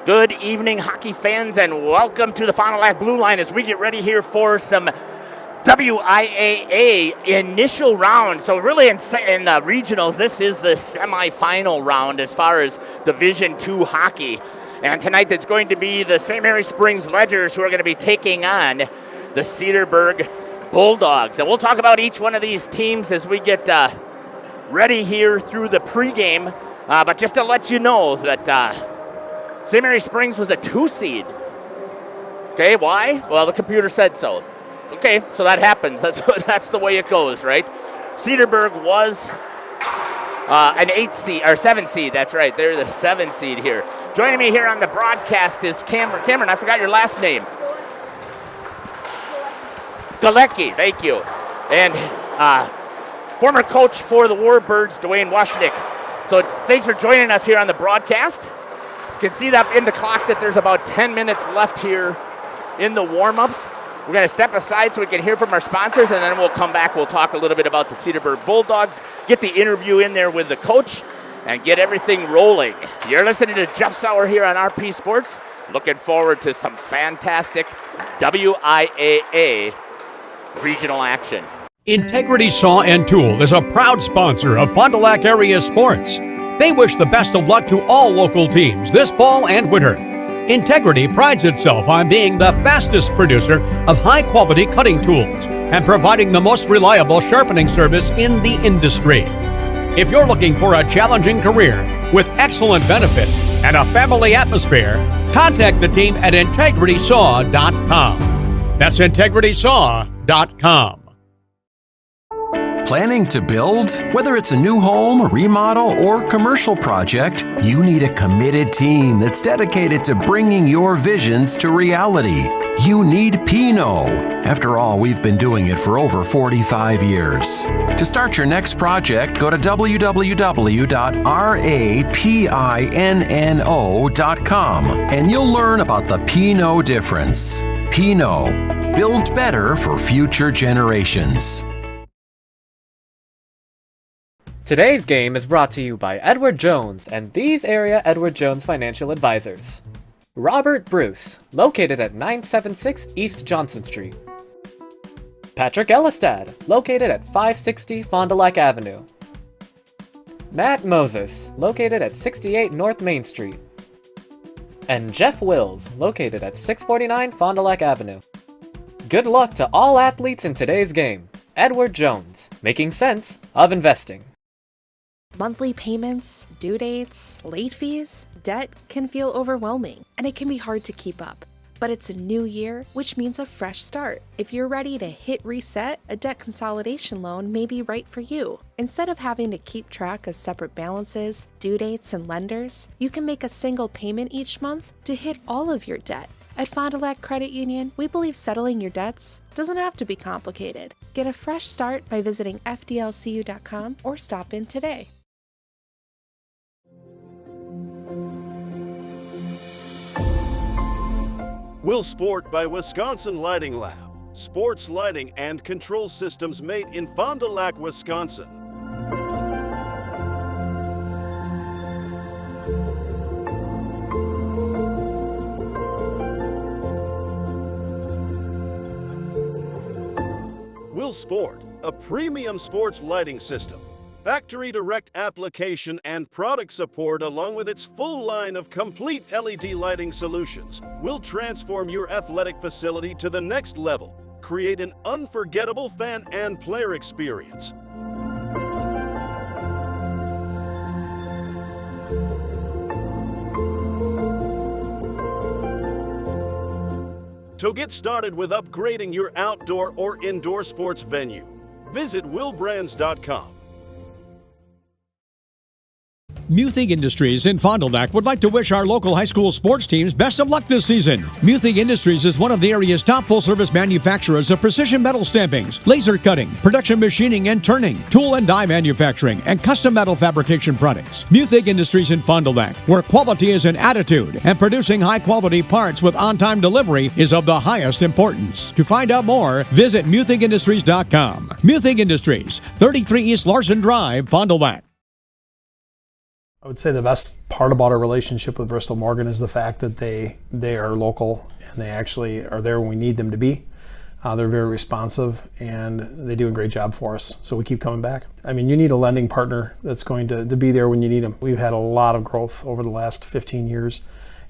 Good evening, hockey fans, and welcome to the Fond du Lac Blue Line as we get ready here for some WIAA initial round. So really in regionals, this is the semifinal round as far as Division II hockey. And tonight it's going to be the St. Mary Springs Ledgers who are going to be taking on the Cedarburg Bulldogs. And we'll talk about each one of these teams as we get ready here through the pregame. But just to let you know that St. Mary Springs was a 2 seed. Okay, why? Well, the computer said so. Okay, so that happens. That's the way it goes, right? Cedarburg was an 8 seed, or 7 seed, that's right. They're the 7 seed here. Joining me here on the broadcast is Cameron. Cameron, I forgot your last name. Galecki, thank you. And former coach for the Warbirds, Dwayne Washnick. So thanks for joining us here on the broadcast. You can see that in the clock that there's about 10 minutes left here in the warm-ups. We're going to step aside so we can hear from our sponsors, and then we'll come back. We'll talk a little bit about the Cedarburg Bulldogs, get the interview in there with the coach, and get everything rolling. You're listening to Jeff Sauer here on RP Sports. Looking forward to some fantastic WIAA regional action. Integrity Saw and Tool is a proud sponsor of Fond du Lac area sports. They wish the best of luck to all local teams this fall and winter. Integrity prides itself on being the fastest producer of high-quality cutting tools and providing the most reliable sharpening service in the industry. If you're looking for a challenging career with excellent benefits and a family atmosphere, contact the team at integritysaw.com. That's integritysaw.com. Planning to build? Whether it's a new home, remodel, or commercial project, you need a committed team that's dedicated to bringing your visions to reality. You need Pinot. After all, we've been doing it for over 45 years. To start your next project, go to www.rapinno.com and you'll learn about the Pinot difference. Pinot, build better for future generations. Today's game is brought to you by Edward Jones and these area Edward Jones financial advisors. Robert Bruce, located at 976 East Johnson Street. Patrick Ellistad, located at 560 Fond du Lac Avenue. Matt Moses, located at 68 North Main Street. And Jeff Wills, located at 649 Fond du Lac Avenue. Good luck to all athletes in today's game. Edward Jones, making sense of investing. Monthly payments, due dates, late fees, debt can feel overwhelming, and it can be hard to keep up. But it's a new year, which means a fresh start. If you're ready to hit reset, a debt consolidation loan may be right for you. Instead of having to keep track of separate balances, due dates, and lenders, you can make a single payment each month to hit all of your debt. At Fond du Lac Credit Union, we believe settling your debts doesn't have to be complicated. Get a fresh start by visiting fdlcu.com or stop in today. Will Sport by Wisconsin Lighting Lab. Sports lighting and control systems made in Fond du Lac, Wisconsin. Will Sport, a premium sports lighting system. Factory direct application and product support along with its full line of complete LED lighting solutions will transform your athletic facility to the next level. Create an unforgettable fan and player experience. To get started with upgrading your outdoor or indoor sports venue, visit willbrands.com. Muthig Industries in Fond du Lac would like to wish our local high school sports teams best of luck this season. Muthig Industries is one of the area's top full-service manufacturers of precision metal stampings, laser cutting, production machining and turning, tool and die manufacturing, and custom metal fabrication products. Muthig Industries in Fond du Lac, where quality is an attitude and producing high-quality parts with on-time delivery is of the highest importance. To find out more, visit MuthigIndustries.com. Muthig Industries, 33 East Larson Drive, Fond du Lac. I would say the best part about our relationship with Bristol Morgan is the fact that they are local and they actually are there when we need them to be. They're very responsive and they do a great job for us, so we keep coming back. I mean, you need a lending partner that's going to be there when you need them. We've had a lot of growth over the last 15 years,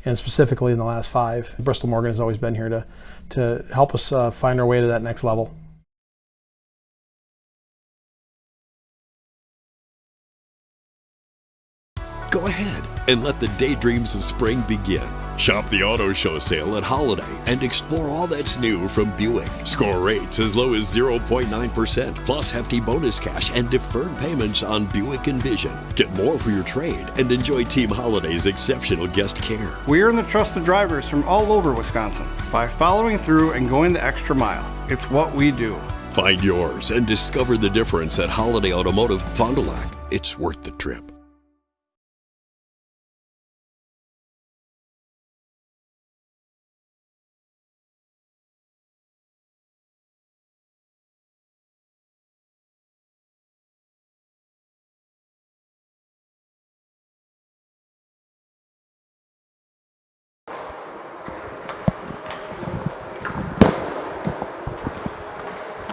and specifically in the last 5. Bristol Morgan has always been here to help us find our way to that next level. Go ahead and let the daydreams of spring begin. Shop the auto show sale at Holiday and explore all that's new from Buick. Score rates as low as 0.9%, plus hefty bonus cash and deferred payments on Buick Envision. Get more for your trade and enjoy Team Holiday's exceptional guest care. We earn the trust of drivers from all over Wisconsin by following through and going the extra mile. It's what we do. Find yours and discover the difference at Holiday Automotive, Fond du Lac. It's worth the trip.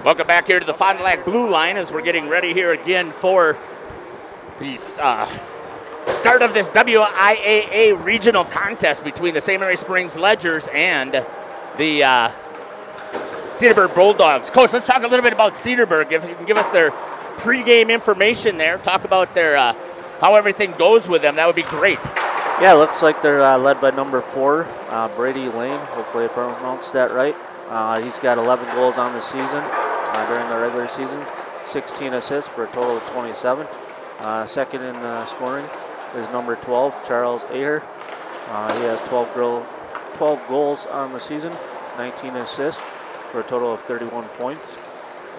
Welcome back here to the Fond du Lac Blue Line as we're getting ready here again for the start of this WIAA regional contest between the St. Mary Springs Ledgers and the Cedarburg Bulldogs. Coach, let's talk a little bit about Cedarburg. If you can give us their pregame information there, talk about their how everything goes with them, that would be great. Yeah, it looks like they're led by number 4, Brady Lane. Hopefully I pronounced that right. He's got 11 goals on the season during the regular season, 16 assists for a total of 27. Second in scoring is number 12, Charles Aher. He has 12 goals on the season, 19 assists for a total of 31 points.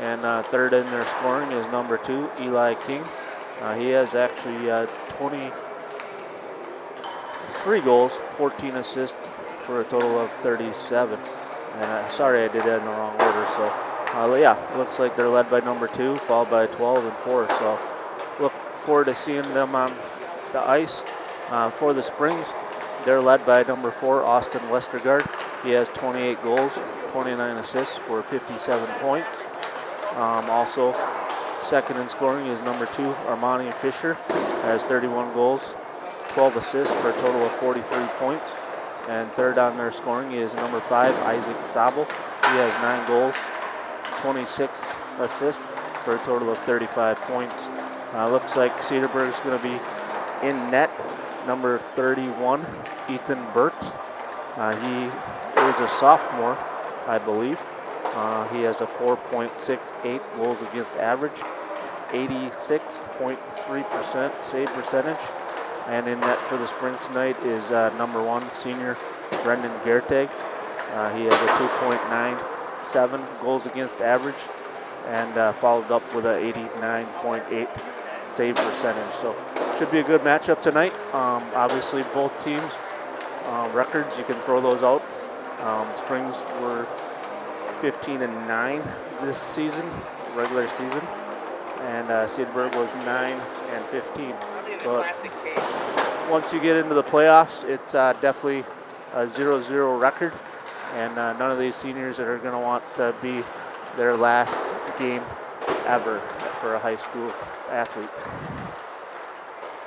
And third in their scoring is number 2, Eli King. He has actually 23 goals, 14 assists for a total of 37. And sorry I did that in the wrong order. So yeah, looks like they're led by number 2, followed by 12 and 4. So look forward to seeing them on the ice. For the Springs, they're led by number 4, Austin Westergaard. He has 28 goals, 29 assists for 57 points. Also, second in scoring is number 2, Armani Fisher, has 31 goals, 12 assists for a total of 43 points. And third on their scoring is number 5, Isaac Sabel. He has 9 goals, 26 assists for a total of 35 points. Looks like Cedarburg's going to be in net. Number 31, Ethan Burt. He is a sophomore, I believe. He has a 4.68 goals against average, 86.3% save percentage. And in net for the Springs tonight is number 1, senior Brendan Gertag. He has a 2.97 goals against average and followed up with a 89.8 save percentage. So should be a good matchup tonight. Obviously both teams records, you can throw those out. Springs were 15-9 this season, regular season, and Cedarburg was 9-15. But once you get into the playoffs, it's definitely a 0-0 record, and none of these seniors that are going to want to be their last game ever for a high school athlete.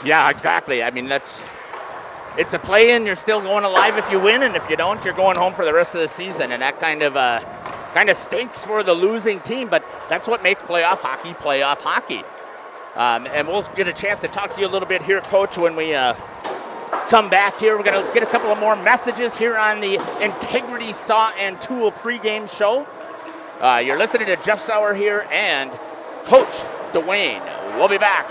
Yeah, exactly. I mean, it's a play-in. You're still going alive if you win, and if you don't, you're going home for the rest of the season, and that kind of stinks for the losing team, but that's what makes playoff hockey. And we'll get a chance to talk to you a little bit here, Coach, when we come back here. We're going to get a couple of more messages here on the Integrity Saw and Tool pregame show. You're listening to Jeff Sauer here and Coach Dwayne. We'll be back.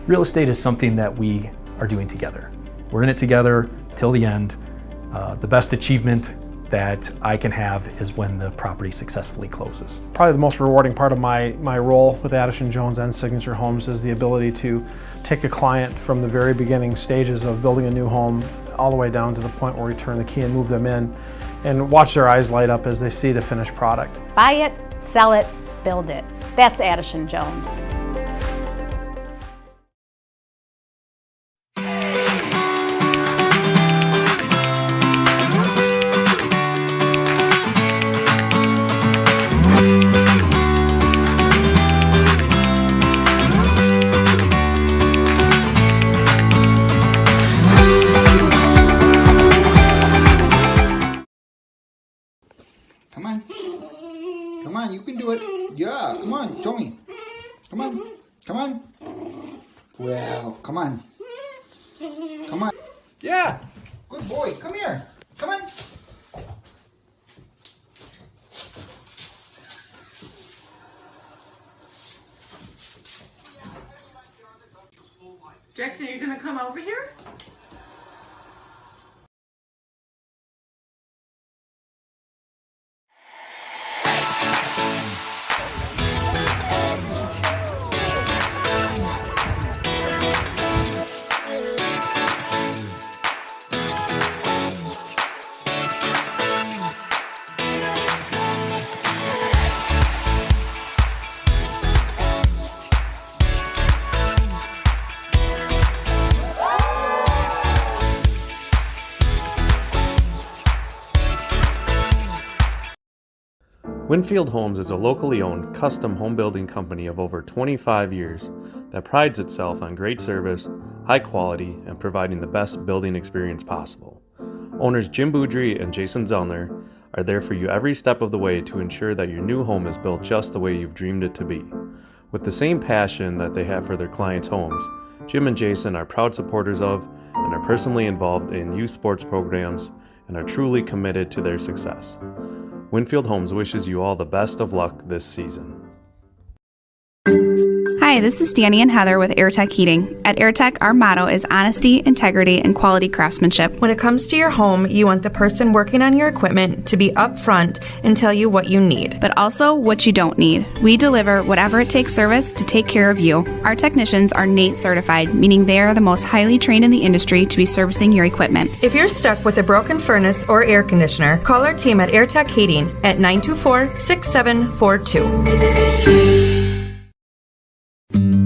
Real estate is something that we are doing together. We're in it together till the end. The best achievement that I can have is when the property successfully closes. Probably the most rewarding part of my role with Addison Jones and Signature Homes is the ability to take a client from the very beginning stages of building a new home all the way down to the point where we turn the key and move them in and watch their eyes light up as they see the finished product. Buy it, sell it, build it. That's Addison Jones. Come on. Come on, you can do it. Yeah, come on, Tommy. Come on. Come on. Well, come on. Come on. Yeah. Good boy. Come here. Come on. Jackson, you gonna come over here? Winfield Homes is a locally owned, custom home building company of over 25 years that prides itself on great service, high quality, and providing the best building experience possible. Owners Jim Boudry and Jason Zellner are there for you every step of the way to ensure that your new home is built just the way you've dreamed it to be. With the same passion that they have for their clients' homes, Jim and Jason are proud supporters of and are personally involved in youth sports programs and are truly committed to their success. Winfield Homes wishes you all the best of luck this season. Hi, this is Danny and Heather with AirTech Heating. At AirTech, our motto is honesty, integrity, and quality craftsmanship. When it comes to your home, you want the person working on your equipment to be upfront and tell you what you need. But also what you don't need. We deliver whatever it takes service to take care of you. Our technicians are NATE certified, meaning they are the most highly trained in the industry to be servicing your equipment. If you're stuck with a broken furnace or air conditioner, call our team at AirTech Heating at 924-6742.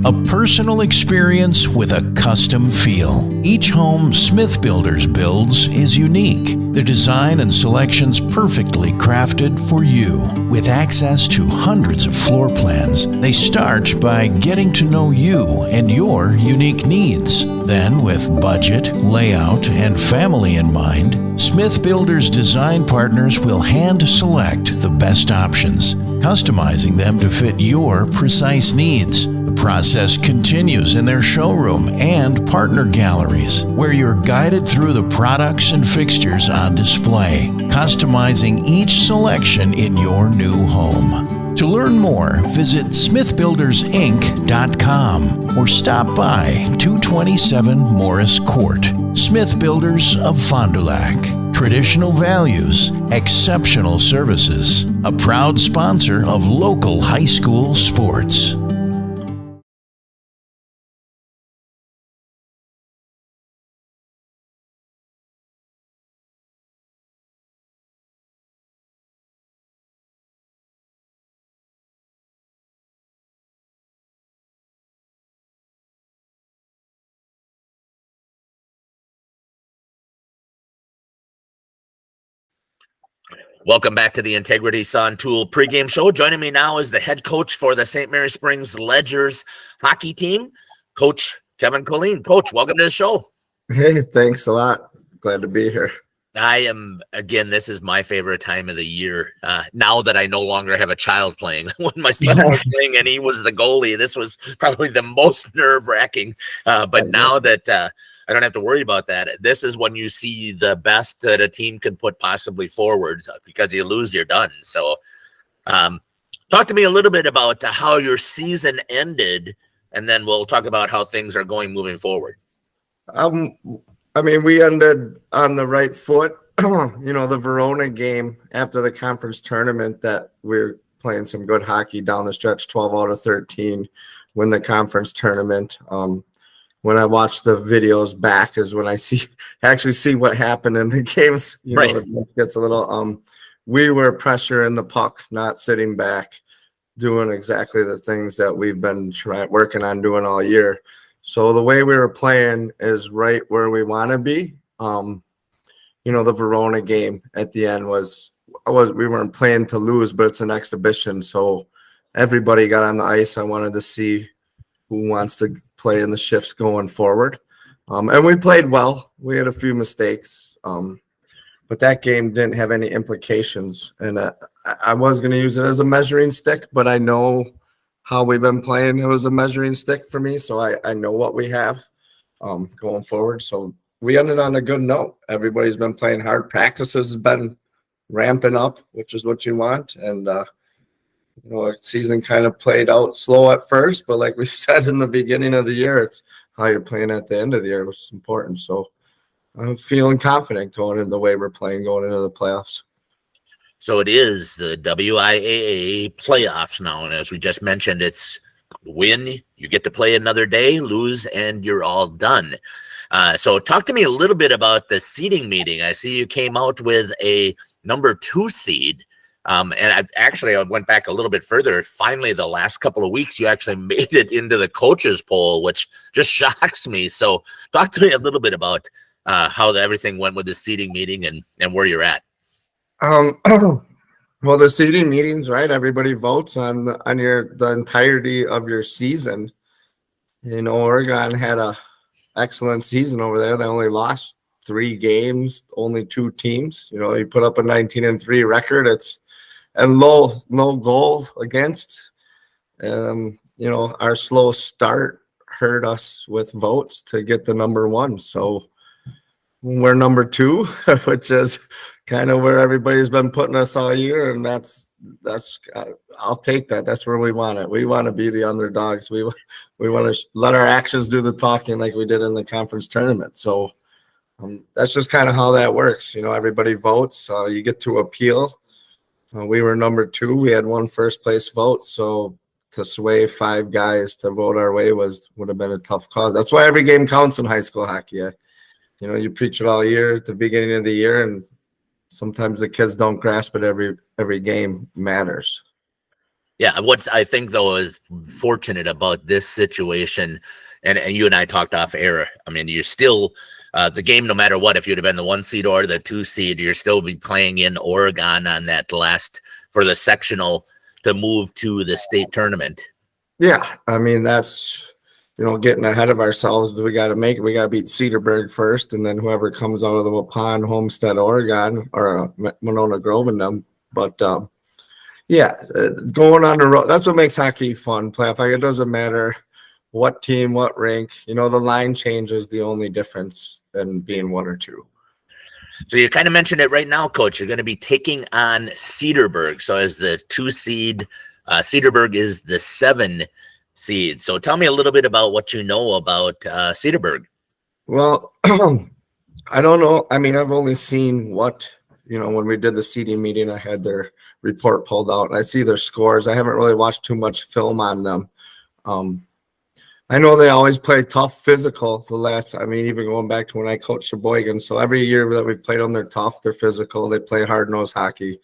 A personal experience with a custom feel. Each home Smith Builders builds is unique. Their design and selections perfectly crafted for you. With access to hundreds of floor plans, they start by getting to know you and your unique needs. Then, with budget, layout, and family in mind, Smith Builders design partners will hand select the best options, customizing them to fit your precise needs. The process continues in their showroom and partner galleries, where you're guided through the products and fixtures on display, customizing each selection in your new home. To learn more, visit smithbuildersinc.com or stop by 227 Morris Court. Smith Builders of Fond du Lac. Traditional values, exceptional services. A proud sponsor of local high school sports. Welcome back to the Integrity Saw Tool pregame show. Joining me now is the head coach for the St. Mary Springs Ledgers hockey team, Coach Kevin Colleen. Coach, welcome to the show. Hey, thanks a lot. Glad to be here. I am, again, this is my favorite time of the year. Now that I no longer have a child playing. When my son was playing and he was the goalie, this was probably the most nerve-wracking. But now that I don't have to worry about that, this is when you see the best that a team can put possibly forward, because you lose, you're done. So talk to me a little bit about how your season ended and then we'll talk about how things are going moving forward. I mean, we ended on the right foot. The Verona game after the conference tournament, that we're playing some good hockey down the stretch, 12 out of 13, win the conference tournament. When I watch the videos back is when I actually see what happened in the games. Right. It gets a little, we were pressuring the puck, not sitting back, doing exactly the things that we've been working on doing all year. So the way we were playing is right where we want to be. The Verona game at the end we weren't playing to lose, but it's an exhibition. So everybody got on the ice. I wanted to see who wants to play in the shifts going forward. And we played well. We had a few mistakes, but that game didn't have any implications. And I was going to use it as a measuring stick, but I know how we've been playing. It was a measuring stick for me, so I know what we have going forward. So we ended on a good note. Everybody's been playing hard. Practices has been ramping up, which is what you want. And season kind of played out slow at first, but like we said in the beginning of the year, it's how you're playing at the end of the year, which is important. So I'm feeling confident going in the way we're playing going into the playoffs. So it is the WIAA playoffs now, and as we just mentioned, it's win, you get to play another day, lose, and you're all done. So talk to me a little bit about the seeding meeting. I see you came out with a number 2 seed. And I went back a little bit further. Finally, the last couple of weeks, you actually made it into the coaches poll, which just shocks me. So talk to me a little bit about how everything went with the seeding meeting and where you're at. Well, the seeding meetings, right? Everybody votes on the entirety of your season. Oregon had a excellent season over there. They only lost 3 games, only 2 teams. You put up a 19-3 record. And low goal against. Our slow start hurt us with votes to get the number 1. So we're number 2, which is kind of where everybody's been putting us all year, and that's I'll take that. That's where we want it. We want to be the underdogs. We want to let our actions do the talking like we did in the conference tournament. So that's just kind of how that works. Everybody votes. You get to appeal. We were number 2. We had 1 first place vote. So to sway 5 guys to vote our way would have been a tough cause. That's why every game counts in high school hockey. You preach it all year at the beginning of the year, and sometimes the kids don't grasp it. Every game matters. Yeah, what I think, though, is fortunate about this situation, and you and I talked off air. I mean, you're still the game, no matter what, if you'd have been the 1 seed or the 2 seed, you're still be playing in Oregon on that last for the sectional to move to the state tournament. Yeah, I mean, that's getting ahead of ourselves. We got to beat Cedarburg first, and then whoever comes out of the Waupun, Homestead, Oregon, or Monona Grove and them. But going on the road, that's what makes hockey fun. Playoff, like, it doesn't matter what team, what rank. The line change is the only difference in being 1 or 2. So you kind of mentioned it right now, Coach. You're going to be taking on Cedarburg. So as the 2 seed, Cedarburg is the 7 seed. So tell me a little bit about what you know about Cedarburg. Well, I don't know. I mean, I've only seen when we did the seeding meeting, I had their report pulled out, and I see their scores. I haven't really watched too much film on them. I know they always play tough, physical. Even going back to when I coached Sheboygan. So every year that we've played them, they're tough, they're physical, they play hard-nosed hockey.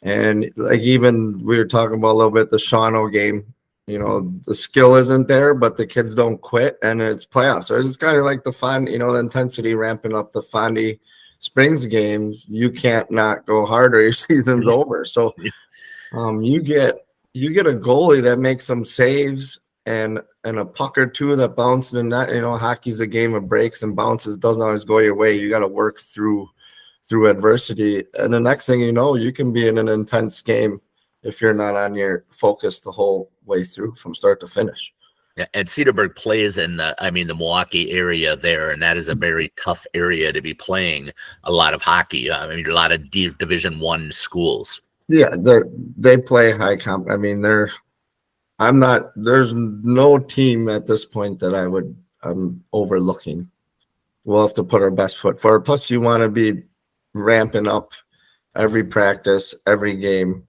And even we were talking about a little bit the Shawano game. The skill isn't there, but the kids don't quit, and it's playoffs. So it's kind of like the fun, the intensity ramping up. The Fondy Springs games, you can't not go harder. Your season's over. So you get a goalie that makes some saves and a puck or 2 that bounce in the net. Hockey's a game of breaks and bounces. Doesn't always go your way. You got to work through adversity, and the next thing you can be in an intense game if you're not on your focus the whole way through from start to finish. Yeah, and Cedarburg plays in the Milwaukee area there, and that is a very tough area to be playing a lot of hockey. A lot of Division I schools. Yeah, they play high comp. There's no team at this point that I'm overlooking. We'll have to put our best foot forward. Plus, you want to be ramping up every practice, every game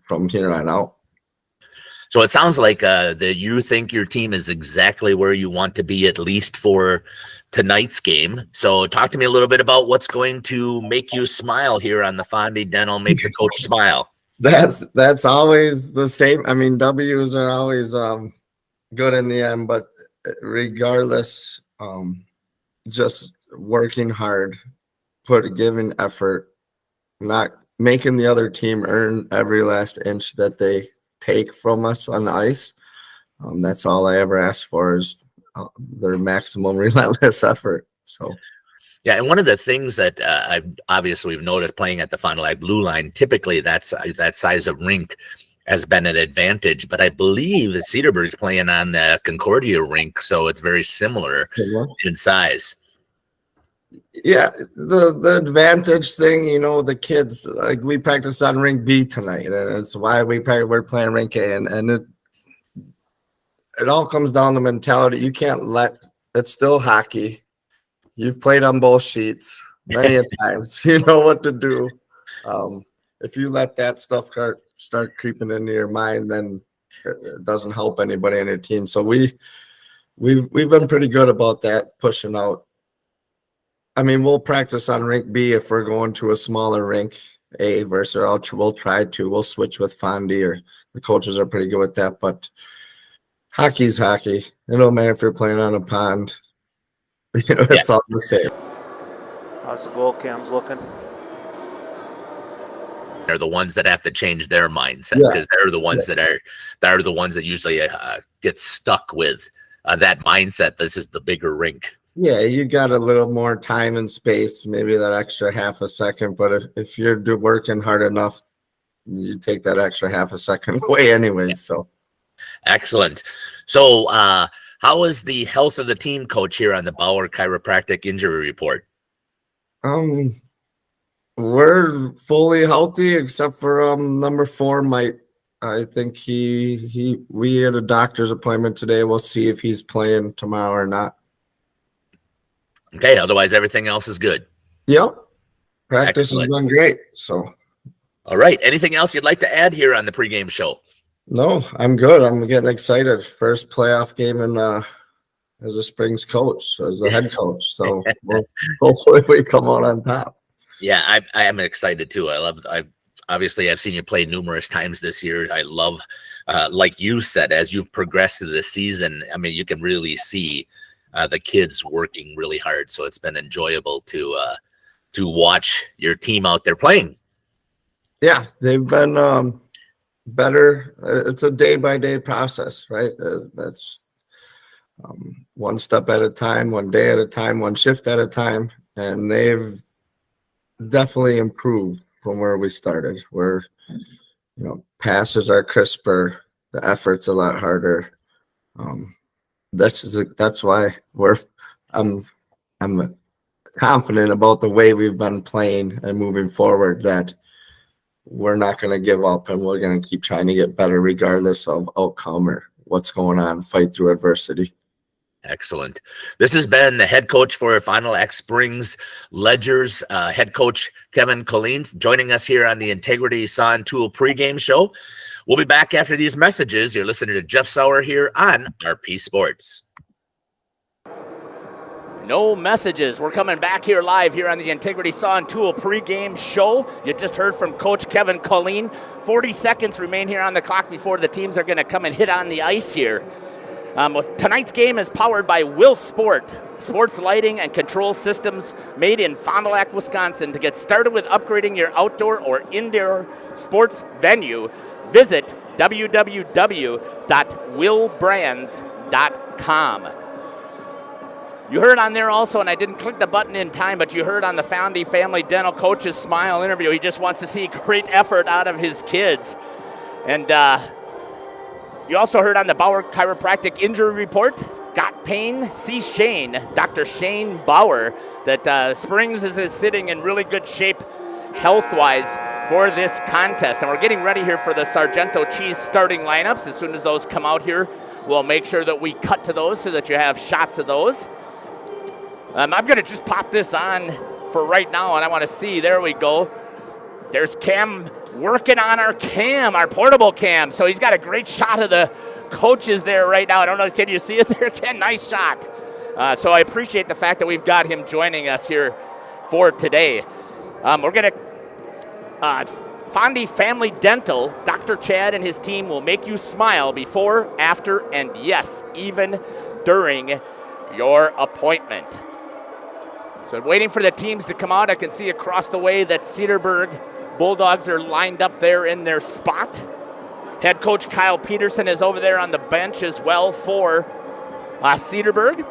from here on out. So it sounds like that you think your team is exactly where you want to be, at least for tonight's game. So talk to me a little bit about what's going to make you smile here on the Fondy Dental Make the Coach Smile. That's always the same. I mean, W's are always good in the end, but regardless, just working hard, giving effort, not making the other team earn every last inch that they take from us on the ice. That's all I ever ask for is their maximum relentless effort. So. Yeah, and one of the things that we've noticed playing at the Fond du Lac Blue Line, typically that size of rink has been an advantage, but I believe that Cedarburg is playing on the Concordia rink, so it's very similar in size. Yeah, the advantage thing, the kids, like we practiced on rink B tonight, and it's why we're playing rink A, and it all comes down to mentality. You can't it's still hockey. You've played on both sheets many a times. You know what to do. If you let that stuff start creeping into your mind, then it doesn't help anybody on your team. So we've been pretty good about that, pushing out. I mean, we'll practice on rink B if we're going to a smaller rink A versus we'll try to. We'll switch with Fondy, or the coaches are pretty good with that. But hockey's hockey. It don't matter if you're playing on a pond. It's all the same. How's the goal cams looking? They're the ones that have to change their mindset, because they're the ones that usually get stuck with that mindset. This is the bigger rink. Yeah, you got a little more time and space, maybe that extra half a second. But if you're working hard enough, you take that extra half a second away anyway. So excellent. So how is the health of the team, Coach, here on the Bauer Chiropractic Injury Report? We're fully healthy except for number 4, Mike. I think we had a doctor's appointment today. We'll see if he's playing tomorrow or not. Okay, otherwise everything else is good. Yep. Practice has been great. So all right. Anything else you'd like to add here on the pregame show? No, I'm good. I'm getting excited. First playoff game as a Springs coach, as the head coach. So hopefully we come out on top. Yeah, I am excited too. I've seen you play numerous times this year. I love, like you said, as you've progressed through the season, I mean, you can really see the kids working really hard. So it's been enjoyable to watch your team out there playing. Yeah, they've been better. It's a day-by-day process, right? That's one step at a time, one day at a time, one shift at a time. And they've definitely improved from where we started, where passes are crisper, the effort's a lot harder. That's why I'm confident about the way we've been playing and moving forward, that we're not going to give up and we're going to keep trying to get better regardless of outcome or what's going on, fight through adversity. Excellent. This has been the head coach for Fond du Lac Springs Ledgers, head coach Kevin Colleen, joining us here on the Integrity Saw and Tool pregame show. We'll be back after these messages. You're listening to Jeff Sauer here on RP Sports. No messages. We're coming back here live here on the Integrity Saw and Tool pregame show. You just heard from Coach Kevin Colleen. 40 seconds remain here on the clock before the teams are going to come and hit on the ice here. Tonight's game is powered by Will Sport, sports lighting and control systems made in Fond du Lac, Wisconsin. To get started with upgrading your outdoor or indoor sports venue, visit www.willbrands.com. You heard on there also, and I didn't click the button in time, but you heard on the Fondy Family Dental Coach's Smile interview, he just wants to see great effort out of his kids. And you also heard on the Bauer Chiropractic Injury Report, got pain, see Shane, Dr. Shane Bauer, that Springs is sitting in really good shape health-wise for this contest. And we're getting ready here for the Sargento Cheese starting lineups. As soon as those come out here, we'll make sure that we cut to those so that you have shots of those. I'm going to just pop this on for right now, and I want to see. There we go. There's Cam working on our cam, our portable cam. So he's got a great shot of the coaches there right now. I don't know, can you see it there, Ken? Nice shot. So I appreciate the fact that we've got him joining us here for today. We're going to, Fondy Family Dental, Dr. Chad and his team will make you smile before, after, and yes, even during your appointment. So waiting for the teams to come out. I can see across the way that Cedarburg Bulldogs are lined up there in their spot. Head coach Kyle Peterson is over there on the bench as well for Cedarburg.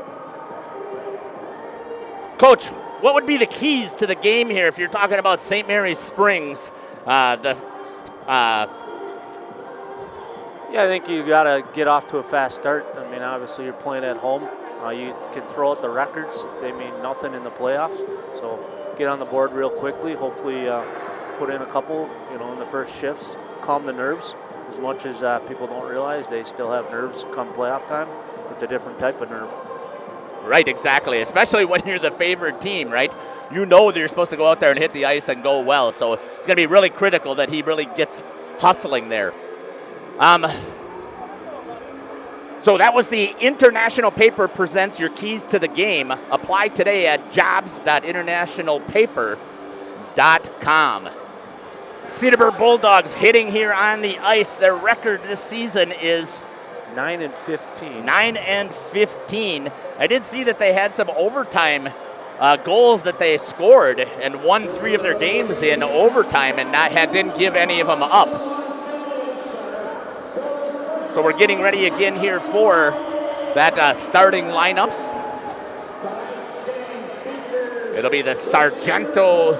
Coach, what would be the keys to the game here if you're talking about St. Mary's Springs? Yeah, I think you got to get off to a fast start. I mean, obviously you're playing at home. You can throw out the records. They mean nothing in the playoffs. So get on the board real quickly. Hopefully put in a couple, in the first shifts. Calm the nerves. As much as people don't realize, they still have nerves come playoff time. It's a different type of nerve. Right, exactly. Especially when you're the favored team, right? You know that you're supposed to go out there and hit the ice and go well. So it's going to be really critical that he really gets hustling there. So that was the International Paper presents your keys to the game. Apply today at jobs.internationalpaper.com. Cedarburg Bulldogs hitting here on the ice. Their record this season is 9-15. 9-15. I did see that they had some overtime goals that they scored and won 3 of their games in overtime and didn't give any of them up. So we're getting ready again here for that starting lineups. It'll be the Sargento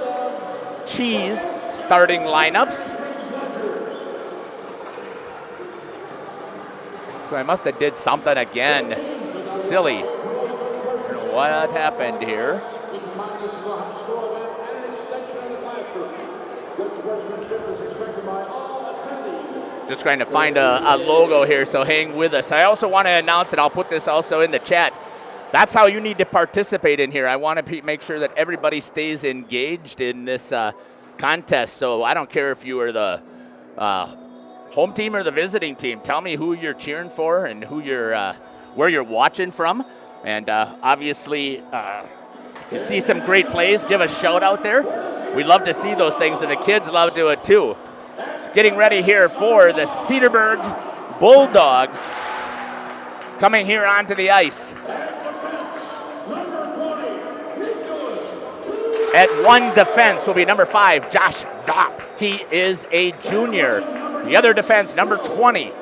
Cheese starting lineups. So I must have did something again. Silly. I don't know what happened here. Just trying to find a logo here, so hang with us. I also want to announce, and I'll put this also in the chat, that's how you need to participate in here. I want to make sure that everybody stays engaged in this contest. So I don't care if you are the home team or the visiting team. Tell me who you're cheering for and who where you're watching from. And obviously, if you see some great plays, give a shout out there. We love to see those things, and the kids love to do it too. So getting ready here for the Cedarburg Bulldogs coming here onto the ice. At one defense will be number 5, Josh Vapp. He is a junior. The other defense, number 20,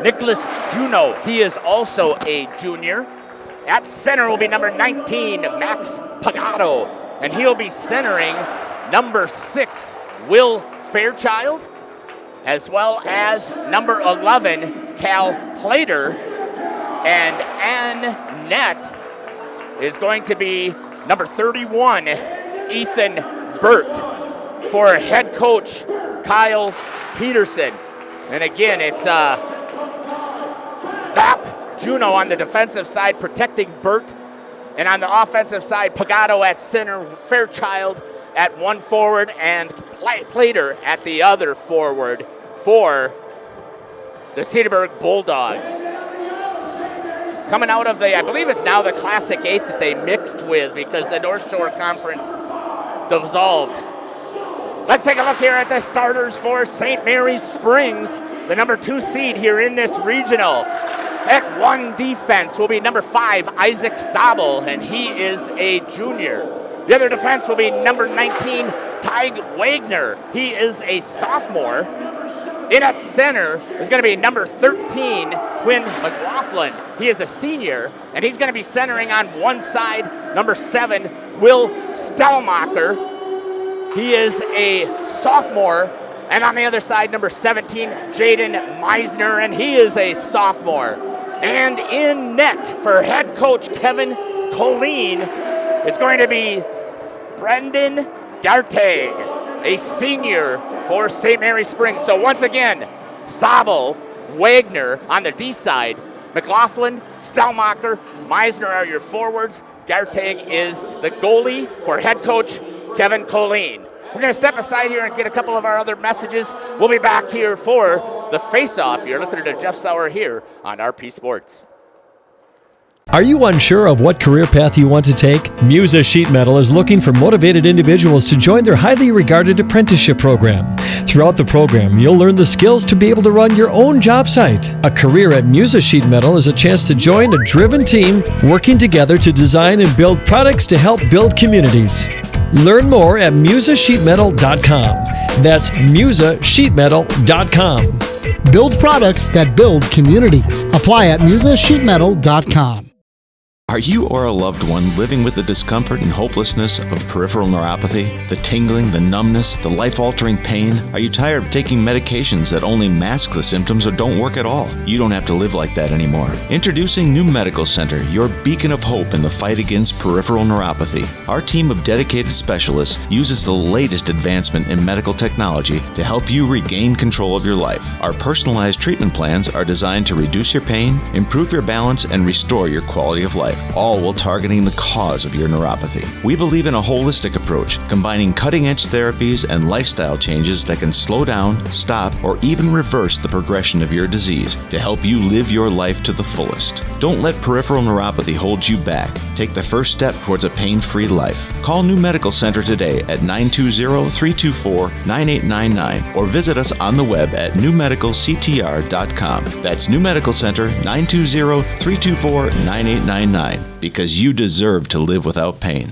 Nicholas Juno. He is also a junior. At center will be number 19, Max Pagato. And he'll be centering number 6, Will Fairchild, as well as number 11, Cal Plater. And Ann Net is going to be number 31, Ethan Burt, for head coach Kyle Peterson. And again, it's Vapp Juno on the defensive side protecting Burt. And on the offensive side, Pagato at center, Fairchild at one forward, and Plater at the other forward for the Cedarburg Bulldogs. Coming out of I believe it's now the Classic 8 that they mixed with because the North Shore Conference dissolved. Let's take a look here at the starters for St. Mary's Springs, the number 2 seed here in this regional. At one defense will be number 5, Isaac Sabel, and he is a junior. The other defense will be number 19, Tig Wagner. He is a sophomore. In at center is going to be number 13, Quinn McLaughlin. He is a senior, and he's going to be centering on one side, number 7, Will Stellmacher. He is a sophomore. And on the other side, number 17, Jaden Meisner, and he is a sophomore. And in net for head coach Kevin Colleen is going to be Brendan Gartag. a senior for St. Mary Springs. So once again, Sabel, Wagner on the D side, McLaughlin, Stelmacher, Meisner are your forwards. Gartag is the goalie for head coach Kevin Colleen. We're going to step aside here and get a couple of our other messages. We'll be back here for the face-off. You're listening to Jeff Sauer here on RP Sports. Are you unsure of what career path you want to take? Musa Sheet Metal is looking for motivated individuals to join their highly regarded apprenticeship program. Throughout the program, you'll learn the skills to be able to run your own job site. A career at Musa Sheet Metal is a chance to join a driven team working together to design and build products to help build communities. Learn more at musasheetmetal.com. That's musasheetmetal.com. Build products that build communities. Apply at musasheetmetal.com. Are you or a loved one living with the discomfort and hopelessness of peripheral neuropathy? The tingling, the numbness, the life-altering pain? Are you tired of taking medications that only mask the symptoms or don't work at all? You don't have to live like that anymore. Introducing New Medical Center, your beacon of hope in the fight against peripheral neuropathy. Our team of dedicated specialists uses the latest advancement in medical technology to help you regain control of your life. Our personalized treatment plans are designed to reduce your pain, improve your balance, and restore your quality of life, all while targeting the cause of your neuropathy. We believe in a holistic approach, combining cutting-edge therapies and lifestyle changes that can slow down, stop, or even reverse the progression of your disease to help you live your life to the fullest. Don't let peripheral neuropathy hold you back. Take the first step towards a pain-free life. Call New Medical Center today at 920-324-9899 or visit us on the web at newmedicalctr.com. That's New Medical Center, 920-324-9899. Because you deserve to live without pain.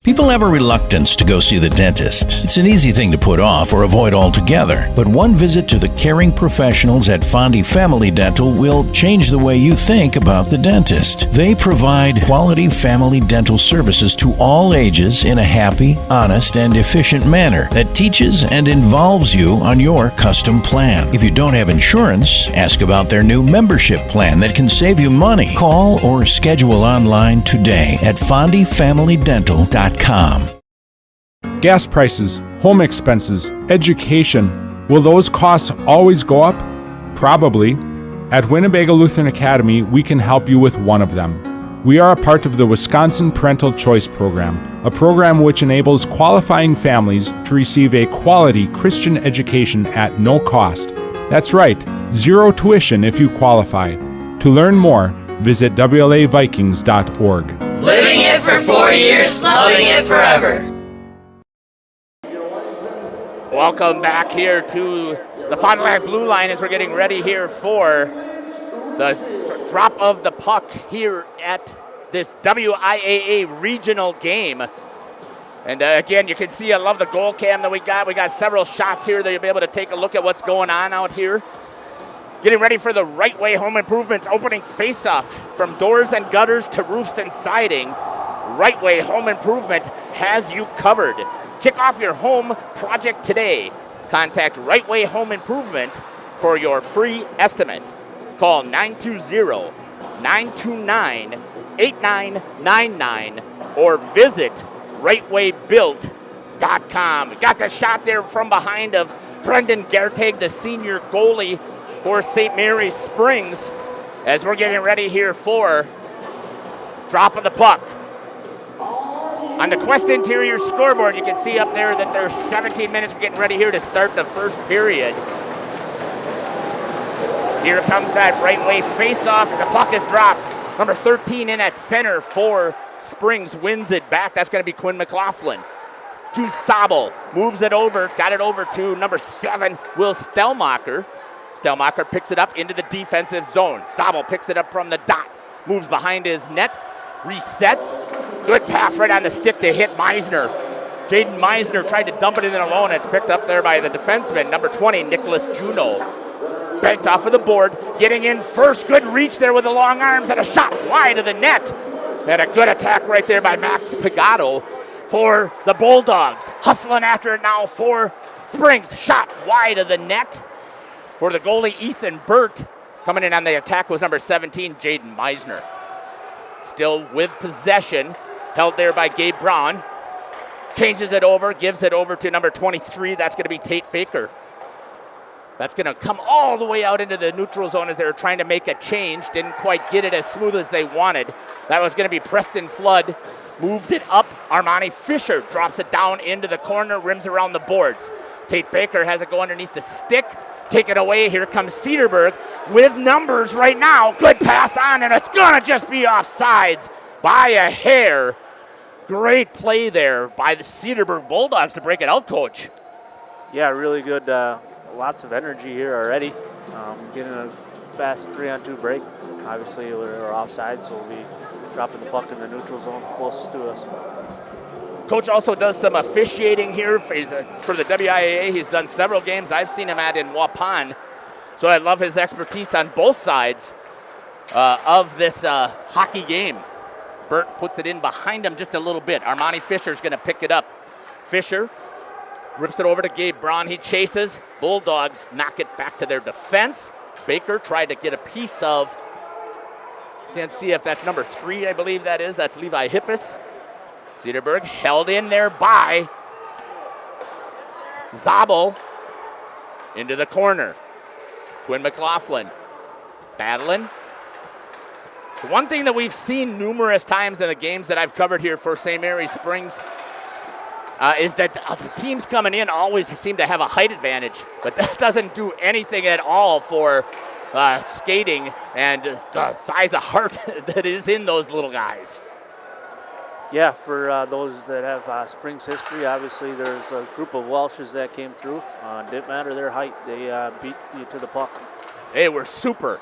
People have a reluctance to go see the dentist. It's an easy thing to put off or avoid altogether. But one visit to the caring professionals at Fondy Family Dental will change the way you think about the dentist. They provide quality family dental services to all ages in a happy, honest, and efficient manner that teaches and involves you on your custom plan. If you don't have insurance, ask about their new membership plan that can save you money. Call or schedule online today at fondyfamilydental.com. Gas prices, home expenses, education. Will those costs always go up? Probably. At Winnebago Lutheran Academy, we can help you with one of them. We are a part of the Wisconsin Parental Choice Program, a program which enables qualifying families to receive a quality Christian education at no cost. That's right, zero tuition if you qualify. To learn more, visit WLAVikings.org. Living it for 4 years, loving it forever. Welcome back here to the Fond du Lac Blue Line as we're getting ready here for the drop of the puck here at this WIAA regional game. And again, you can see, I love the goal cam that we got. We got several shots here that you'll be able to take a look at what's going on out here. Getting ready for the Right Way Home Improvements opening face-off. From doors and gutters to roofs and siding, Right Way Home Improvement has you covered. Kick off your home project today. Contact Right Way Home Improvement for your free estimate. Call 920-929-8999 or visit rightwaybuilt.com. Got the shot there from behind of Brendan Gartag, the senior goalie for St. Mary's Springs, as we're getting ready here for drop of the puck. On the Quest Interior scoreboard, you can see up there that there's 17 minutes. We're getting ready here to start the first period. Here comes that right way face-off, and the puck is dropped. Number 13 in at center for Springs wins it back. That's going to be Quinn McLaughlin. To Sabel, moves it over, got it over to number 7, Will Stelmacher. Stelmacher picks it up into the defensive zone. Sabel picks it up from the dot, moves behind his net, resets. Good pass right on the stick to hit Meisner. Jaden Meisner tried to dump it in alone. It's picked up there by the defenseman, number 20, Nicholas Juno. Banked off of the board, getting in first. Good reach there with the long arms and a shot wide of the net. And a good attack right there by Max Pagato for the Bulldogs. Hustling after it now for Springs. Shot wide of the net for the goalie, Ethan Burt. Coming in on the attack was number 17, Jaden Meisner. Still with possession, held there by Gabe Braun. Changes it over, gives it over to number 23. That's going to be Tate Baker. That's going to come all the way out into the neutral zone as they were trying to make a change. Didn't quite get it as smooth as they wanted. That was going to be Preston Flood. Moved it up. Armani Fisher drops it down into the corner, rims around the boards. Tate Baker has it go underneath the stick. Take it away. Here comes Cedarburg with numbers right now. Good pass on, and it's going to just be offsides by a hair. Great play there by the Cedarburg Bulldogs to break it out, Coach. Yeah, really good. Lots of energy here already. Getting a fast 3-on-2 break. Obviously, we're offside, so we'll be dropping the puck in the neutral zone closest to us. Coach also does some officiating here for the WIAA. He's done several games I've seen him at in Waupun. So I love his expertise on both sides of this hockey game. Burt puts it in behind him just a little bit. Armani Fisher's going to pick it up. Fisher rips it over to Gabe Braun. He chases. Bulldogs knock it back to their defense. Baker tried to get a piece of, can't see if that's number 3, I believe that is. That's Levi Hippis. Cedarburg held in there by Zabel into the corner. Quinn McLaughlin battling. The one thing that we've seen numerous times in the games that I've covered here for St. Mary's Springs is that the teams coming in always seem to have a height advantage, but that doesn't do anything at all for skating and the size of heart that is in those little guys. Yeah, for those that have Springs history, obviously there's a group of Welshes that came through. Didn't matter their height, they beat you to the puck. They were super.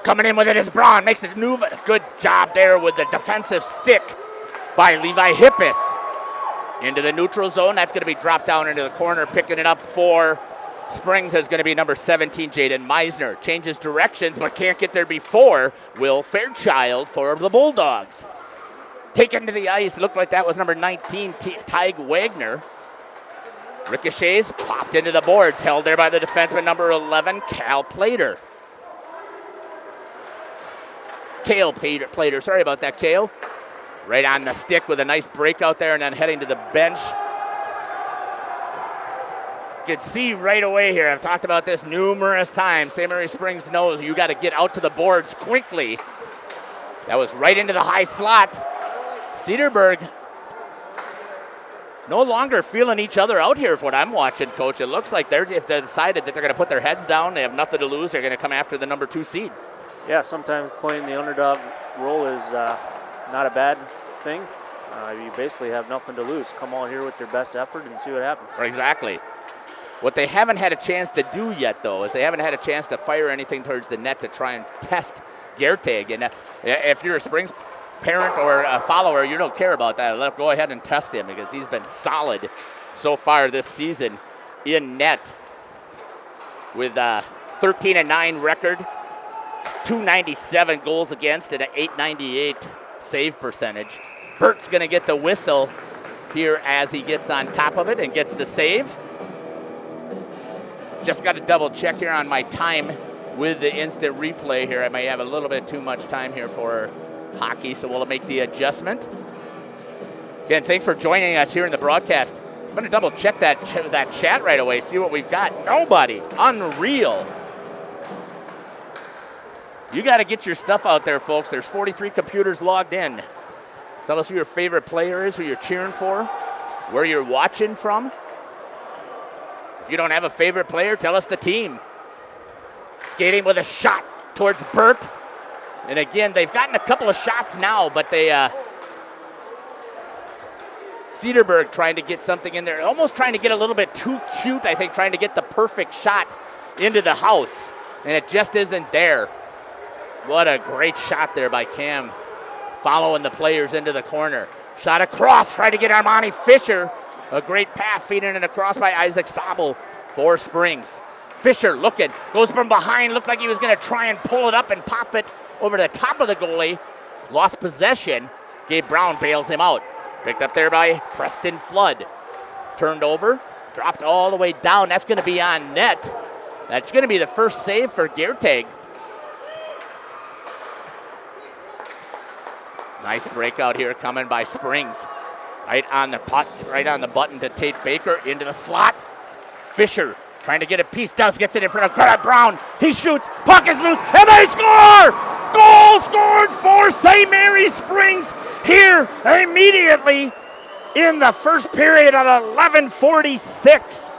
Coming in with it is Braun, makes it move. Good job there with the defensive stick by Levi Hippis. Into the neutral zone, that's going to be dropped down into the corner. Picking it up for Springs is going to be number 17, Jaden Meisner. Changes directions, but can't get there before Will Fairchild for the Bulldogs. Taken to the ice, looked like that was number 19, Tig Wagner. Ricochets popped into the boards, held there by the defenseman, number 11, Cal Plater. Cale Plater, sorry about that, Cale. Right on the stick with a nice break out there and then heading to the bench. You can see right away here, I've talked about this numerous times. St. Mary Springs knows you got to get out to the boards quickly. That was right into the high slot. Cedarburg no longer feeling each other out here for what I'm watching, Coach. It looks like if they decided that they're going to put their heads down, they have nothing to lose, they're going to come after the number 2 seed. Yeah, sometimes playing the underdog role is not a bad thing. You basically have nothing to lose. Come on here with your best effort and see what happens. Exactly. What they haven't had a chance to do yet, though, is they haven't had a chance to fire anything towards the net to try and test Gertag. And if you're a Springs parent or a follower, you don't care about that. Go ahead and test him because he's been solid so far this season in net with a 13-9 record, 297 goals against, and an 898 save percentage. Bert's going to get the whistle here as he gets on top of it and gets the save. Just got to double check here on my time with the instant replay here. I may have a little bit too much time here for hockey, so we'll make the adjustment. Again, thanks for joining us here in the broadcast. I'm going to double check that chat right away, see what we've got. Nobody. Unreal. You got to get your stuff out there, folks. There's 43 computers logged in. Tell us who your favorite player is, who you're cheering for, where you're watching from. If you don't have a favorite player, tell us the team. Skating with a shot towards Burt. And again, they've gotten a couple of shots now, but they Cedarburg trying to get something in there, almost trying to get a little bit too cute, I think, trying to get the perfect shot into the house, and it just isn't there. What a great shot there by Cam, following the players into the corner. Shot across, trying to get Armani Fisher. A great pass, feeding it across by Isaac Sabel for Springs. Fisher looking, goes from behind, looked like he was going to try and pull it up and pop it over the top of the goalie. Lost possession. Gabe Brown bails him out. Picked up there by Preston Flood. Turned over, dropped all the way down. That's going to be on net. That's going to be the first save for Gertag. Nice breakout here coming by Springs. Right on the putt, right on the button to Tate Baker into the slot. Fisher trying to get a piece, gets it in front of Brown. He shoots, puck is loose, and they score! Goal scored for St. Mary's Springs here immediately in the first period at 11:46.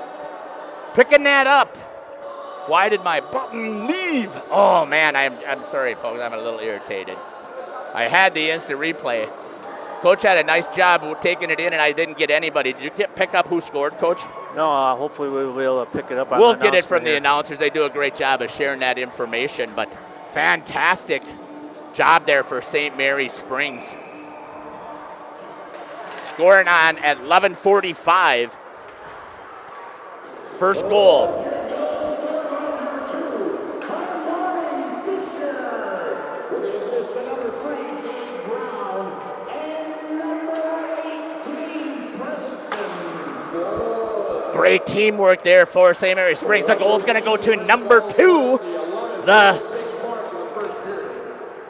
Picking that up. Why did my button leave? Oh man, I'm sorry folks, I'm a little irritated. I had the instant replay. Coach had a nice job taking it in, and I didn't get anybody. Did you pick up who scored, Coach? No, hopefully we'll be able to pick it up on We'll the get it from announcement the announcers. They do a great job of sharing that information, but fantastic job there for St. Mary's Springs. Scoring on at 11:45. First goal. Great teamwork there for St. Mary's Springs. The goal is going to go to number 2, the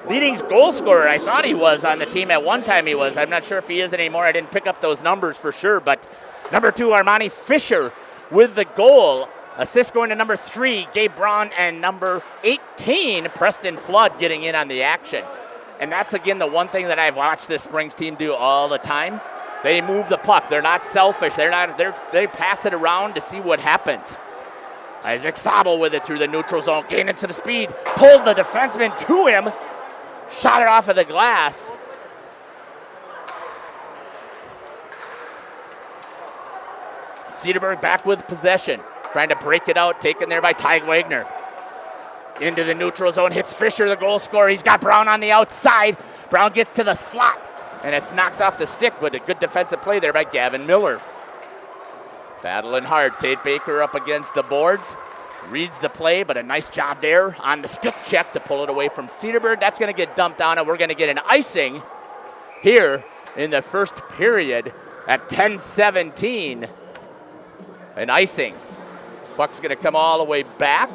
leading goal scorer. I thought he was on the team at one time. He was. I'm not sure if he is anymore. I didn't pick up those numbers for sure. But number 2, Armani Fisher with the goal. Assist going to number 3, Gabe Braun, and number 18, Preston Flood, getting in on the action. And that's, again, the one thing that I've watched this Springs team do all the time. They move the puck. They're not selfish. They pass it around to see what happens. Isaac Sabel with it through the neutral zone, gaining some speed. Pulled the defenseman to him. Shot it off of the glass. Cedarburg back with possession. Trying to break it out. Taken there by Ty Wagner. Into the neutral zone. Hits Fisher, the goal scorer. He's got Brown on the outside. Brown gets to the slot. And it's knocked off the stick, but a good defensive play there by Gavin Miller. Battling hard. Tate Baker up against the boards. Reads the play, but a nice job there on the stick check to pull it away from Cedarburg. That's going to get dumped on, and we're going to get an icing here in the first period at 10:17. An icing. Puck's going to come all the way back.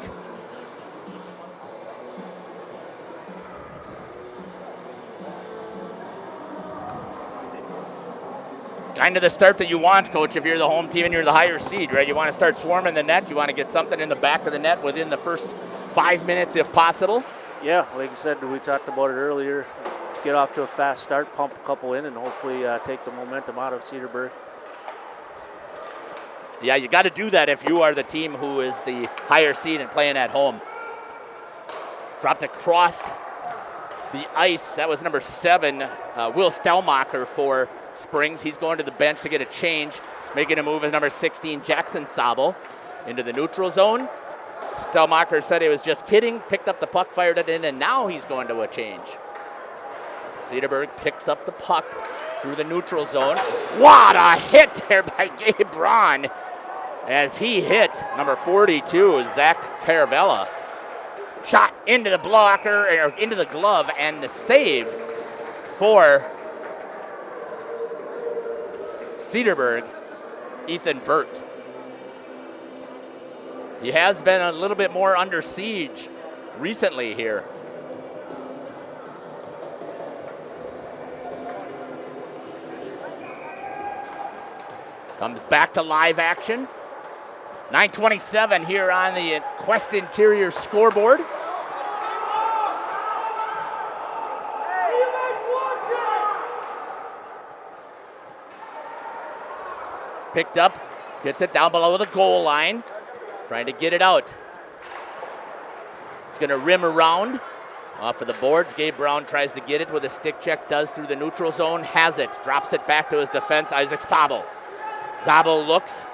Kind of the start that you want, Coach, if you're the home team and you're the higher seed, right? You want to start swarming the net. You want to get something in the back of the net within the first 5 minutes if possible. Yeah, like I said, we talked about it earlier. Get off to a fast start, pump a couple in, and hopefully take the momentum out of Cedarburg. Yeah, you got to do that if you are the team who is the higher seed and playing at home. Dropped across the ice. That was number 7, Will Stelmacher for Springs. He's going to the bench to get a change. Making a move is number 16, Jackson Sabel, into the neutral zone. Stelmacher said he was just kidding, picked up the puck, fired it in, and now he's going to a change. Cedarburg picks up the puck through the neutral zone. What a hit there by Gabe Braun as he hit number 42, Zach Caravella. Shot into the blocker, or into the glove, and the save for Cedarburg, Ethan Burt. He has been a little bit more under siege recently here. Comes back to live action. 9:27 here on the Quest Interior scoreboard. Picked up, gets it down below the goal line. Trying to get it out. It's going to rim around. Off of the boards, Gabe Brown tries to get it with a stick check, does through the neutral zone, has it, drops it back to his defense, Isaac Sabel. Zabel looks,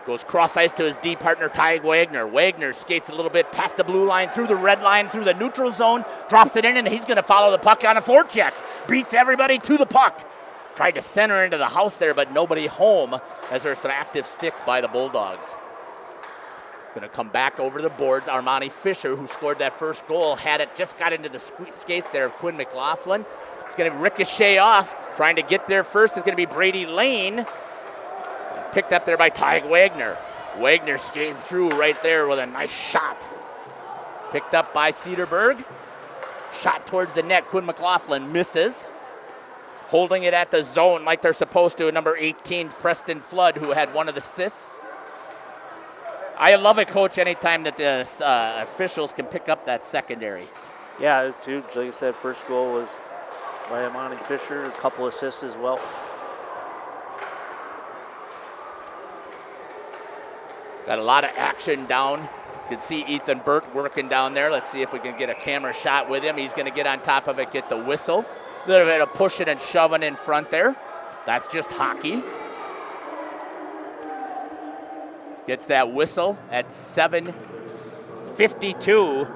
goes cross ice to his D partner, Ty Wagner. Wagner skates a little bit past the blue line, through the red line, through the neutral zone, drops it in, and he's going to follow the puck on a forecheck. Beats everybody to the puck. Tried to center into the house there, but nobody home as there's some active sticks by the Bulldogs. Going to come back over the boards. Armani Fisher, who scored that first goal, had it, just got into the skates there of Quinn McLaughlin. It's going to ricochet off. Trying to get there first is going to be Brady Lane. Picked up there by Ty Wagner. Wagner skating through right there with a nice shot. Picked up by Cedarburg. Shot towards the net. Quinn McLaughlin misses. holding it at the zone like they're supposed to. Number 18, Preston Flood, who had one of the assists. I love it, Coach, anytime that the officials can pick up that secondary. Yeah, it's huge. Like I said, first goal was by Amani Fisher, a couple assists as well. Got a lot of action down. You can see Ethan Burt working down there. Let's see if we can get a camera shot with him. He's going to get on top of it, get the whistle. A little bit of pushing and shoving in front there. That's just hockey. Gets that whistle at 7:52.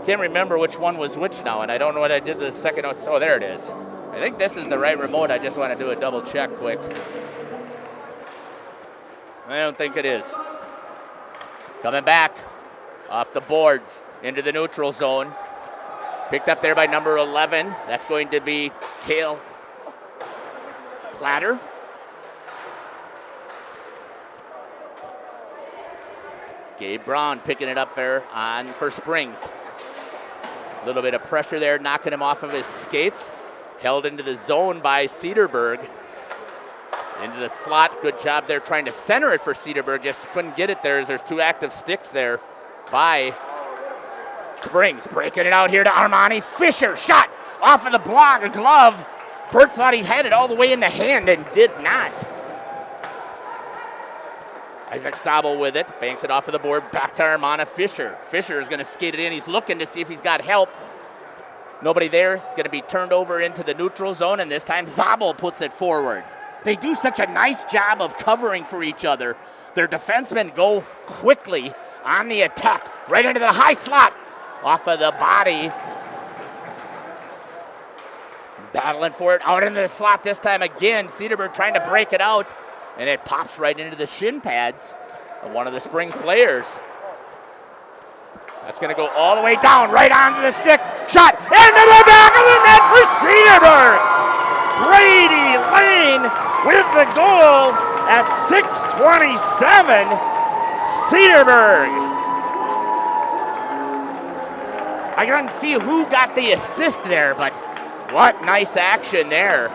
Can't remember which one was which now, and I don't know what I did the second. Oh, there it is. I think this is the right remote. I just want to do a double check quick. I don't think it is. Coming back off the boards into the neutral zone. Picked up there by number 11. That's going to be Cale Platter. Gabe Brown picking it up there for Springs. A little bit of pressure there, knocking him off of his skates. Held into the zone by Cedarburg. Into the slot. Good job there trying to center it for Cedarburg. Just couldn't get it there as there's two active sticks there by Springs. Breaking it out here to Armani Fisher. Shot off of the block, a glove. Burt thought he had it all the way in the hand and did not. Isaac Sabel with it. Banks it off of the board. Back to Armani Fisher. Fisher is going to skate it in. He's looking to see if he's got help. Nobody there. It's going to be turned over into the neutral zone, and this time Zabel puts it forward. They do such a nice job of covering for each other. Their defensemen go quickly on the attack, right into the high slot, off of the body. Battling for it, out into the slot this time again. Cedarburg trying to break it out, and it pops right into the shin pads of one of the Springs players. That's going to go all the way down, right onto the stick. Shot into the back of the net for Cedarburg. Brady Lane with the goal at 6:27. Cedarburg. I couldn't see who got the assist there, but what nice action there.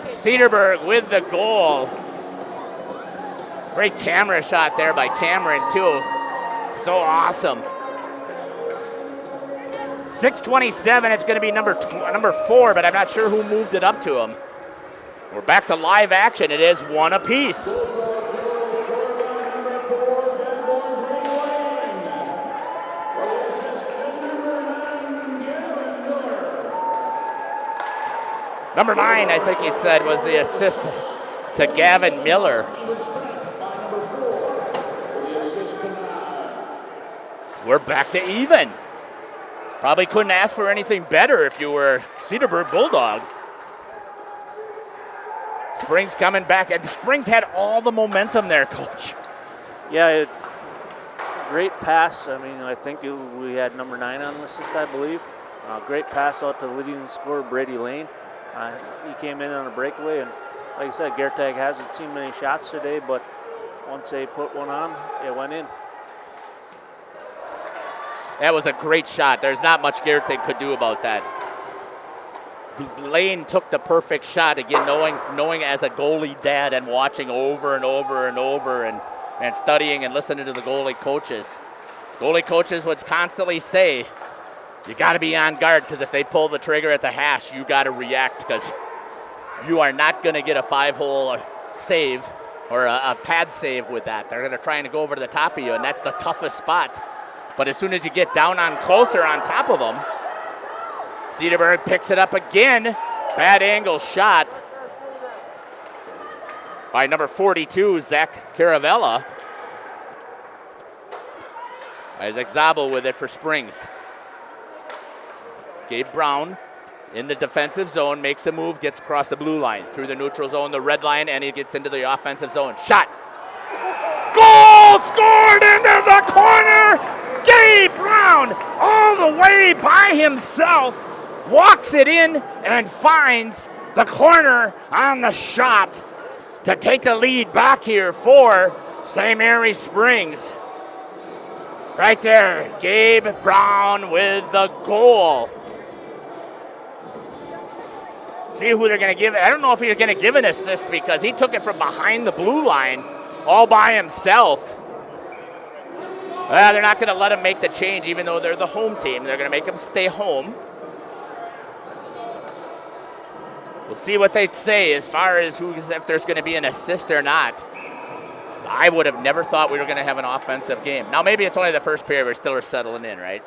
Cedarburg with the goal. Great camera shot there by Cameron, too. So awesome. 6:27, it's going to be number 4, but I'm not sure who moved it up to him. We're back to live action. It is one apiece. Number 9, I think he said, was the assist to Gavin Miller. We're back to even. Probably couldn't ask for anything better if you were a Cedarburg Bulldog. Springs coming back, and Springs had all the momentum there, Coach. Yeah, great pass. I mean, I think we had number 9 on the assist, I believe. Great pass out to the leading scorer, Brady Lane. He came in on a breakaway, and like I said, Gertag hasn't seen many shots today, but once they put one on, it went in. That was a great shot. There's not much Gertag could do about that. Lane took the perfect shot, again, knowing as a goalie dad and watching over and over and over and studying and listening to the goalie coaches. Goalie coaches would constantly say, you got to be on guard, because if they pull the trigger at the hash, you got to react, because you are not going to get a 5-hole save or a pad save with that. They're going to try and go over to the top of you, and that's the toughest spot. But as soon as you get down on closer on top of them, Cedarburg picks it up again. Bad angle shot by number 42, Zach Caravella. Isaac Zabel with it for Springs. Gabe Brown in the defensive zone, makes a move, gets across the blue line, through the neutral zone, the red line, and he gets into the offensive zone. Shot. Goal scored into the corner. Gabe Brown all the way by himself, walks it in and finds the corner on the shot to take the lead back here for St. Mary Springs. Right there, Gabe Brown with the goal. See who they're going to give it. I don't know if he's going to give an assist because he took it from behind the blue line all by himself. They're not going to let him make the change even though they're the home team. They're going to make him stay home. We'll see what they say as far as if there's going to be an assist or not. I would have never thought we were going to have an offensive game. Now, maybe it's only the first period. We're still settling in, right?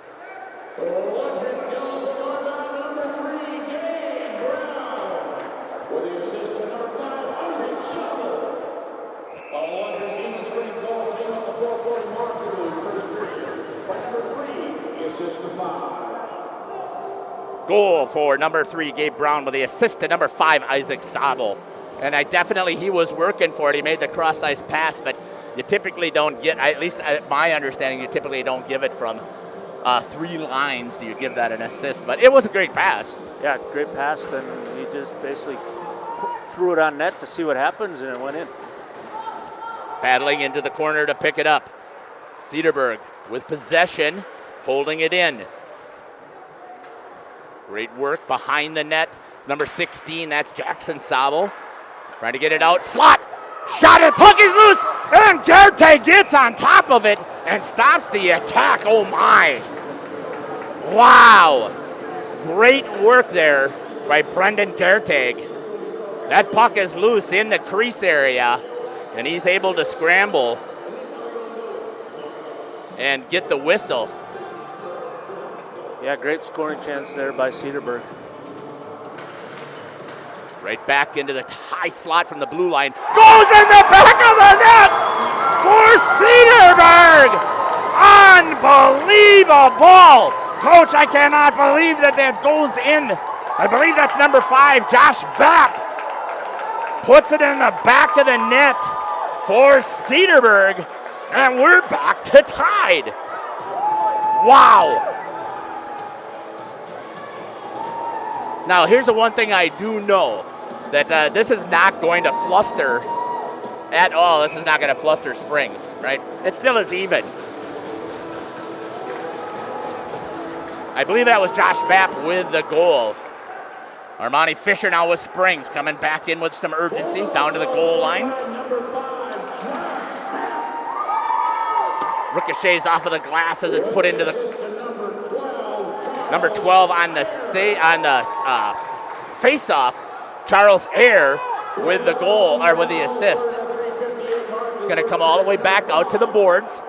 Goal for number 3, Gabe Brown, with the assist to number 5, Isaac Zabel. And he was working for it. He made the cross-ice pass, but you typically don't get, at least my understanding, you typically don't give it from 3 lines. Do you give that an assist? But it was a great pass. Yeah, great pass. And he just basically threw it on net to see what happens, and it went in. Paddling into the corner to pick it up. Cedarburg with possession, holding it in. Great work behind the net. It's number 16, that's Jackson Zabel. Trying to get it out. Slot! Shot it! Puck is loose! And Gerte gets on top of it and stops the attack. Oh my! Wow! Great work there by Brendan Gertag. That puck is loose in the crease area, and he's able to scramble and get the whistle. Yeah, great scoring chance there by Cedarburg. Right back into the high slot from the blue line. Goes in the back of the net for Cedarburg! Unbelievable! Coach, I cannot believe that goes in. I believe that's number 5, Josh Vapp. Puts it in the back of the net for Cedarburg, and we're back to tied. Wow. Now, here's the one thing I do know, that this is not going to fluster at all. This is not going to fluster Springs, right? It still is even. I believe that was Josh Vapp with the goal. Armani Fisher now with Springs, coming back in with some urgency, down to the goal line. Ricochets off of the glass as it's put into the number 12 on the face-off. Charles Ayer with the goal, or with the assist. He's going to come all the way back out to the boards.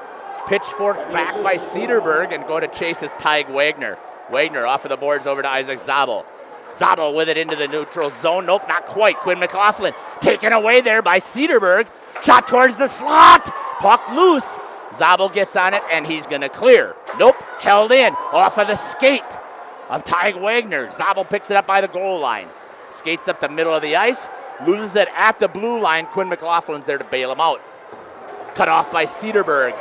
Pitchfork back by Cedarburg, and go to chase is Tyg Wagner. Wagner off of the boards over to Isaac Zabel. Zabel with it into the neutral zone. Nope, not quite. Quinn McLaughlin taken away there by Cedarburg. Shot towards the slot. Puck loose. Zabel gets on it, and he's going to clear. Nope, held in off of the skate of Tyg Wagner. Zabel picks it up by the goal line. Skates up the middle of the ice, loses it at the blue line. Quinn McLaughlin's there to bail him out. Cut off by Cedarburg.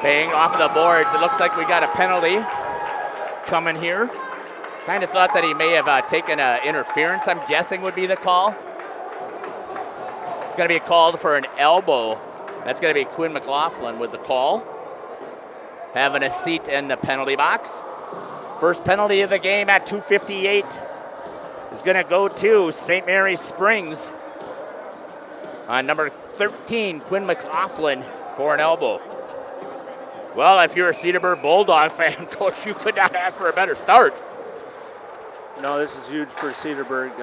Paying off of the boards. It looks like we got a penalty coming here. Kind of thought that he may have taken interference, I'm guessing would be the call. It's going to be called for an elbow. That's going to be Quinn McLaughlin with the call. Having a seat in the penalty box. First penalty of the game at 2:58 is going to go to St. Mary's Springs. On number 13, Quinn McLaughlin for an elbow. Well, if you're a Cedarburg Bulldog fan, Coach, you could not ask for a better start. No, this is huge for Cedarburg.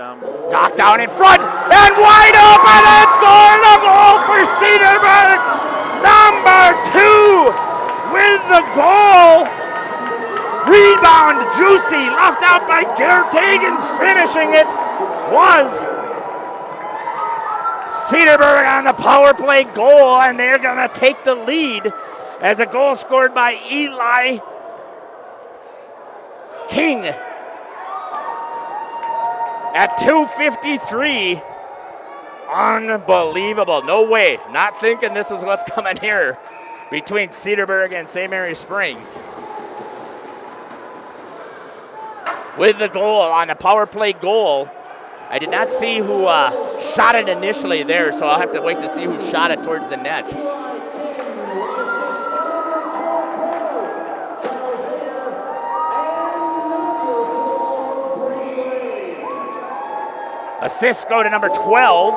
Knocked down in front and wide open and scoring a goal for Cedarburg. Number 2 with the goal. Rebound, juicy, left out by Gertagen. Finishing it was Cedarburg on the power play goal, and they're going to take the lead as a goal scored by Eli King. At 2:53, unbelievable. No way. Not thinking this is what's coming here between Cedarburg and St. Mary's Springs. With the goal on the power play goal, I did not see who shot it initially there, so I'll have to wait to see who shot it towards the net. Assists go to number 12.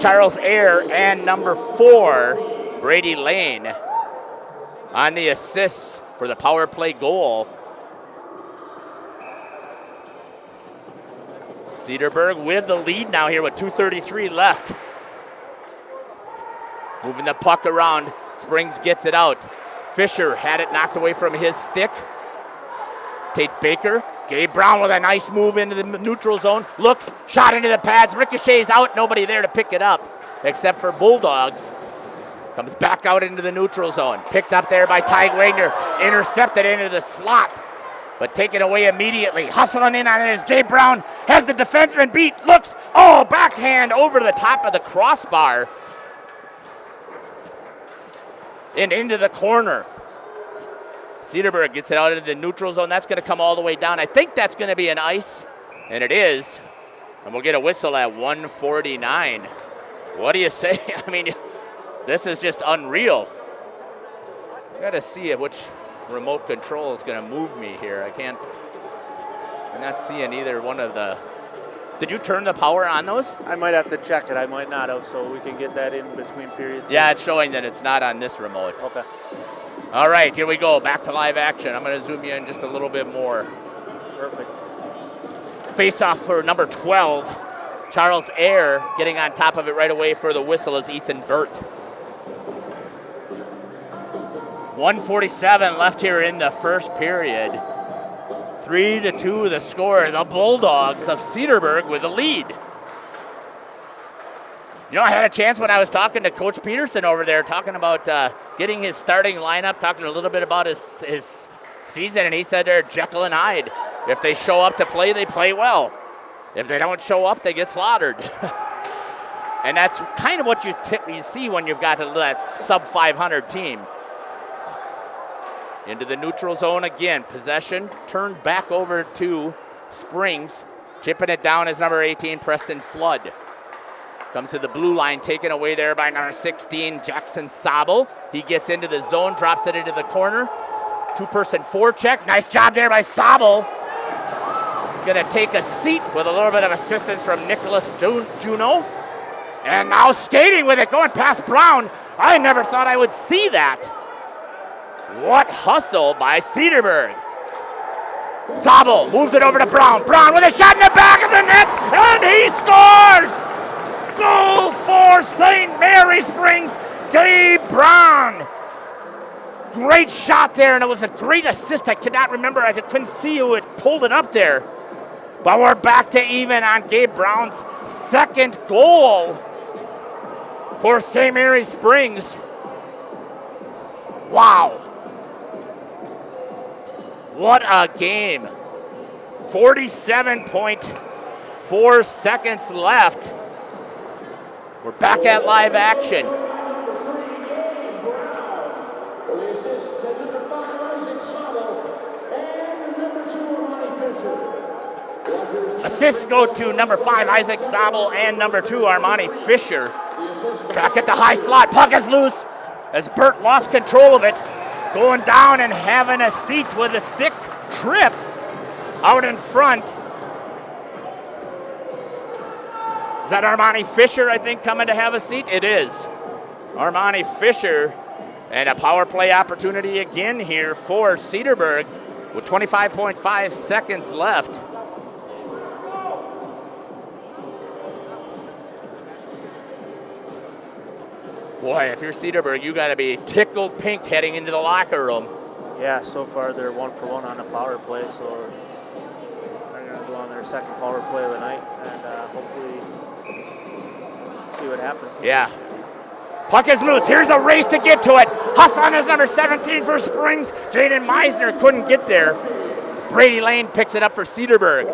Charles Ayer and number 4, Brady Lane, on the assists for the power play goal. Cedarburg with the lead now here with 2:33 left. Moving the puck around. Springs gets it out. Fisher had it knocked away from his stick. Tate Baker. Gabe Brown with a nice move into the neutral zone. Looks, shot into the pads, ricochets out. Nobody there to pick it up except for Bulldogs. Comes back out into the neutral zone. Picked up there by Ty Wagner. Intercepted into the slot, but taken away immediately. Hustling in on it is Gabe Brown. Has the defenseman beat. Looks, backhand over the top of the crossbar. And into the corner. Cedarburg gets it out into the neutral zone. That's going to come all the way down. I think that's going to be an ice, and it is. And we'll get a whistle at 1:49. What do you say? I mean, this is just unreal. I got to see which remote control is going to move me here. I'm not seeing either one of the. Did you turn the power on those? I might have to check it. I might not have, so we can get that in between periods. Yeah, it's showing that it's not on this remote. Okay. All right, here we go. Back to live action. I'm going to zoom you in just a little bit more. Perfect. Face-off for number 12. Charles Ayer getting on top of it right away for the whistle is Ethan Burt. 1:47 left here in the first period. 3-2 the score. The Bulldogs of Cedarburg with the lead. You know, I had a chance when I was talking to Coach Peterson over there, talking about getting his starting lineup, talking a little bit about his season, and he said they're Jekyll and Hyde. If they show up to play, they play well. If they don't show up, they get slaughtered. And that's kind of what you see when you've got that sub-500 team. Into the neutral zone again. Possession turned back over to Springs. Chipping it down is number 18, Preston Flood. Comes to the blue line, taken away there by number 16, Jackson Sobel. He gets into the zone, drops it into the corner. Two-person forecheck. Nice job there by Sobel. Going to take a seat with a little bit of assistance from Nicholas Juno. And now skating with it, going past Brown. I never thought I would see that. What hustle by Cedarburg. Sobel moves it over to Brown. Brown with a shot in the back of the net, and he scores! Goal for St. Mary Springs, Gabe Brown. Great shot there, and it was a great assist. I could not remember, I couldn't see who had pulled it up there. But we're back to even on Gabe Brown's second goal for St. Mary Springs. Wow. What a game. 47.4 seconds left. We're back at live action. Assists go to number 5, Isaac Sobel, and number 2, Armani Fisher. Back at the high slot. Puck is loose as Burt lost control of it. Going down and having a seat with a stick trip out in front. Is that Armani Fisher, I think, coming to have a seat? It is. Armani Fisher, and a power play opportunity again here for Cedarburg with 25.5 seconds left. Boy, if you're Cedarburg, you got to be tickled pink heading into the locker room. Yeah, so far they're 1-for-1 on the power play, so they're going to go on their second power play of the night and hopefully see what happens. Yeah. Puck is loose. Here's a race to get to it. Hassan is number 17 for Springs. Jaden Meisner couldn't get there. Brady Lane picks it up for Cedarburg.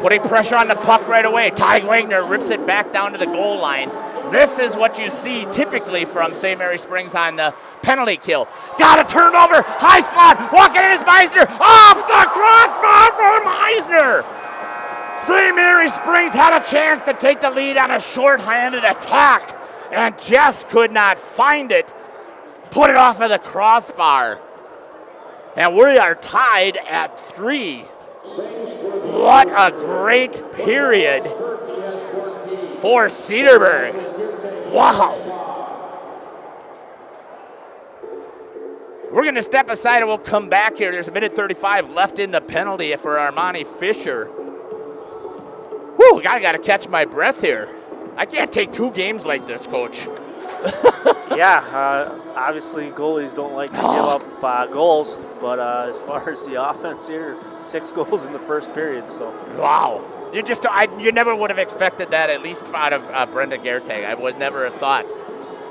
Putting pressure on the puck right away. Ty Wagner rips it back down to the goal line. This is what you see typically from St. Mary Springs on the penalty kill. Got a turnover, high slot, walking in is Meisner, off the crossbar for Meisner. St. Mary Springs had a chance to take the lead on a short-handed attack and just could not find it. Put it off of the crossbar. And we are tied at 3 What a great period for Cedarburg. Wow. We're going to step aside and we'll come back here. There's a minute 35 left in the penalty for Armani Fisher. Whew, I got to catch my breath here. I can't take 2 games like this, Coach. Yeah, obviously goalies don't like to give up goals, but as far as the offense here, 6 goals in the first period. So wow, you never would have expected that, at least out of Brenda Gertag. I would never have thought.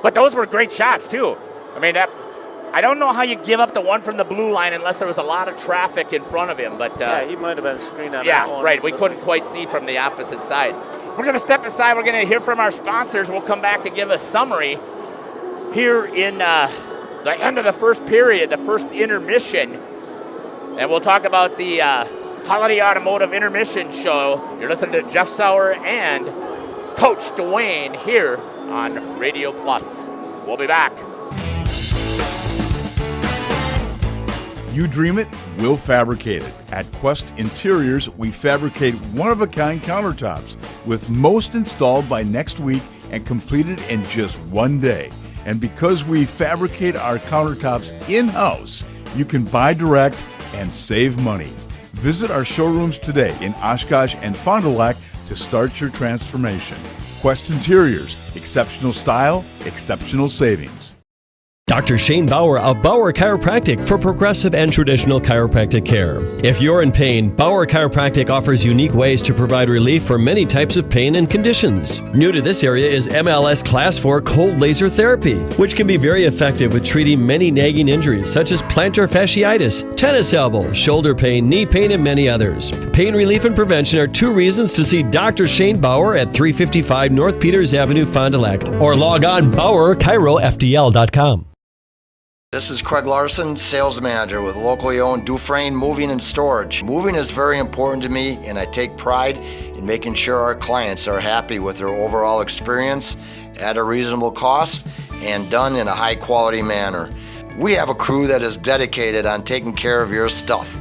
But those were great shots too. I mean, I don't know how you give up the one from the blue line unless there was a lot of traffic in front of him. But yeah, he might have been screened on that one. Yeah, right. We couldn't quite see from the opposite side. We're going to step aside. We're going to hear from our sponsors. We'll come back and give a summary here in the end of the first period, the first intermission. And we'll talk about the Holiday Automotive Intermission Show. You're listening to Jeff Sauer and Coach Dwayne here on Radio Plus. We'll be back. You dream it, we'll fabricate it. At Quest Interiors, we fabricate one-of-a-kind countertops, with most installed by next week and completed in just 1 day. And because we fabricate our countertops in-house, you can buy direct and save money. Visit our showrooms today in Oshkosh and Fond du Lac to start your transformation. Quest Interiors, exceptional style, exceptional savings. Dr. Shane Bauer of Bauer Chiropractic for progressive and traditional chiropractic care. If you're in pain, Bauer Chiropractic offers unique ways to provide relief for many types of pain and conditions. New to this area is MLS Class 4 cold laser therapy, which can be very effective with treating many nagging injuries such as plantar fasciitis, tennis elbow, shoulder pain, knee pain, and many others. Pain relief and prevention are 2 reasons to see Dr. Shane Bauer at 355 North Peters Avenue, Fond du Lac, or log on BauerChiroFDL.com. This is Craig Larson, sales manager with locally owned Dufresne Moving and Storage. Moving is very important to me, and I take pride in making sure our clients are happy with their overall experience at a reasonable cost and done in a high quality manner. We have a crew that is dedicated on taking care of your stuff.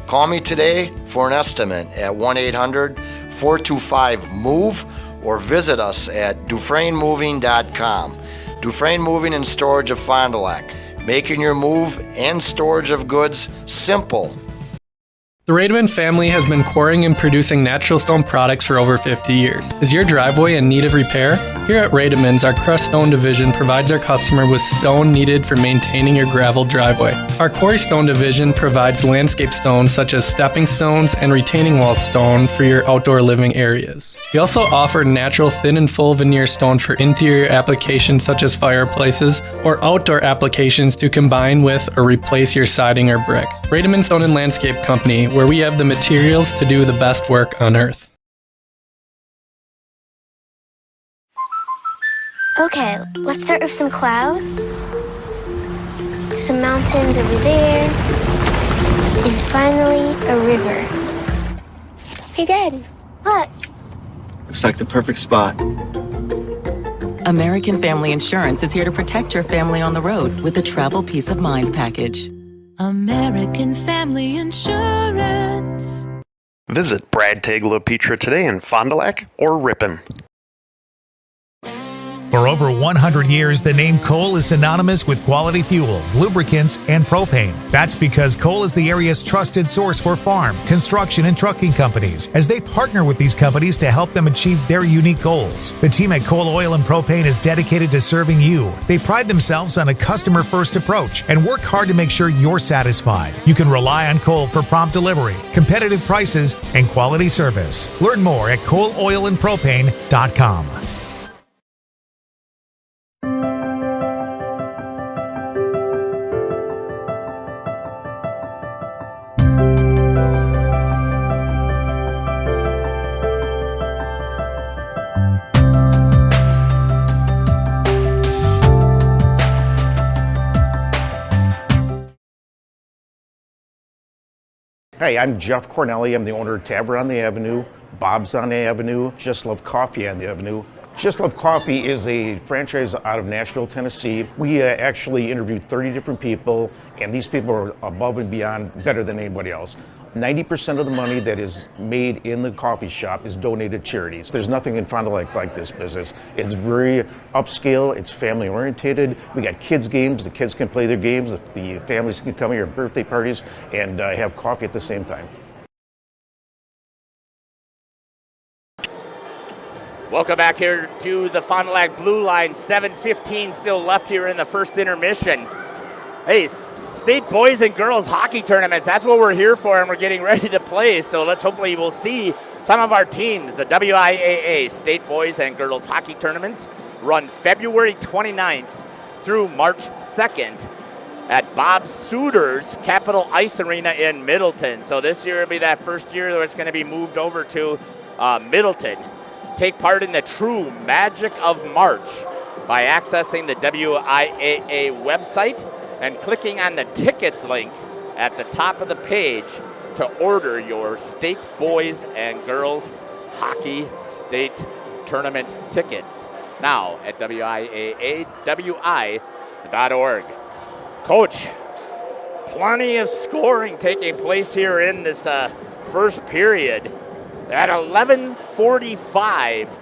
Call me today for an estimate at 1-800-425-MOVE or visit us at DufresneMoving.com. Dufresne Moving and Storage of Fond du Lac. Making your move and storage of goods simple. The Rademan family has been quarrying and producing natural stone products for over 50 years. Is your driveway in need of repair? Here at Rademan's, our crushed stone division provides our customer with stone needed for maintaining your gravel driveway. Our quarry stone division provides landscape stones such as stepping stones and retaining wall stone for your outdoor living areas. We also offer natural thin and full veneer stone for interior applications such as fireplaces or outdoor applications to combine with or replace your siding or brick. Rademan Stone and Landscape Company, where we have the materials to do the best work on earth. Okay, let's start with some clouds, some mountains over there, and finally a river. Hey Dad, look. Looks like the perfect spot. American Family Insurance is here to protect your family on the road with the Travel Peace of Mind package. American Family Insurance. Visit Brad Tagle Petra today in Fond du Lac or Ripon. For over 100 years, the name Cole is synonymous with quality fuels, lubricants, and propane. That's because Cole is the area's trusted source for farm, construction, and trucking companies, as they partner with these companies to help them achieve their unique goals. The team at Cole Oil and Propane is dedicated to serving you. They pride themselves on a customer-first approach and work hard to make sure you're satisfied. You can rely on Cole for prompt delivery, competitive prices, and quality service. Learn more at ColeOilAndPropane.com. Hey, I'm Jeff Cornelli. I'm the owner of Tavern on the Avenue, Bob's on the Avenue, Just Love Coffee on the Avenue. Just Love Coffee is a franchise out of Nashville, Tennessee. We actually interviewed 30 different people, and these people are above and beyond better than anybody else. 90% of the money that is made in the coffee shop is donated to charities. There's nothing in Fond du Lac like this business. It's very upscale, it's family oriented. We got kids games, the kids can play their games, the families can come here at birthday parties and have coffee at the same time. Welcome back here to the Fond du Lac Blue Line. 7:15 still left here in the first intermission. Hey, state boys and girls hockey tournaments, that's what we're here for, and we're getting ready to play. So hopefully we'll see some of our teams. The WIAA State Boys and Girls Hockey Tournaments run February 29th through March 2nd at Bob Suter's Capitol Ice Arena in Middleton. So this year will be that first year where it's going to be moved over to Middleton. Take part in the true magic of March by accessing the WIAA website and clicking on the tickets link at the top of the page to order your state boys and girls hockey state tournament tickets. Now at WIAAWI.org. Coach, plenty of scoring taking place here in this first period. At 11:45,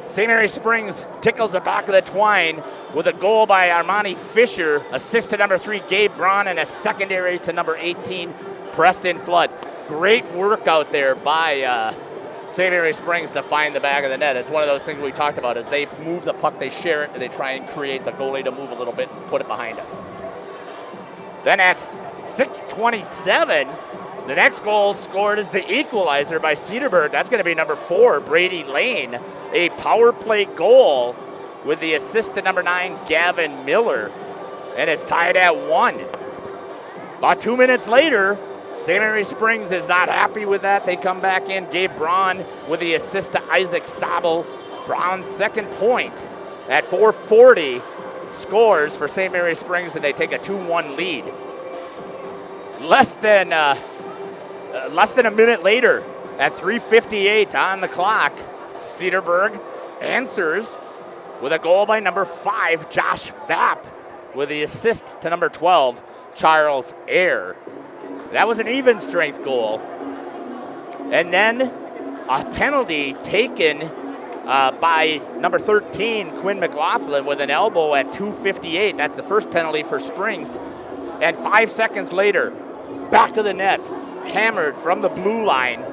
St. Mary Springs tickles the back of the twine with a goal by Armani Fisher, assist to number 3, Gabe Braun, and a secondary to number 18, Preston Flood. Great work out there by St. Mary Springs to find the back of the net. It's one of those things we talked about. As they move the puck, they share it, and they try and create the goalie to move a little bit and put it behind him. Then at 6:27, the next goal scored is the equalizer by Cedarburg. That's going to be number 4, Brady Lane. A power play goal with the assist to number 9, Gavin Miller. And it's tied at 1. About 2 minutes later, St. Mary Springs is not happy with that. They come back in. Gabe Braun with the assist to Isaac Sabel. Braun's second point at 4:40 scores for St. Mary Springs, and they take a 2-1 lead. Less than a minute later, at 3:58 on the clock, Cedarburg answers with a goal by number 5, Josh Vapp, with the assist to number 12, Charles Ayer. That was an even strength goal. And then a penalty taken by number 13, Quinn McLaughlin, with an elbow at 2:58. That's the first penalty for Springs. And 5 seconds later, back of the net, hammered from the blue line,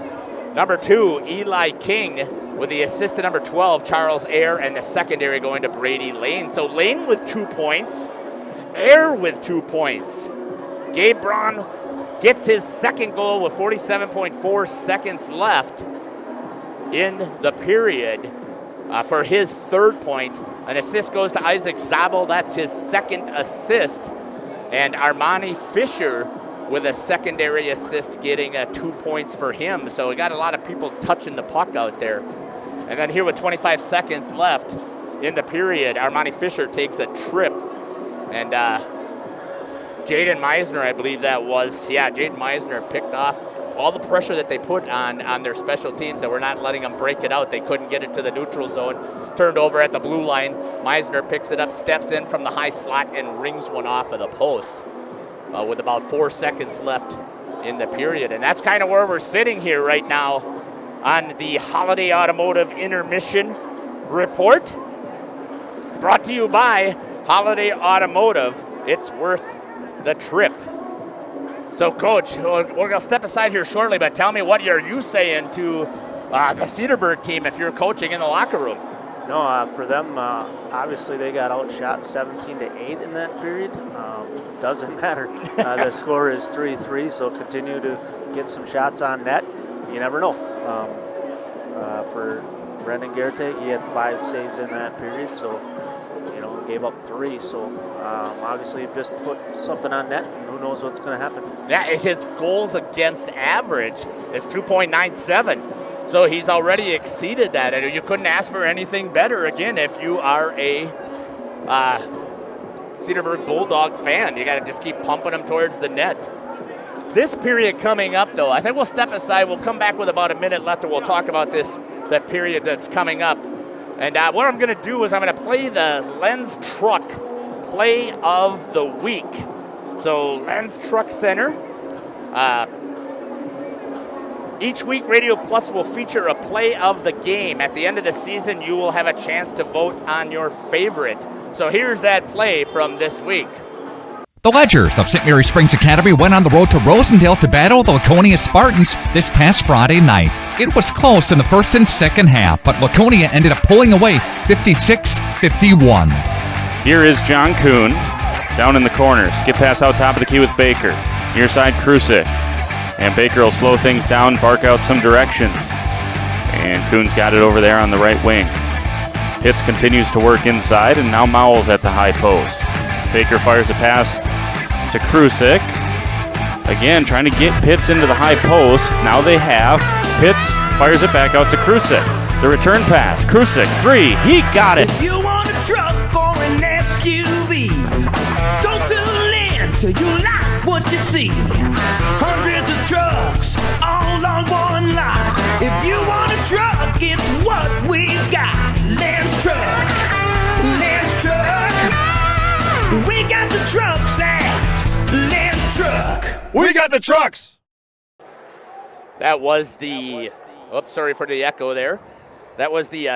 number 2, Eli King, with the assist to number 12, Charles Ayer, and the secondary going to Brady Lane. So Lane with 2 points, Ayer with 2 points. Gabe Braun gets his second goal with 47.4 seconds left in the period for his third point. An assist goes to Isaac Zabel. That's his second assist. And Armani Fisher with a secondary assist, getting 2 points for him. So we got a lot of people touching the puck out there. And then here with 25 seconds left in the period, Armani Fisher takes a trip. And Jaden Meisner, I believe that was, Jaden Meisner picked off all the pressure that they put on their special teams that were not letting them break it out. They couldn't get it to the neutral zone. Turned over at the blue line. Meisner picks it up, steps in from the high slot, and rings one off of the post. With about 4 seconds left in the period. And that's kind of where we're sitting here right now on the Holiday Automotive Intermission Report. It's brought to you by Holiday Automotive. It's worth the trip. So, Coach, we're going to step aside here shortly, but tell me, what are you saying to the Cedarburg team if you're coaching in the locker room? No, for them, obviously they got outshot 17-8 in that period. Doesn't matter. The score is 3-3, so continue to get some shots on net. You never know. For Brendan Gerte, he had 5 saves in that period, so gave up 3. So obviously just put something on net, and who knows what's going to happen. Yeah, his goals against average is 2.97. So he's already exceeded that, and you couldn't ask for anything better, again, if you are a Cedarburg Bulldog fan. You got to just keep pumping them towards the net. This period coming up, though, I think we'll step aside. We'll come back with about a minute left, and we'll talk about that period that's coming up. And what I'm going to do is I'm going to play the Lens Truck Play of the Week. So Lens Truck Center Each week, Radio Plus will feature a play of the game. At the end of the season, you will have a chance to vote on your favorite. So here's that play from this week. The Ledgers of St. Mary Springs Academy went on the road to Rosendale to battle the Laconia Spartans this past Friday night. It was close in the first and second half, but Laconia ended up pulling away 56-51. Here is John Kuhn down in the corner. Skip pass out top of the key with Baker. Near side, Krusik. And Baker will slow things down, bark out some directions. And Kuhn's got it over there on the right wing. Pitts continues to work inside, and now Mowell's at the high post. Baker fires a pass to Krusik. Again, trying to get Pitts into the high post. Now they have. Pitts fires it back out to Krusik. The return pass. Krusik, 3. He got it. If you want a truck or an SUV, go to Lynn till you like what you see. Hundreds of trucks all on one lot. If you want a truck, it's what we've got. Lynn's Truck. Lynn's Truck. We got the trucks at Lynn's Truck. We got the trucks. That was the, oops, sorry for the echo there. That was the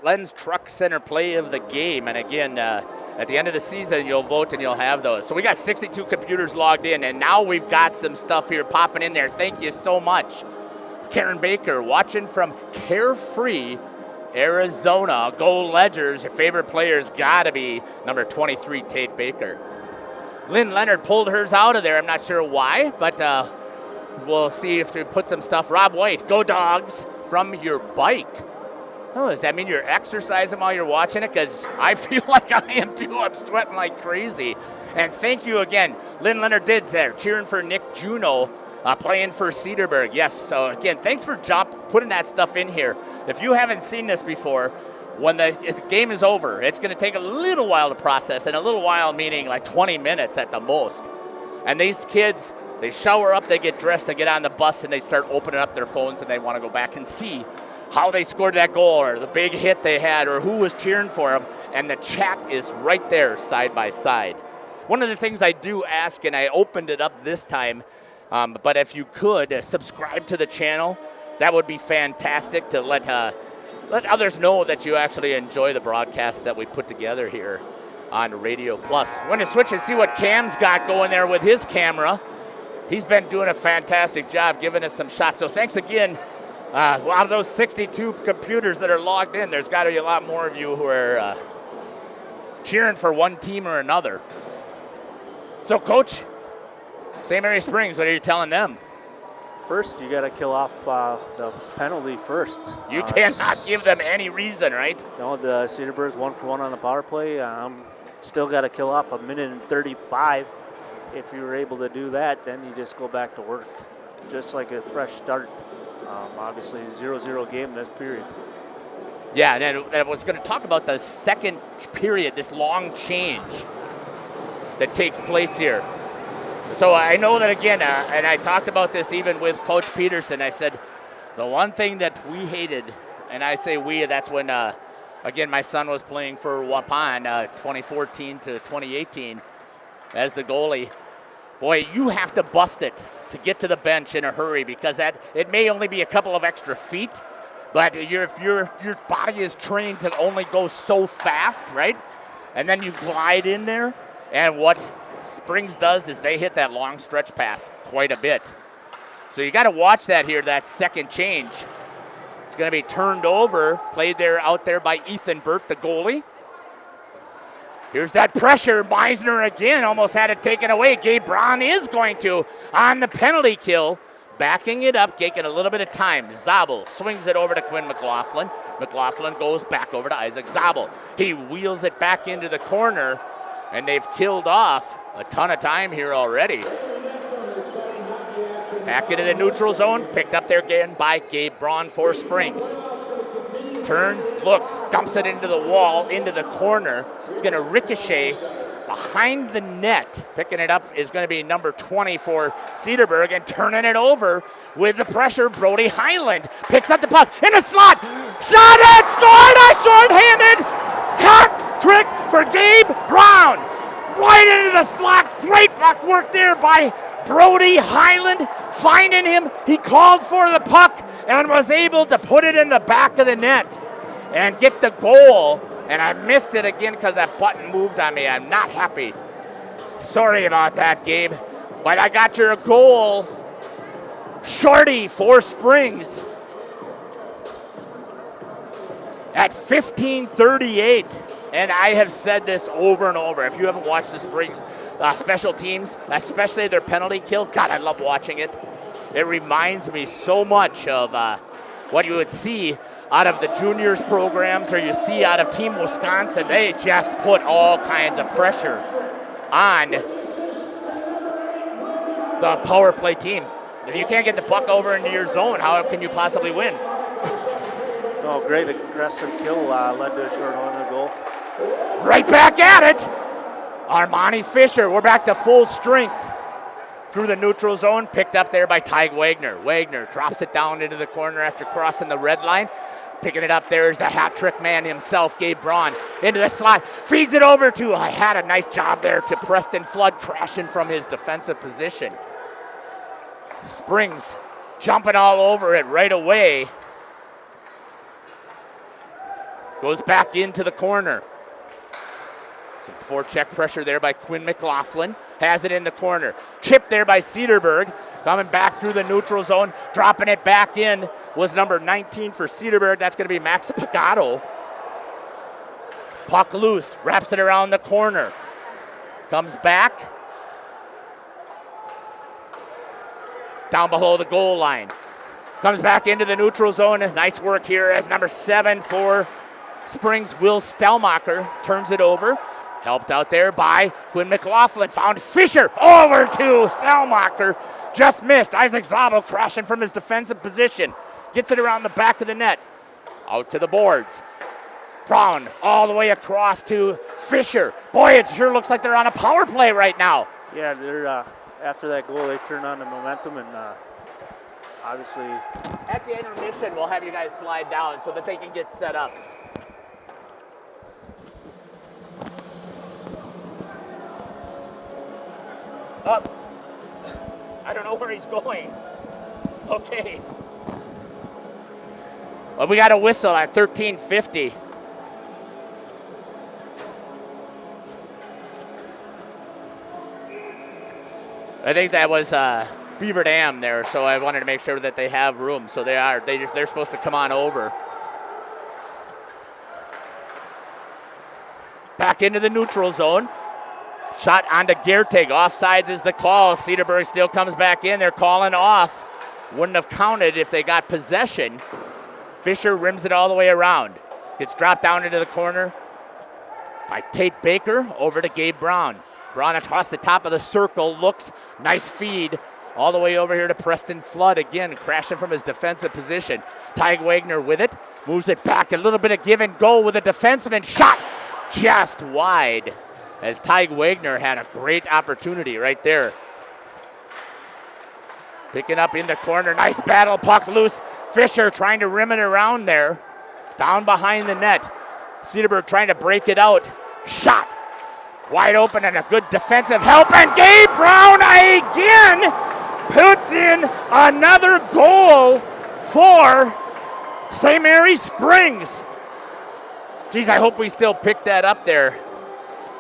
Lynn's Truck Center play of the game. And again, at the end of the season, you'll vote and you'll have those. So we got 62 computers logged in, and now we've got some stuff here popping in there. Thank you so much. Karen Baker watching from Carefree, Arizona. Go Ledgers. Your favorite player's got to be number 23, Tate Baker. Lynn Leonard pulled hers out of there. I'm not sure why, but we'll see if we put some stuff. Rob White, go Dogs from your bike. Oh, does that mean you're exercising while you're watching it? Because I feel like I am too. I'm sweating like crazy. And thank you again. Lynn Leonard did there, cheering for Nick Juno, playing for Cedarburg. Yes, so again, thanks for putting that stuff in here. If you haven't seen this before, when the game is over, it's going to take a little while to process, and a little while meaning like 20 minutes at the most. And these kids, they shower up, they get dressed, they get on the bus, and they start opening up their phones, and they want to go back and see how they scored that goal or the big hit they had or who was cheering for them. And the chat is right there side by side. One of the things I do ask, and I opened it up this time, but if you could subscribe to the channel, that would be fantastic to let others know that you actually enjoy the broadcast that we put together here on Radio Plus. We're going to switch and see what Cam's got going there with his camera. He's been doing a fantastic job giving us some shots. So thanks again. Out of those 62 computers that are logged in, there's got to be a lot more of you who are cheering for one team or another. So, Coach, St. Mary Springs, what are you telling them? First, you got to kill off the penalty first. You cannot give them any reason, right? No, the Cedarburg's 1-for-1 on the power play. Still got to kill off a minute and 35. If you were able to do that, then you just go back to work. Just like a fresh start. Obviously, 0-0 game this period. Yeah, and I was going to talk about the second period, this long change that takes place here. So I know that, again, and I talked about this even with Coach Peterson. I said the one thing that we hated, and I say we, that's when, again, my son was playing for Waupun 2014 to 2018 as the goalie. Boy, you have to bust it to get to the bench in a hurry, because it may only be a couple of extra feet, but if your body is trained to only go so fast, right? And then you glide in there, and what Springs does is they hit that long stretch pass quite a bit. So you got to watch that here, that second change. It's going to be turned over, played out there by Ethan Burt, the goalie. Here's that pressure. Meisner again almost had it taken away. Gabe Braun is going to on the penalty kill. Backing it up, taking a little bit of time. Zabel swings it over to Quinn McLaughlin. McLaughlin goes back over to Isaac Zabel. He wheels it back into the corner, and they've killed off a ton of time here already. Back into the neutral zone, picked up there again by Gabe Braun for Springs. Turns, looks, dumps it into the wall, into the corner. It's going to ricochet behind the net. Picking it up is going to be number 20 for Cedarburg, and turning it over with the pressure, Brody Highland. Picks up the puck in the slot. Shot and scored! A shorthanded hat trick for Gabe Brown. right into the slot. Great puck work there by Brody Highland, finding him. He called for the puck and was able to put it in the back of the net and get the goal. And I missed it again because that button moved on me. I'm not happy. Sorry about that, Gabe. But I got your goal. Shorty for Springs at 15:38. And I have said this over and over. If you haven't watched the Springs special teams, especially their penalty kill, God, I love watching it. It reminds me so much of what you would see out of the juniors programs or you see out of Team Wisconsin. They just put all kinds of pressure on the power play team. If you can't get the puck over into your zone, how can you possibly win? Oh, great aggressive kill led to a short-handed goal. Right back at it. Armani Fisher, we're back to full strength. Through the neutral zone, picked up there by Ty Wagner. Wagner drops it down into the corner after crossing the red line. Picking it up there is the hat trick man himself, Gabe Braun, into the slot. Feeds it over to, I had a nice job there, to Preston Flood, crashing from his defensive position. Springs jumping all over it right away. Goes back into the corner. Some forecheck pressure there by Quinn McLaughlin. Has it in the corner. Chipped there by Cedarburg. Coming back through the neutral zone. Dropping it back in was number 19 for Cedarburg. That's going to be Max Pagato. Puck loose. Wraps it around the corner. Comes back. Down below the goal line. Comes back into the neutral zone. Nice work here as number 7 for Springs, Will Stelmacher, turns it over. Helped out there by Quinn McLaughlin. Found Fisher over to Stelmacher. Just missed. Isaac Zabel crashing from his defensive position. Gets it around the back of the net. Out to the boards. Brown all the way across to Fisher. Boy, it sure looks like they're on a power play right now. Yeah, they're after that goal, they turned on the momentum and obviously. At the intermission, we'll have you guys slide down so that they can get set up. Up. I don't know where he's going. Okay. Well, we got a whistle at 13:50. I think that was Beaver Dam there, so I wanted to make sure that they have room. So they're supposed to come on over. Back into the neutral zone. Shot onto Gertig. Offsides is the call. Cedarburg still comes back in. They're calling off. Wouldn't have counted if they got possession. Fisher rims it all the way around. Gets dropped down into the corner by Tate Baker over to Gabe Brown. Brown across the top of the circle. Looks. Nice feed. All the way over here to Preston Flood. Again, crashing from his defensive position. Ty Wagner with it. Moves it back. A little bit of give and go with a defenseman. Shot just wide. As Ty Wagner had a great opportunity right there. Picking up in the corner. Nice battle. Puck's loose. Fisher trying to rim it around there. Down behind the net. Cedarburg trying to break it out. Shot. Wide open and a good defensive help. And Gabe Brown again puts in another goal for St. Mary Springs. Geez, I hope we still pick that up there.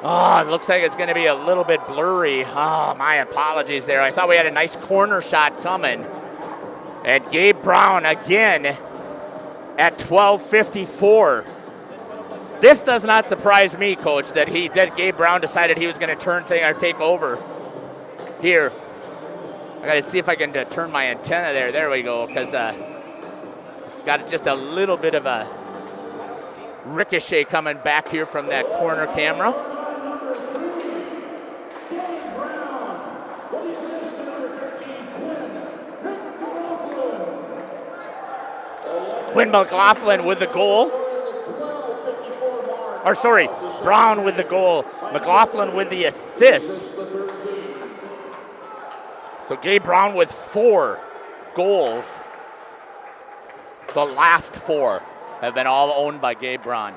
Oh, it looks like it's going to be a little bit blurry. Oh, my apologies there. I thought we had a nice corner shot coming. And Gabe Brown again at 12:54. This does not surprise me, Coach, that Gabe Brown decided he was going to take over here. I got to see if I can turn my antenna there. There we go, because got just a little bit of a ricochet coming back here from that corner camera. Quinn McLaughlin with the goal. Or sorry, Brown with the goal. McLaughlin with the assist. So Gabe Brown with 4 goals. The last 4 have been all owned by Gabe Brown.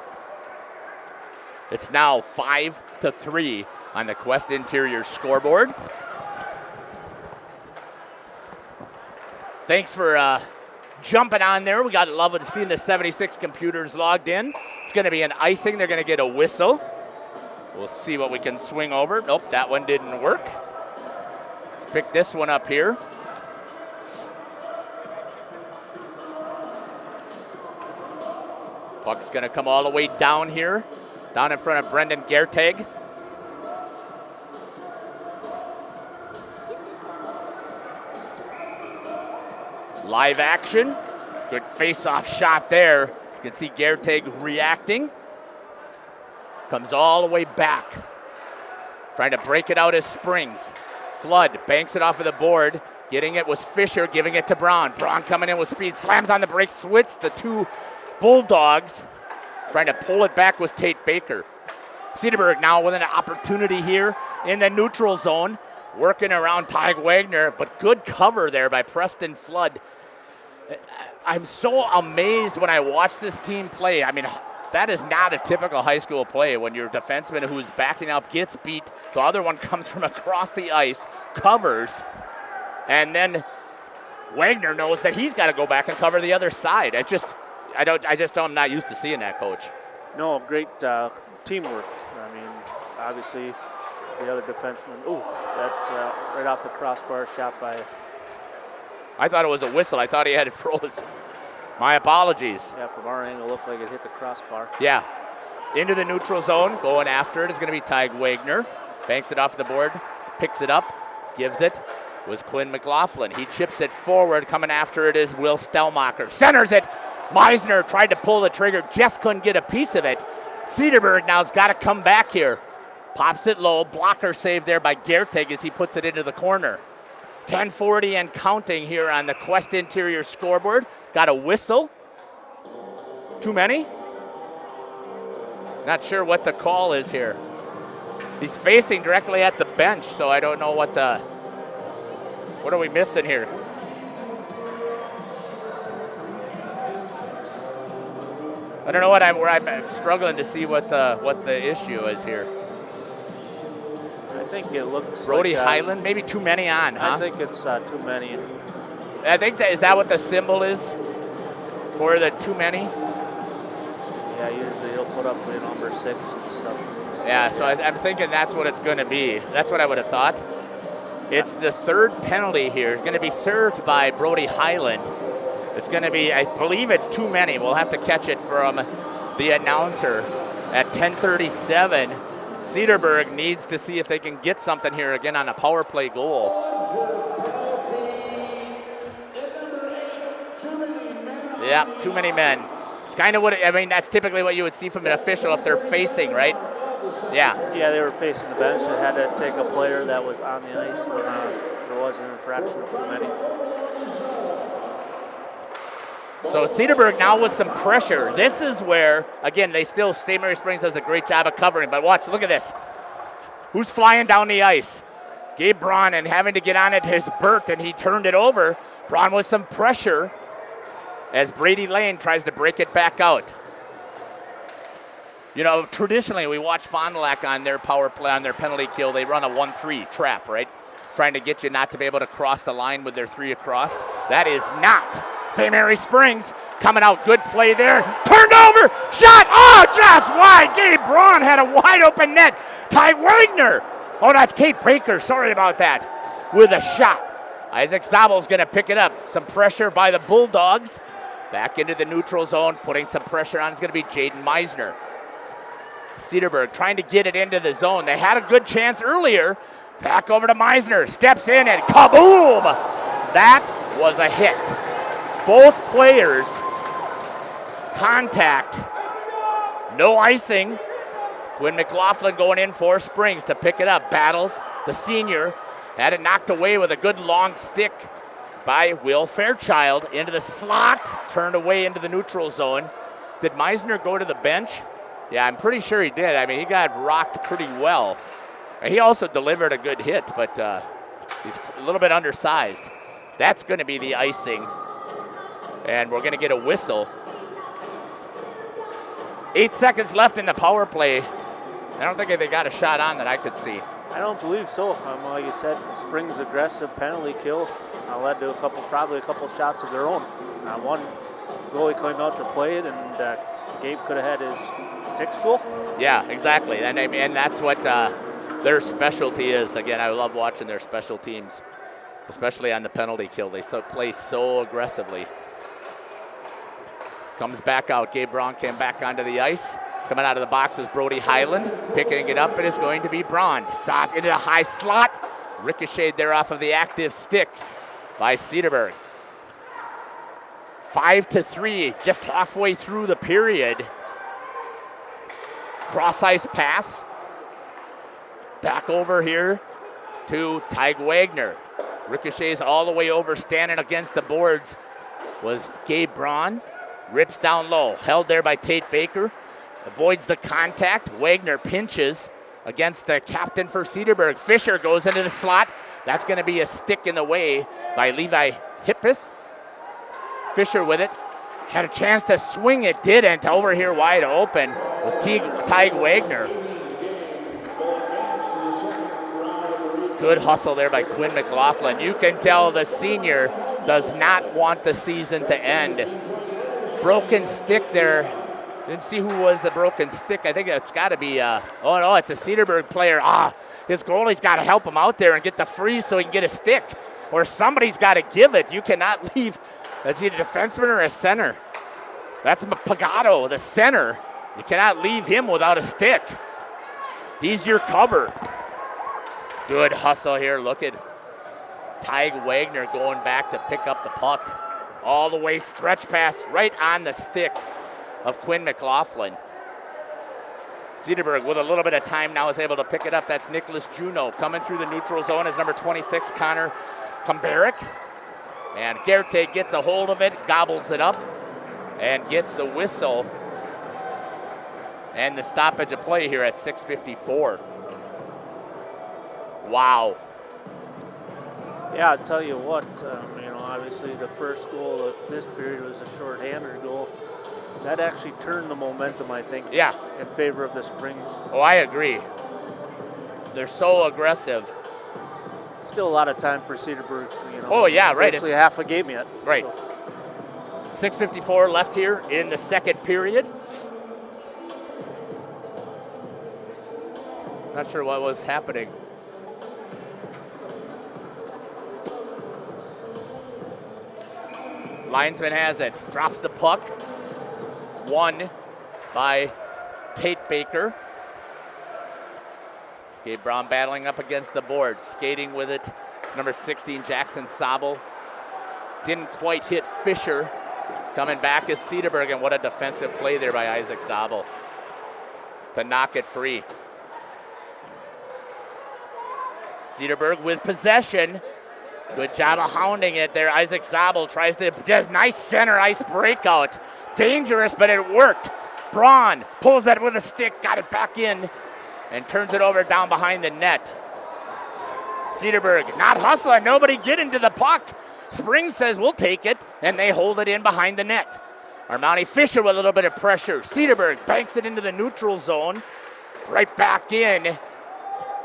It's now 5-3 on the Quest Interior scoreboard. Thanks for jumping on there. We got love of seeing the 76 computers logged in. It's going to be an icing. They're going to get a whistle. We'll see what we can swing over. Nope, that one didn't work. Let's pick this one up here. Puck's going to come all the way down here, down in front of Brendan Gertag. Live action. Good face-off shot there. You can see Gertag reacting. Comes all the way back. Trying to break it out as Springs. Flood banks it off of the board. Getting it was Fisher, giving it to Braun. Braun coming in with speed, slams on the brakes, switch the two Bulldogs. Trying to pull it back was Tate Baker. Cedarburg now with an opportunity here in the neutral zone. Working around Ty Wagner, but good cover there by Preston Flood. I'm so amazed when I watch this team play. I mean, that is not a typical high school play when your defenseman who's backing up gets beat. The other one comes from across the ice, covers, and then Wagner knows that he's got to go back and cover the other side. I'm not used to seeing that, Coach. No, great teamwork. I mean, obviously the other defenseman. Ooh, that's right off the crossbar, shot by. I thought it was a whistle. I thought he had it froze. My apologies. Yeah, from our angle, looked like it hit the crossbar. Yeah. Into the neutral zone, going after it is going to be Ty Wagner. Banks it off the board, picks it up, gives it. Was Quinn McLaughlin. He chips it forward. Coming after it is Will Stelmacher. Centers it. Meisner tried to pull the trigger, just couldn't get a piece of it. Cedarburg now's got to come back here. Pops it low. Blocker save there by Gertag as he puts it into the corner. 10:40 and counting here on the Quest Interior scoreboard. Got a whistle. Too many? Not sure what the call is here. He's facing directly at the bench, so I don't know what are we missing here? I don't know where I'm struggling to see what the issue is here. I think it looks Brody like, Highland, maybe too many on, huh? I think it's too many. I think is that what the symbol is for the too many? Yeah, usually he'll put up the number 6 and stuff. Yeah, so I'm thinking that's what it's going to be. That's what I would have thought. It's the third penalty here. It's going to be served by Brody Highland. It's going to be, I believe it's too many. We'll have to catch it from the announcer at 10:37. Cedarburg needs to see if they can get something here again on a power play goal. Yeah, too many men. It's kind of that's typically what you would see from an official if they're facing, right? Yeah. Yeah, they were facing the bench. They had to take a player that was on the ice when there was an infraction of too many. So Cedarburg now with some pressure. This is where, again, St. Mary Springs does a great job of covering, but watch, look at this. Who's flying down the ice? Gabe Braun, and having to get on it is Burt, and he turned it over. Braun with some pressure as Brady Lane tries to break it back out. You know, traditionally we watch Fond du Lac on their power play, on their penalty kill. They run a 1-3 trap, right? Trying to get you not to be able to cross the line with their 3 across. That is not St. Mary Springs coming out. Good play there. Turned over. Shot. Oh, just wide. Gabe Braun had a wide open net. Ty Wagner. Oh, that's Tate Baker. Sorry about that. With a shot. Isaac Zabel's going to pick it up. Some pressure by the Bulldogs. Back into the neutral zone. Putting some pressure on is going to be Jaden Meisner. Cedarburg trying to get it into the zone. They had a good chance earlier. Back over to Meisner. Steps in and kaboom! That was a hit. Both players contact. No icing. Quinn McLaughlin going in for Springs to pick it up. Battles. The senior had it knocked away with a good long stick by Will Fairchild into the slot. Turned away into the neutral zone. Did Meisner go to the bench? Yeah, I'm pretty sure he did. I mean, he got rocked pretty well. He also delivered a good hit, but he's a little bit undersized. That's going to be the icing. And we're going to get a whistle. 8 seconds left in the power play. I don't think they got a shot on that I could see. I don't believe so. Like you said, Springs' aggressive penalty kill led to probably a couple shots of their own. One goalie came out to play it, and Gabe could have had his sixth goal. Yeah, exactly. And that's what their specialty is. Again, I love watching their special teams, especially on the penalty kill. They play so aggressively. Comes back out. Gabe Braun came back onto the ice. Coming out of the box was Brody Highland. Picking it up, it is going to be Braun. Shot into the high slot. Ricocheted there off of the active sticks by Cedarburg. 5-3, just halfway through the period. Cross ice pass. Back over here to Tyg Wagner. Ricochets all the way over, standing against the boards was Gabe Braun. Rips down low, held there by Tate Baker. Avoids the contact. Wagner pinches against the captain for Cedarburg. Fisher goes into the slot. That's going to be a stick in the way by Levi Hippis. Fisher with it. Had a chance to swing it, didn't. Over here wide open was Tyg Wagner. Good hustle there by Quinn McLaughlin. You can tell the senior does not want the season to end. Broken stick there. Didn't see who was the broken stick. I think it's got to be, oh no, it's a Cedarburg player. His goalie's got to help him out there and get the freeze so he can get a stick. Or somebody's got to give it. You cannot leave, that's either a defenseman or a center. That's Pagato, the center. You cannot leave him without a stick. He's your cover. Good hustle here. Look at Tyg Wagner going back to pick up the puck. All the way stretch pass right on the stick of Quinn McLaughlin. Cedarburg with a little bit of time now is able to pick it up. That's Nicholas Juneau coming through the neutral zone as number 26, Connor Kumberic. And Gerte gets a hold of it, gobbles it up, and gets the whistle. And the stoppage of play here at 6:54. Wow. Yeah, I'll tell you what, obviously the first goal of this period was a shorthanded goal. That actually turned the momentum, I think, in favor of the Springs. Oh, I agree. They're so aggressive. Still a lot of time for Cedarburg. Oh, yeah, right. Basically half a game yet. Right. So. 6:54 left here in the second period. Not sure what was happening. Linesman has it. Drops the puck. Won by Tate Baker. Gabe Braun battling up against the boards. Skating with it. It's number 16, Jackson Sobel. Didn't quite hit Fisher. Coming back is Cedarburg, and what a defensive play there by Isaac Sobel to knock it free. Cedarburg with possession. Good job of hounding it there. Isaac Sobel tries to, just nice center ice breakout. Dangerous, but it worked. Braun pulls that with a stick, got it back in, and turns it over down behind the net. Cedarburg not hustling, nobody get into the puck. Springs says we'll take it, and they hold it in behind the net. Armani Fisher with a little bit of pressure. Cedarburg banks it into the neutral zone. Right back in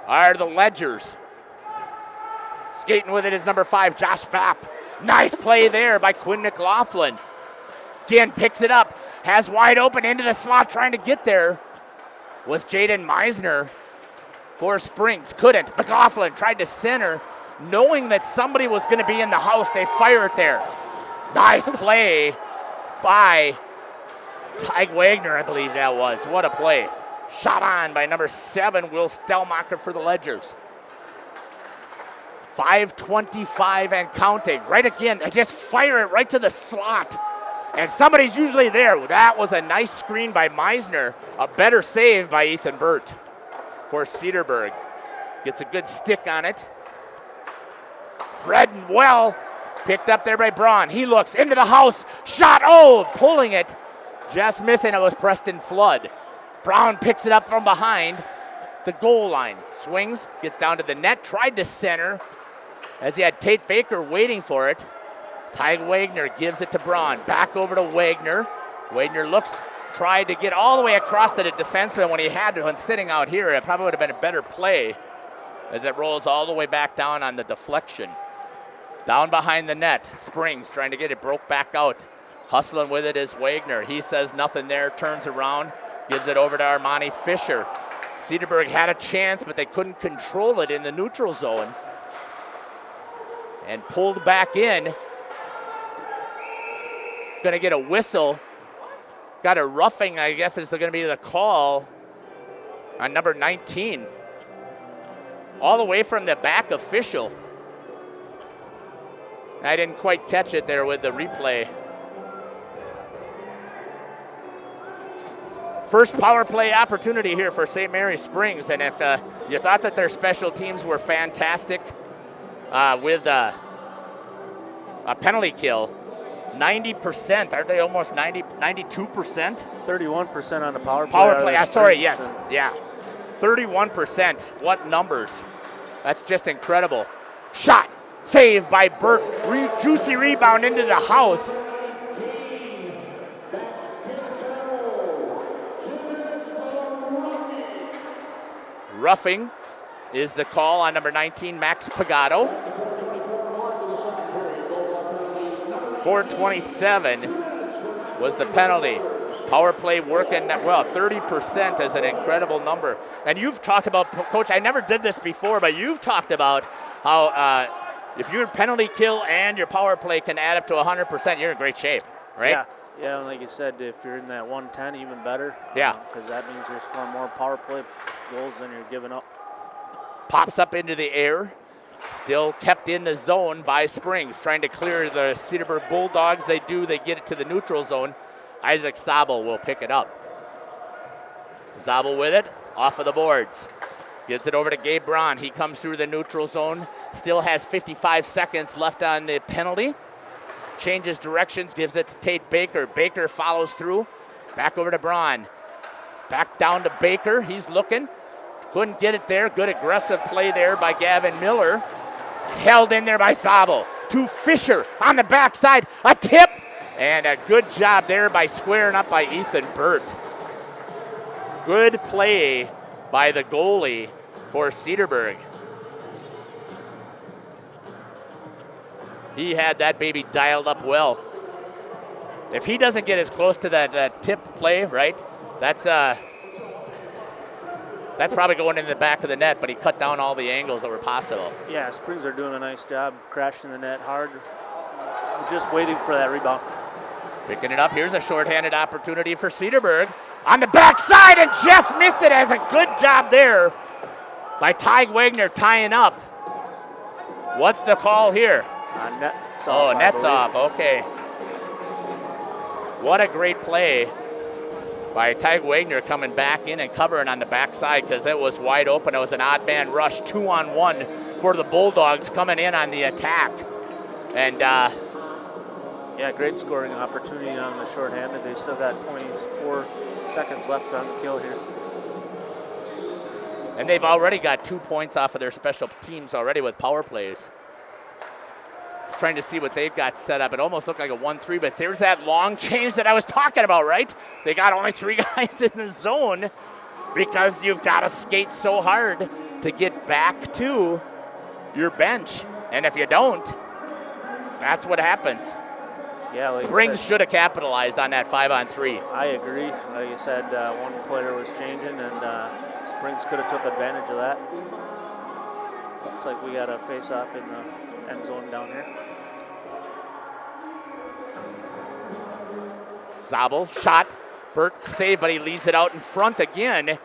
are the Ledgers. Skating with it is number 5, Josh Fapp. Nice play there by Quinn McLaughlin. Again, picks it up, has wide open into the slot, trying to get there was Jaden Meisner for Springs. Couldn't. McLaughlin tried to center, knowing that somebody was going to be in the house. They fire it there. Nice play by Tyg Wagner, I believe that was. What a play. Shot on by number 7, Will Stelmacher for the Ledgers. 5:25 and counting. Right again, they just fire it right to the slot. And somebody's usually there. That was a nice screen by Meisner. A better save by Ethan Burt for Cedarburg. Gets a good stick on it. Redden well. Picked up there by Braun. He looks into the house. Shot. Oh, pulling it. Just missing. It was Preston Flood. Brown picks it up from behind the goal line. Swings. Gets down to the net. Tried to center as he had Tate Baker waiting for it. Tyg Wagner gives it to Braun. Back over to Wagner. Wagner looks tried to get all the way across to the defenseman when he had to, when sitting out here. It probably would have been a better play as it rolls all the way back down on the deflection. Down behind the net, Springs trying to get it, broke back out. Hustling with it is Wagner. He says nothing there, turns around, gives it over to Armani Fisher. Cedarburg had a chance, but they couldn't control it in the neutral zone. And pulled back in. Going to get a whistle. Got a roughing, I guess is going to be the call on number 19. All the way from the back official. I didn't quite catch it there with the replay. First power play opportunity here for St. Mary Springs. And if you thought that their special teams were fantastic with a penalty kill, 90%, aren't they almost 92%? 31% on the power play. Power play, sorry, yes, yeah. 31%, what numbers? That's just incredible. Shot, saved by Burt, juicy rebound into the house. Roughing is the call on number 19, Max Pagato. 4:27 was the penalty. Power play working well. 30% is an incredible number. And you've talked about, Coach, I never did this before, but you've talked about how if your penalty kill and your power play can add up to 100%, you're in great shape, right? Yeah, like you said, if you're in that 110, even better. Yeah. Because that means you're scoring more power play goals than you're giving up. Pops up into the air. Still kept in the zone by Springs, trying to clear the Cedarburg Bulldogs. They get it to the neutral zone. Isaac Zabel will pick it up. Zabel with it, off of the boards. Gives it over to Gabe Braun. He comes through the neutral zone. Still has 55 seconds left on the penalty. Changes directions, gives it to Tate Baker. Baker follows through. Back over to Braun. Back down to Baker. He's looking. Couldn't get it there. Good aggressive play there by Gavin Miller. Held in there by Zabel. To Fisher on the backside. A tip. And a good job there by squaring up by Ethan Burt. Good play by the goalie for Cedarburg. He had that baby dialed up well. If he doesn't get as close to that tip play, right, that's probably going in the back of the net, but he cut down all the angles that were possible. Yeah, Springs are doing a nice job crashing the net hard. Just waiting for that rebound. Picking it up. Here's a shorthanded opportunity for Cedarburg. On the backside and just missed it. Has a good job there by Ty Wagner tying up. What's the call here? Net's off. Oh, net's off. Okay. What a great play by Ty Wagner coming back in and covering on the backside because it was wide open. It was an odd man rush, 2-on-1 for the Bulldogs coming in on the attack. And yeah, great scoring opportunity on the shorthanded. They still got 24 seconds left on the kill here. And they've already got 2 points off of their special teams already with power plays. Just trying to see what they've got set up. It almost looked like a 1-3, but there's that long change that I was talking about, right? They got only 3 guys in the zone because you've got to skate so hard to get back to your bench. And if you don't, that's what happens. Yeah, like Springs should have capitalized on that 5-on-3. I agree. Like you said, one player was changing, and Springs could have took advantage of that. Looks like we got a face-off in the end zone down here. Zabel, shot. Burt saved, but he leaves it out in front again.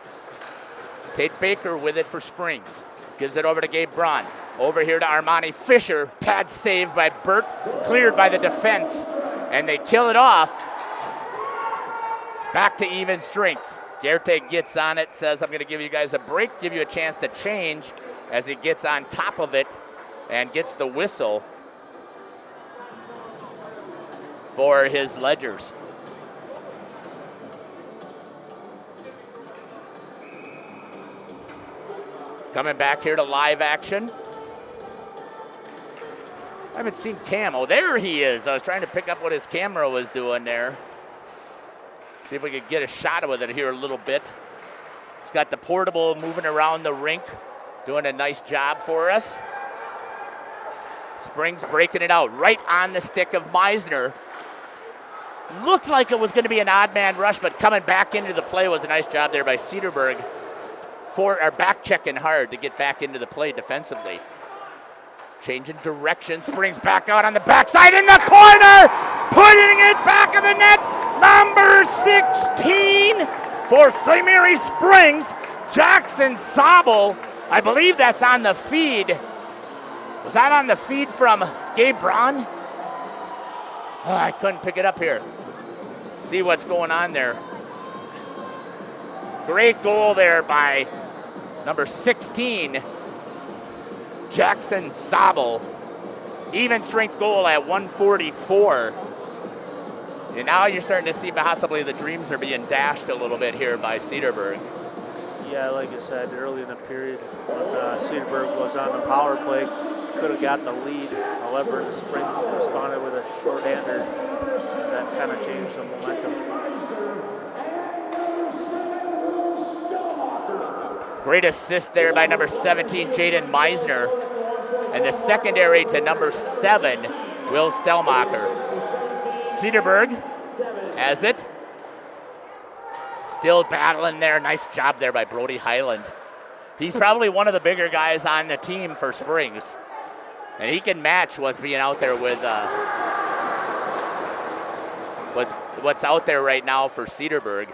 Tate Baker with it for Springs. Gives it over to Gabe Braun. Over here to Armani Fisher. Pad saved by Burt. Cleared by the defense. And they kill it off. Back to even strength. Gerte gets on it. Says, I'm going to give you guys a break. Give you a chance to change as he gets on top of it and gets the whistle for his Ledgers. Coming back here to live action. I haven't seen Cam. Oh, there he is. I was trying to pick up what his camera was doing there. See if we can get a shot with it here a little bit. He's got the portable moving around the rink, doing a nice job for us. Springs breaking it out right on the stick of Meisner. Looked like it was going to be an odd man rush, but coming back into the play was a nice job there by Cedarburg. Back checking hard to get back into the play defensively. Changing direction, Springs back out on the backside in the corner, putting it back of the net. Number 16 for St. Mary Springs, Jackson Sobel. I believe that's on the feed. Was that on the feed from Gabe Braun? Oh, I couldn't pick it up here. Let's see what's going on there. Great goal there by number 16, Jackson Sobel. Even strength goal at 144. And now you're starting to see possibly the dreams are being dashed a little bit here by Cedarburg. Yeah, like I said, early in the period when Cedarburg was on the power play, could have got the lead. However, the Springs responded with a short-hander. That kind of changed the momentum. Great assist there by number 17, Jaden Meisner. And the secondary to number 7, Will Stelmacher. Cedarburg has it. Still battling there. Nice job there by Brody Highland. He's probably one of the bigger guys on the team for Springs. And he can match what's being out there with what's out there right now for Cedarburg.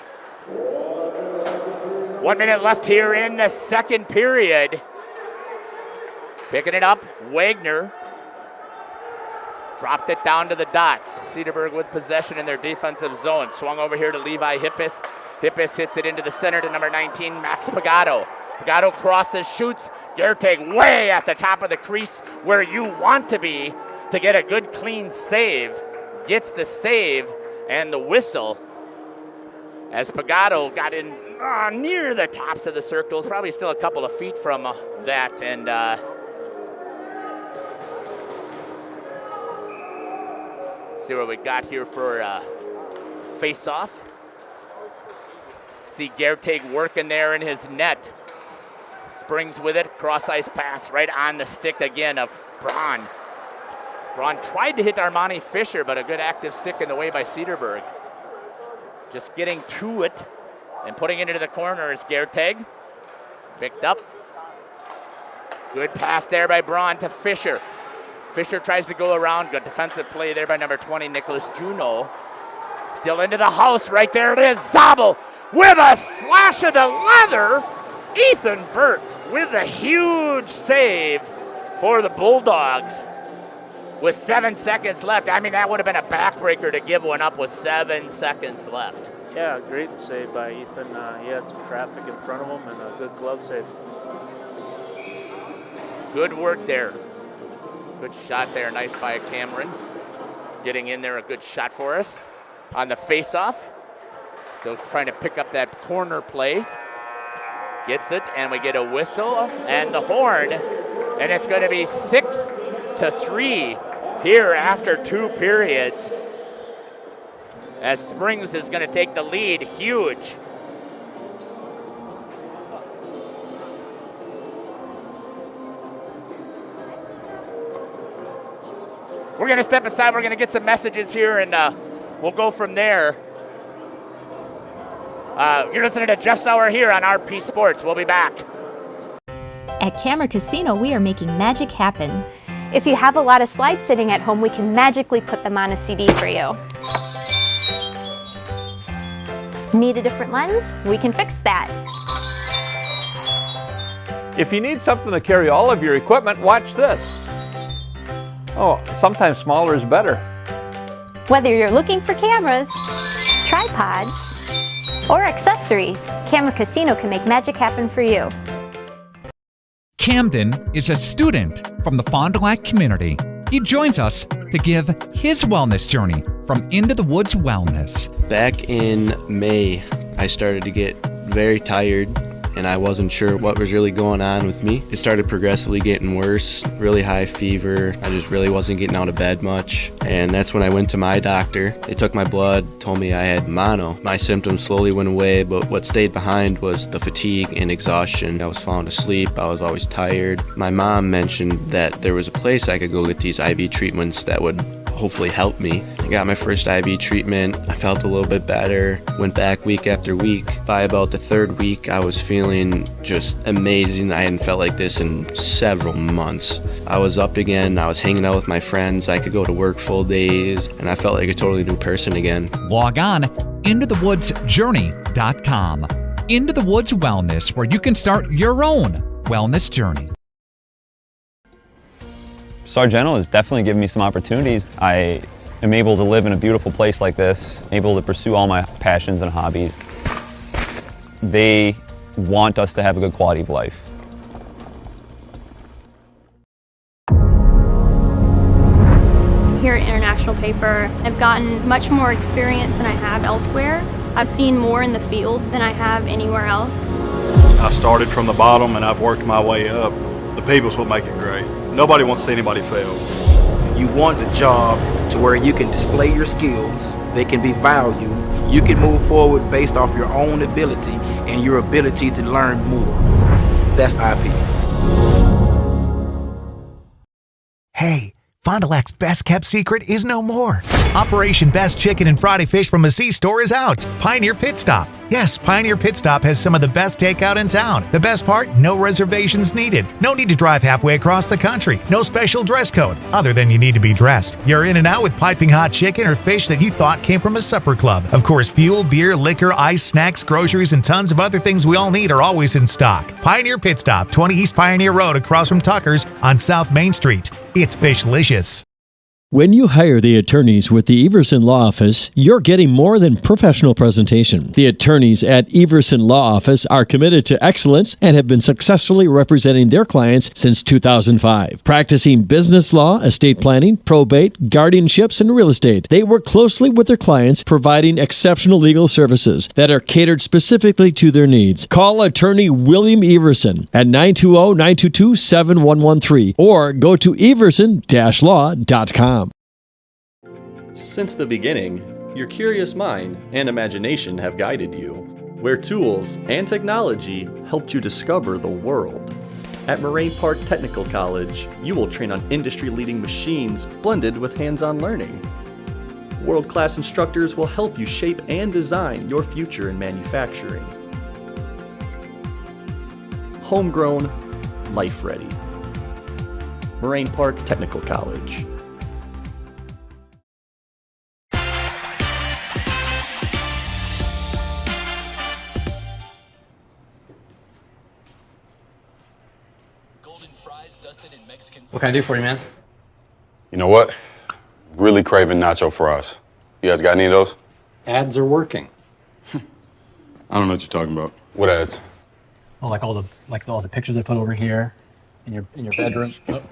1 minute left here in the second period. Picking it up, Wagner. Dropped it down to the dots. Cedarburg with possession in their defensive zone. Swung over here to Levi Hippis. Hippis hits it into the center to number 19, Max Pagano. Pagano crosses, shoots. Gertag way at the top of the crease where you want to be to get a good clean save. Gets the save and the whistle as Pagano got in near the tops of the circles. Probably still a couple of feet from that. And see what we got here for face-off. See Gertag working there in his net. Springs with it, cross-ice pass right on the stick again of Braun. Braun tried to hit Armani Fisher, but a good active stick in the way by Cedarburg. Just getting to it and putting it into the corner is Gertag. Picked up. Good pass there by Braun to Fisher. Fisher tries to go around. Good defensive play there by number 20, Nicholas Juno. Still into the house. Right there it is. Zabel with a slash of the leather. Ethan Burt with a huge save for the Bulldogs with 7 seconds left. I mean, that would have been a backbreaker to give one up with 7 seconds left. Yeah, great save by Ethan. He had some traffic in front of him and a good glove save. Good work there. Good shot there. Nice by Cameron. Getting in there, a good shot for us. On the face-off. Still trying to pick up that corner play. Gets it, and we get a whistle and the horn. And it's going to be 6-3 here after 2 periods. As Springs is going to take the lead, huge. We're going to step aside. We're going to get some messages here, and we'll go from there. You're listening to Jeff Sauer here on RP Sports. We'll be back. At Camera Casino, we are making magic happen. If you have a lot of slides sitting at home, we can magically put them on a CD for you. Need a different lens? We can fix that. If you need something to carry all of your equipment, watch this. Oh, sometimes smaller is better. Whether you're looking for cameras, tripods, or accessories, Camera Casino can make magic happen for you. Camden is a student from the Fond du Lac community. He joins us to give his wellness journey from Into the Woods Wellness. Back in May, I started to get very tired and I wasn't sure what was really going on with me. It started progressively getting worse, really high fever. I just really wasn't getting out of bed much, and that's when I went to my doctor. They took my blood, told me I had mono. My symptoms slowly went away, but what stayed behind was the fatigue and exhaustion. I was falling asleep, I was always tired. My mom mentioned that there was a place I could go get these IV treatments that would hopefully help me. I got my first IV treatment. I felt a little bit better. Went back week after week. By about the third week, I was feeling just amazing. I hadn't felt like this in several months. I was up again. I was hanging out with my friends. I could go to work full days, and I felt like a totally new person again. Log on intothewoodsjourney.com. Into the Woods Wellness, where you can start your own wellness journey. Sargento has definitely given me some opportunities. I am able to live in a beautiful place like this, able to pursue all my passions and hobbies. They want us to have a good quality of life. Here at International Paper, I've gotten much more experience than I have elsewhere. I've seen more in the field than I have anywhere else. I started from the bottom and I've worked my way up. The people's what make it great. Nobody wants to see anybody fail. You want a job to where you can display your skills, they can be valued, you can move forward based off your own ability and your ability to learn more. That's IP. Hey, Fond du Lac's best kept secret is no more. Operation Best Chicken and Friday Fish from a C-Store is out. Pioneer Pit Stop. Yes, Pioneer Pit Stop has some of the best takeout in town. The best part, no reservations needed. No need to drive halfway across the country. No special dress code, other than you need to be dressed. You're in and out with piping hot chicken or fish that you thought came from a supper club. Of course, fuel, beer, liquor, ice, snacks, groceries, and tons of other things we all need are always in stock. Pioneer Pit Stop, 20 East Pioneer Road across from Tucker's on South Main Street. It's Fishlicious. When you hire the attorneys with the Everson Law Office, you're getting more than professional presentation. The attorneys at Everson Law Office are committed to excellence and have been successfully representing their clients since 2005. Practicing business law, estate planning, probate, guardianships, and real estate, they work closely with their clients, providing exceptional legal services that are catered specifically to their needs. Call attorney William Everson at 920-922-7113 or go to everson-law.com. Since the beginning, your curious mind and imagination have guided you, where tools and technology helped you discover the world. At Moraine Park Technical College, you will train on industry-leading machines blended with hands-on learning. World-class instructors will help you shape and design your future in manufacturing. Homegrown, life-ready. Moraine Park Technical College. What can I do for you, man? You know what? Really craving nacho fries. You guys got any of those? Ads are working. I don't know what you're talking about. What ads? Oh, like all the pictures I put over here in your bedroom. Oh,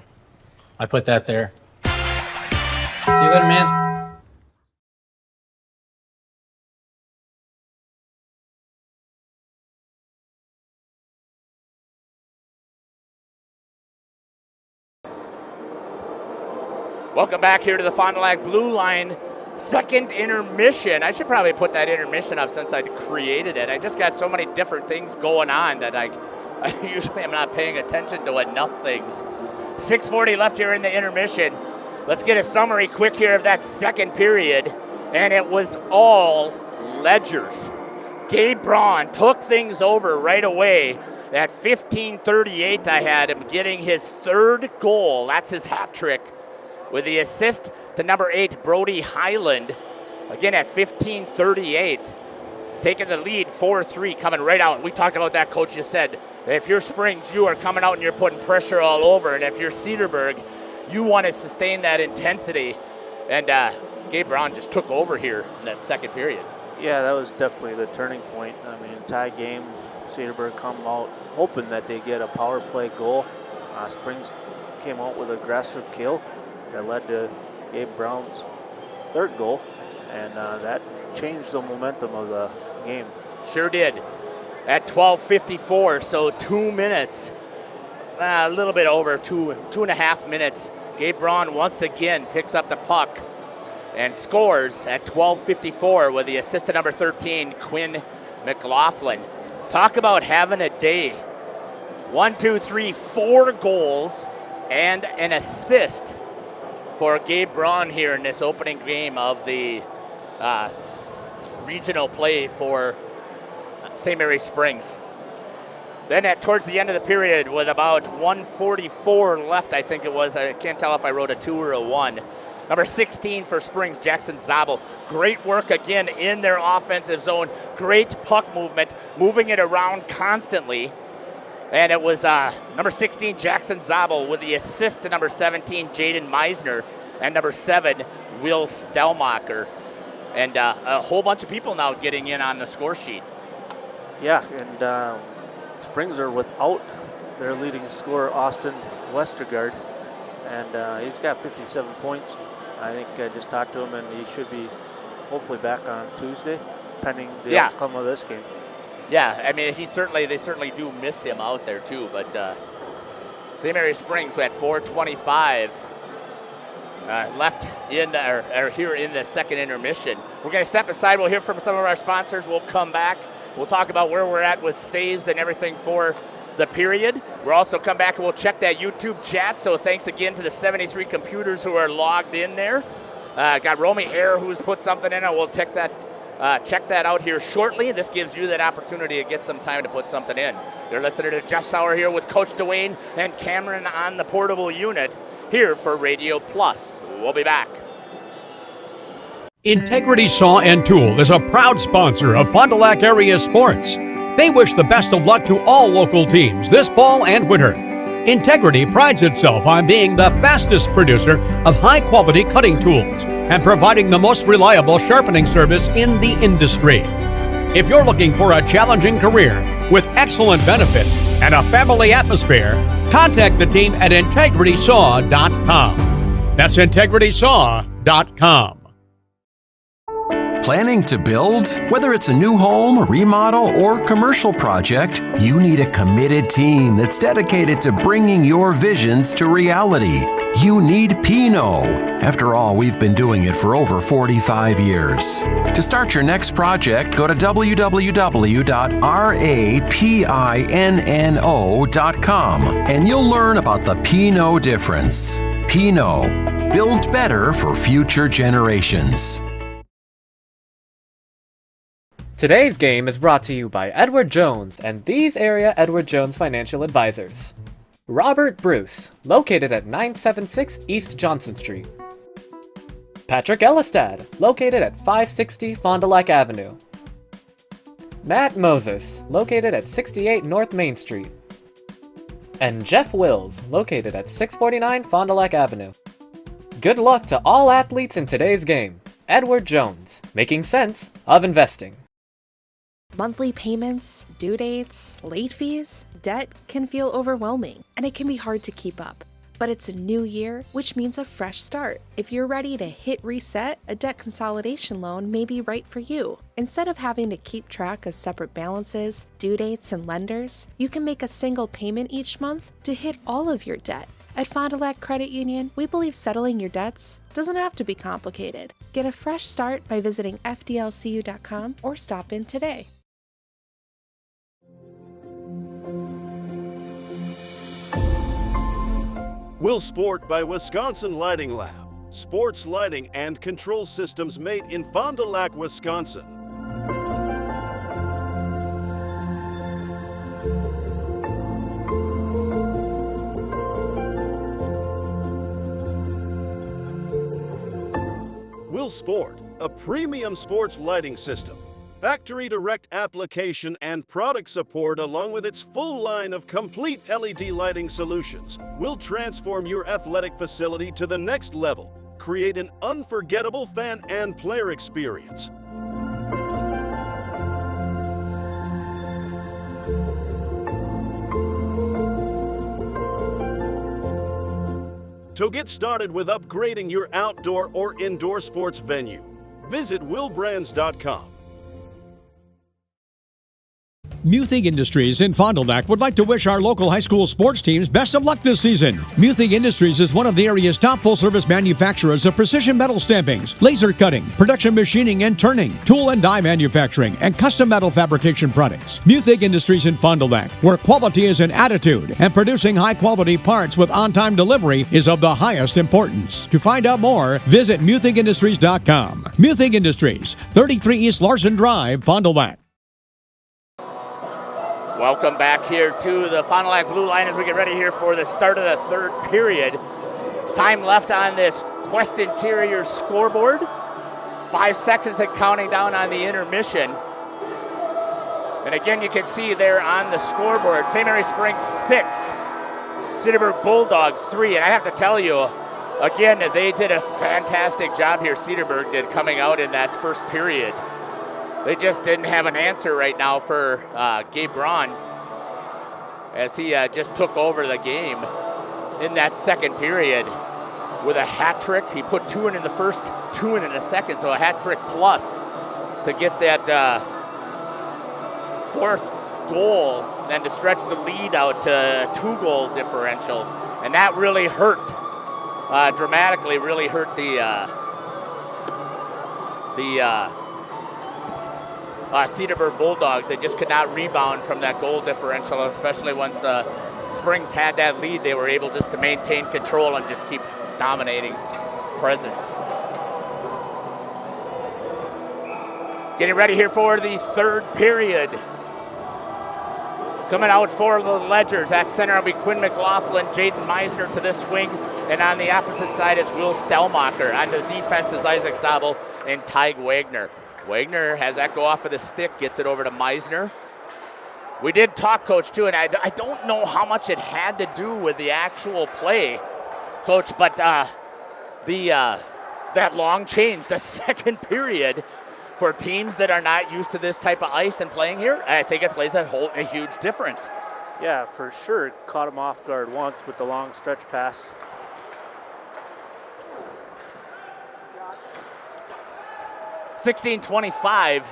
I put that there. See you later, man. Welcome back here to the Fond du Lac Blue Line second intermission. I should probably put that intermission up since I created it. I just got so many different things going on that I usually am not paying attention to enough things. 6:40 left here in the intermission. Let's get a summary quick here of that second period, and it was all Ledgers. Gabe Braun took things over right away. At 15:38, I had him getting his third goal. That's his hat trick, with the assist to number 8, Brody Highland. Again at 15:38, taking the lead 4-3, coming right out. We talked about that, Coach just said. If you're Springs, you are coming out and you're putting pressure all over. And if you're Cedarburg, you want to sustain that intensity. And Gabe Braun just took over here in that second period. Yeah, that was definitely the turning point. I mean, tie game, Cedarburg come out hoping that they get a power play goal. Springs came out with an aggressive kill that led to Gabe Brown's third goal, and that changed the momentum of the game. Sure did. at 12:54, so 2 minutes, a little bit over 2.5 minutes. Gabe Braun once again picks up the puck and scores at 12:54 with the assist to number 13, Quinn McLaughlin. Talk about having a day. 4 goals and an assist for Gabe Braun here in this opening game of the regional play for St. Mary Springs. Then towards the end of the period, with about 1:44 left, I think it was, I can't tell if I wrote a 2 or a 1. Number 16 for Springs, Jackson Zabel. Great work again in their offensive zone. Great puck movement, moving it around constantly. And it was number 16, Jackson Zabel, with the assist to number 17, Jaden Meisner, and number 7, Will Stelmacher. And a whole bunch of people now getting in on the score sheet. Yeah, and Springs are without their leading scorer, Austin Westergaard, and he's got 57 points. I think I just talked to him, and he should be hopefully back on Tuesday, pending the outcome of this game. Yeah, I mean, they certainly do miss him out there too. But St. Mary Springs at 4:25 left in or here in the second intermission. We're going to step aside. We'll hear from some of our sponsors. We'll come back. We'll talk about where we're at with saves and everything for the period. We'll also come back and we'll check that YouTube chat. So thanks again to the 73 computers who are logged in there. Got Romy Hare who's put something in, and we'll check that out here shortly. This gives you that opportunity to get some time to put something in. You're listening to Jeff Sauer here with Coach Dwayne and Cameron on the portable unit here for Radio Plus. We'll be back. Integrity Saw and Tool is a proud sponsor of Fond du Lac area sports. They wish the best of luck to all local teams this fall and winter. Integrity prides itself on being the fastest producer of high-quality cutting tools and providing the most reliable sharpening service in the industry. If you're looking for a challenging career with excellent benefits and a family atmosphere, contact the team at integritysaw.com. That's integritysaw.com. Planning to build? Whether it's a new home, remodel, or commercial project, you need a committed team that's dedicated to bringing your visions to reality. You need Pinot. After all, we've been doing it for over 45 years. To start your next project, go to www.rapinno.com and you'll learn about the Pinot difference. Pinot. Build better for future generations. Today's game is brought to you by Edward Jones and these area Edward Jones financial advisors. Robert Bruce, located at 976 East Johnson Street. Patrick Elistad, located at 560 Fond du Lac Avenue. Matt Moses, located at 68 North Main Street. And Jeff Wills, located at 649 Fond du Lac Avenue. Good luck to all athletes in today's game. Edward Jones, making sense of investing. Monthly payments, due dates, late fees, debt can feel overwhelming, and it can be hard to keep up. But it's a new year, which means a fresh start. If you're ready to hit reset, a debt consolidation loan may be right for you. Instead of having to keep track of separate balances, due dates, and lenders, you can make a single payment each month to hit all of your debt. At Fond du Lac Credit Union, we believe settling your debts doesn't have to be complicated. Get a fresh start by visiting fdlcu.com or stop in today. Will Sport by Wisconsin Lighting Lab. Sports lighting and control systems made in Fond du Lac, Wisconsin. Will Sport, a premium sports lighting system. Factory direct application and product support along with its full line of complete LED lighting solutions will transform your athletic facility to the next level. Create an unforgettable fan and player experience. To get started with upgrading your outdoor or indoor sports venue, visit willbrands.com. Muthig Industries in Fond du Lac would like to wish our local high school sports teams best of luck this season. Muthig Industries is one of the area's top full-service manufacturers of precision metal stampings, laser cutting, production machining and turning, tool and die manufacturing, and custom metal fabrication products. Muthig Industries in Fond du Lac, where quality is an attitude and producing high-quality parts with on-time delivery is of the highest importance. To find out more, visit MuthigIndustries.com. Muthig Industries, 33 East Larson Drive, Fond du Lac. Welcome back here to the Fond du Lac Blue Line as we get ready here for the start of the third period. Time left on this Quest Interior scoreboard. 5 seconds and counting down on the intermission. And again, you can see there on the scoreboard, St. Mary Springs 6, Cedarburg Bulldogs 3. And I have to tell you, again, they did a fantastic job here, Cedarburg did, coming out in that first period. They just didn't have an answer right now for Gabe Braun as he just took over the game in that second period with a hat trick. He put 2 in the first, 2 in the second, so a hat trick plus to get that fourth goal and to stretch the lead out to 2-goal differential. And that really hurt, dramatically really hurt the Cedarburg Bulldogs. They just could not rebound from that goal differential, especially once Springs had that lead. They were able just to maintain control and just keep dominating presence. Getting ready here for the third period. Coming out for the Ledgers at center will be Quinn McLaughlin, Jaden Meisner to this wing, and on the opposite side is Will Stellmacher. On the defense is Isaac Zabel and Tyg Wagner. Wagner has that go off of the stick, gets it over to Meisner. We did talk, Coach, too, and I don't know how much it had to do with the actual play, Coach, but that long change, the second period, for teams that are not used to this type of ice and playing here, I think it plays a huge difference. Yeah, for sure. It caught him off guard once with the long stretch pass. (16:25),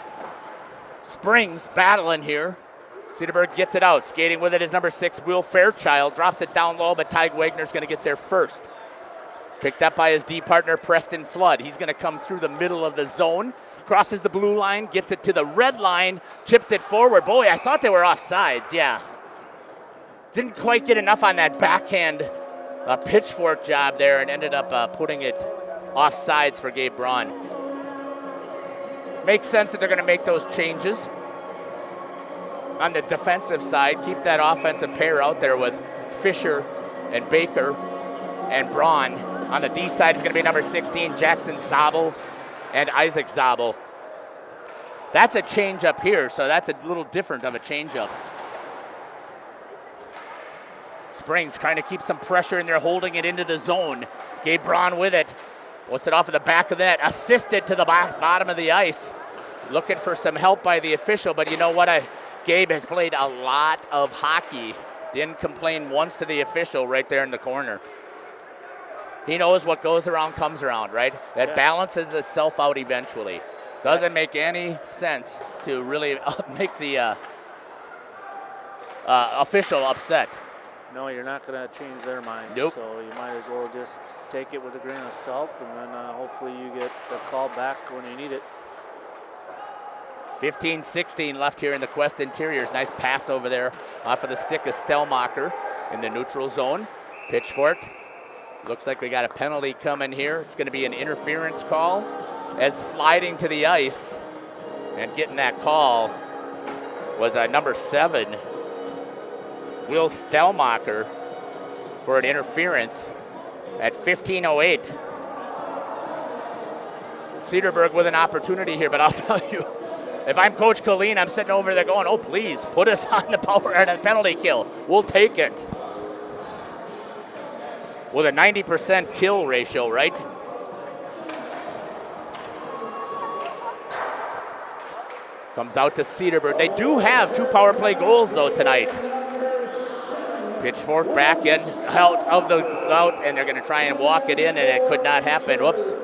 Springs battling here. Cedarburg gets it out. Skating with it is number 6, Will Fairchild. Drops it down low, but Tyg Wagner's going to get there first. Picked up by his D partner, Preston Flood. He's going to come through the middle of the zone. Crosses the blue line, gets it to the red line, chipped it forward. Boy, I thought they were offsides, yeah. Didn't quite get enough on that backhand pitchfork job there and ended up putting it offsides for Gabe Braun. Makes sense that they're going to make those changes. On the defensive side, keep that offensive pair out there with Fisher and Baker and Braun. On the D side is going to be number 16, Jackson Zabel and Isaac Zabel. That's a change up here, so that's a little different of a change up. Springs trying to keep some pressure in there, holding it into the zone. Gabe Braun with it. What's it off of the back of the net? Assisted to the bottom of the ice. Looking for some help by the official, but you know what? Gabe has played a lot of hockey. Didn't complain once to the official right there in the corner. He knows what goes around comes around, right? That balances itself out eventually. Doesn't make any sense to really make the official upset. No, you're not going to change their mind. Nope. So you might as well just take it with a grain of salt, and then hopefully you get the call back when you need it. 15-16 left here in the Quest Interiors. Nice pass over there off of the stick of Stellmacher in the neutral zone. Pitchfork. Looks like we got a penalty coming here. It's going to be an interference call as sliding to the ice and getting that call was number 7, Will Stellmacher, for an interference at 15:08. Cedarburg with an opportunity here, but I'll tell you, if I'm Coach Colleen, I'm sitting over there going, oh, please, put us on the power and a penalty kill. We'll take it. With a 90% kill ratio, right? Comes out to Cedarburg. They do have 2 power play goals, though, tonight. Pitchfork back in, out, and they're going to try and walk it in, and it could not happen. Whoops.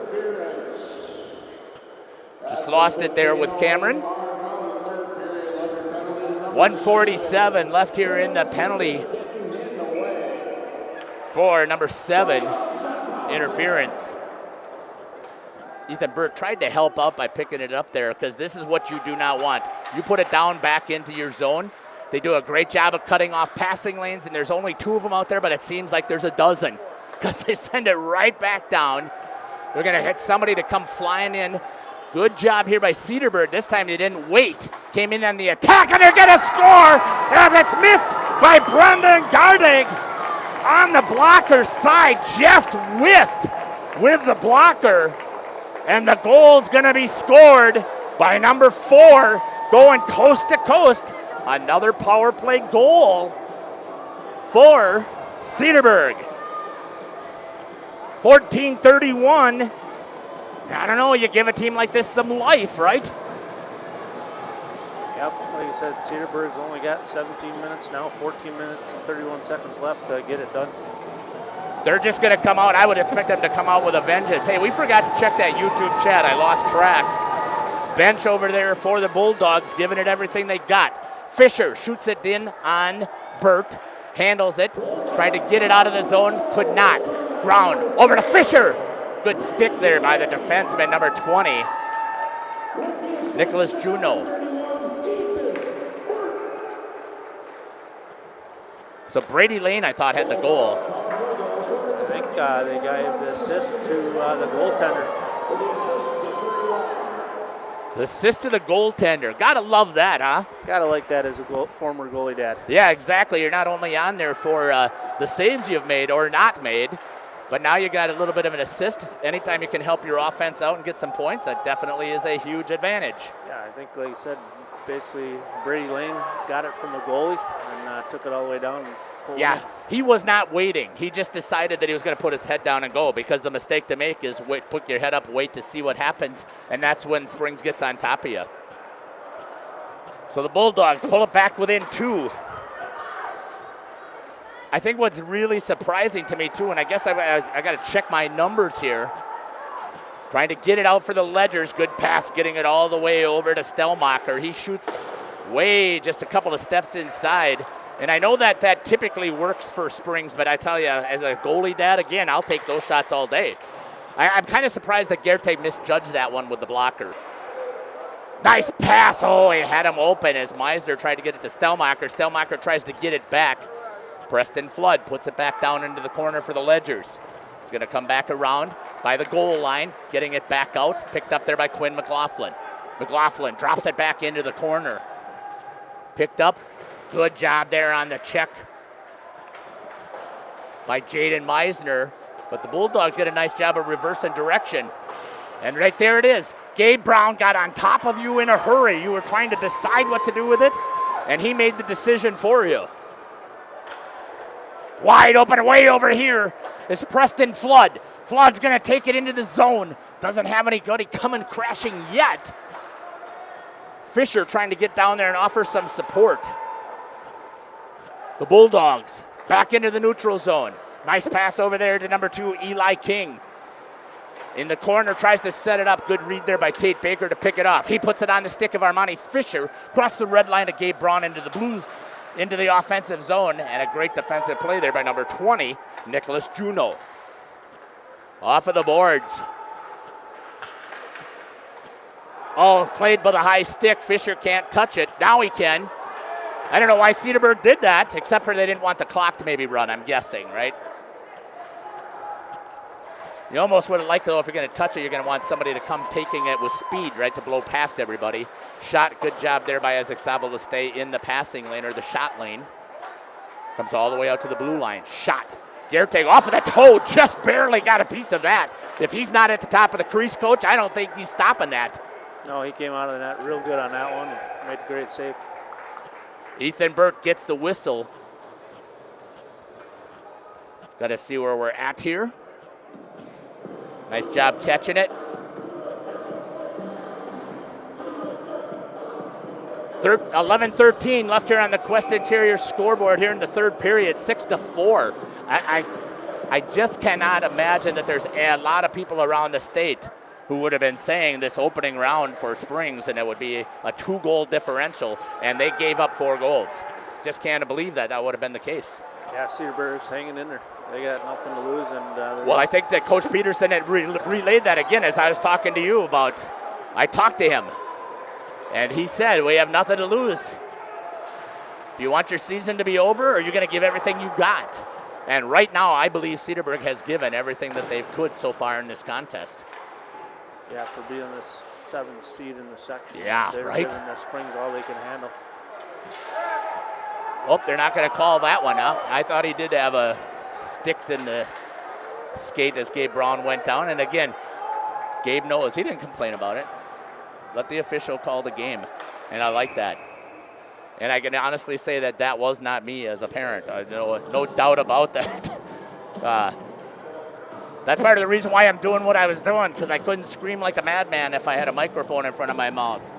Just lost it there with Cameron. 1:47 left here in the penalty for number 7, interference. Ethan Burt tried to help out by picking it up there because this is what you do not want. You put it down back into your zone. They do a great job of cutting off passing lanes, and there's only 2 of them out there, but it seems like there's a dozen because they send it right back down. They're going to hit somebody to come flying in. Good job here by Cedarburg. This time they didn't wait. Came in on the attack, and they're going to score as it's missed by Brendan Gardig on the blocker's side. Just whiffed with the blocker, and the goal's going to be scored by number 4 going coast to coast. Another power play goal for Cedarburg. 14:31. I don't know, you give a team like this some life, right? Yep, like you said, Cedarburg's only got 17 minutes now, 14 minutes and 31 seconds left to get it done. They're just going to come out. I would expect them to come out with a vengeance. Hey, we forgot to check that YouTube chat. I lost track. Bench over there for the Bulldogs, giving it everything they got. Fisher shoots it in on Burt, handles it, tried to get it out of the zone, could not. Ground over to Fisher. Good stick there by the defenseman, number 20, Nicholas Juno. So Brady Lane, I thought, had the goal. I think they gave the assist to the goaltender. The assist to the goaltender. Gotta love that, huh? Gotta like that as a former goalie dad. Yeah, exactly. You're not only on there for the saves you've made or not made, but now you got a little bit of an assist. Anytime you can help your offense out and get some points, that definitely is a huge advantage. Yeah, I think, like you said, basically Brady Lane got it from the goalie and took it all the way down. And yeah, he was not waiting. He just decided that he was going to put his head down and go, because the mistake to make is put your head up, wait to see what happens, and that's when Springs gets on top of you. So the Bulldogs pull it back within 2. I think what's really surprising to me, too, and I guess I got to check my numbers here, trying to get it out for the Ledgers. Good pass, getting it all the way over to Stellmacher. He shoots way just a couple of steps inside. And I know that typically works for Springs, but I tell you, as a goalie dad, again, I'll take those shots all day. I'm kind of surprised that Gerte misjudged that one with the blocker. Nice pass. Oh, he had him open as Meisner tried to get it to Stellmacher. Stellmacher tries to get it back. Preston Flood puts it back down into the corner for the Ledgers. He's going to come back around by the goal line, getting it back out, picked up there by Quinn McLaughlin. McLaughlin drops it back into the corner. Picked up. Good job there on the check by Jaden Meisner. But the Bulldogs did a nice job of reversing direction. And right there it is. Gabe Brown got on top of you in a hurry. You were trying to decide what to do with it, and he made the decision for you. Wide open way over here is Preston Flood. Flood's going to take it into the zone. Doesn't have anybody coming crashing yet. Fisher trying to get down there and offer some support. The Bulldogs back into the neutral zone. Nice pass over there to number 2, Eli King. In the corner, tries to set it up. Good read there by Tate Baker to pick it off. He puts it on the stick of Armani Fisher. Across the red line to Gabe Braun into the Blues, into the offensive zone. And a great defensive play there by number 20, Nicholas Juno. Off of the boards. Oh, played by the high stick. Fisher can't touch it. Now he can. I don't know why Cedarburg did that, except for they didn't want the clock to maybe run, I'm guessing, right? You almost would have liked, though, if you're going to touch it, you're going to want somebody to come taking it with speed, right, to blow past everybody. Shot, good job there by Isaac Sabel to stay in the passing lane or the shot lane. Comes all the way out to the blue line. Shot. Gerte off of the toe, just barely got a piece of that. If he's not at the top of the crease, Coach, I don't think he's stopping that. No, he came out of the net real good on that one and made a great save. Ethan Burt gets the whistle. Got to see where we're at here. Nice job catching it. 11-13 left here on the Quest Interior scoreboard here in the third period, 6-4. I just cannot imagine that there's a lot of people around the state who would have been saying this opening round for Springs, and it would be a 2-goal differential, and they gave up 4 goals. Just can't believe that would have been the case. Yeah, Cedarburg's hanging in there. They got nothing to lose. And well, I think that Coach Peterson had relayed that again as I was talking to you about. I talked to him, and he said, we have nothing to lose. Do you want your season to be over, or are you going to give everything you got? And right now, I believe Cedarburg has given everything that they could so far in this contest. Yeah, for being the 7th seed in the section. Yeah, they're right? giving the Springs all they can handle. Oh, they're not going to call that one out. I thought he did have a sticks in the skate as Gabe Brown went down. And again, Gabe knows. He didn't complain about it. Let the official call the game. And I like that. And I can honestly say that that was not me as a parent. No doubt about that. That's part of the reason why I'm doing what I was doing, because I couldn't scream like a madman if I had a microphone in front of my mouth.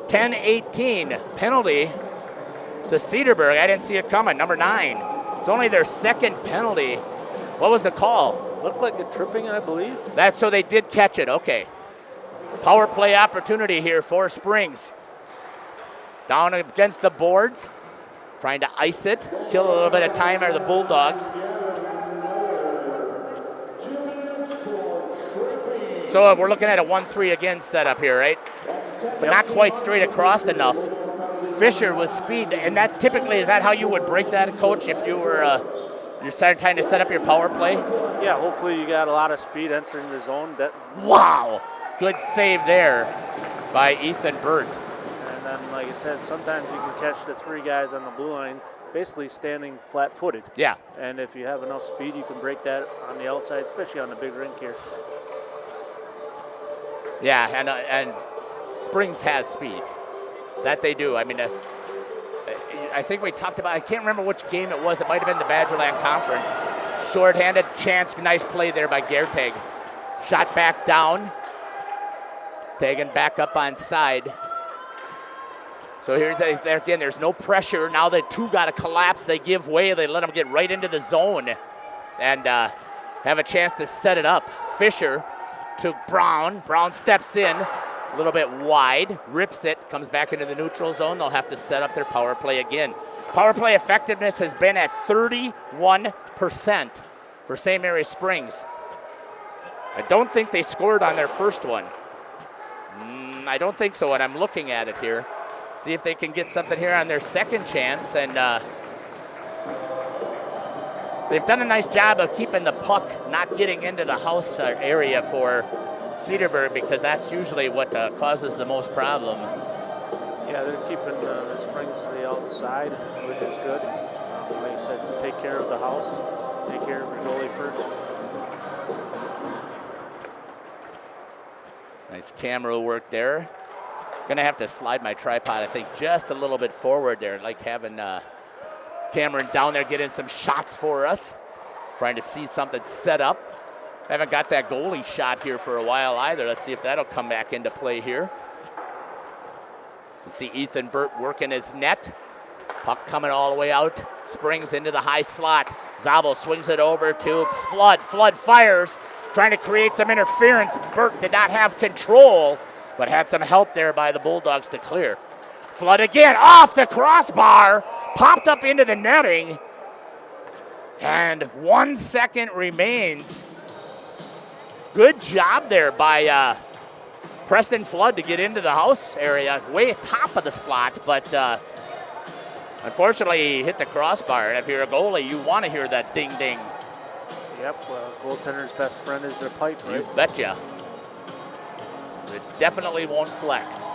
(10-18) penalty to Cedarburg. I didn't see it coming. Number 9. It's only their 2nd penalty. What was the call? Looked like a tripping, I believe. That's so they did catch it. Okay. Power play opportunity here for Springs. Down against the boards. Trying to ice it. Kill a little bit of time are the Bulldogs. So we're looking at a 1-3 again setup here, right? But not quite straight across enough. Fisher with speed, and that typically, is that how you would break that, Coach, if you were you're trying to set up your power play? Yeah, hopefully you got a lot of speed entering the zone. Wow! Good save there by Ethan Burt. And then, like I said, sometimes you can catch the 3 guys on the blue line basically standing flat-footed. Yeah. And if you have enough speed, you can break that on the outside, especially on the big rink here. Yeah, and Springs has speed. That they do. I mean, I think we talked about, I can't remember which game it was. It might have been the Badgerland Conference. Short-handed chance, nice play there by Gertag. Shot back down. Taken back up on side. So here's there again, there's no pressure. Now the 2 got to collapse. They give way. They let them get right into the zone and have a chance to set it up. Fisher to Brown. Brown steps in. A little bit wide, rips it, comes back into the neutral zone. They'll have to set up their power play again. Power play effectiveness has been at 31% for St. Mary Springs. I don't think they scored on their first one. I don't think so, and I'm looking at it here. See if they can get something here on their second chance, and they've done a nice job of keeping the puck not getting into the house area for Cedarburg, because that's usually what causes the most problem. Yeah, they're keeping the Springs to the outside, which is good. Like I said, take care of the house, take care of your goalie first. Nice camera work there. Gonna have to slide my tripod, I think, just a little bit forward there. Like having Cameron down there getting some shots for us. Trying to see something set up. Haven't got that goalie shot here for a while either. Let's see if that'll come back into play here. Let's see Ethan Burt working his net. Puck coming all the way out. Springs into the high slot. Zabel swings it over to Flood. Flood fires, trying to create some interference. Burt did not have control, but had some help there by the Bulldogs to clear. Flood again off the crossbar. Popped up into the netting. And 1 second remains. Good job there by Preston Flood to get into the house area, way top of the slot, but unfortunately he hit the crossbar. And if you're a goalie, you want to hear that ding ding. Yep, goaltender's best friend is their pipe, right? You betcha. It definitely won't flex.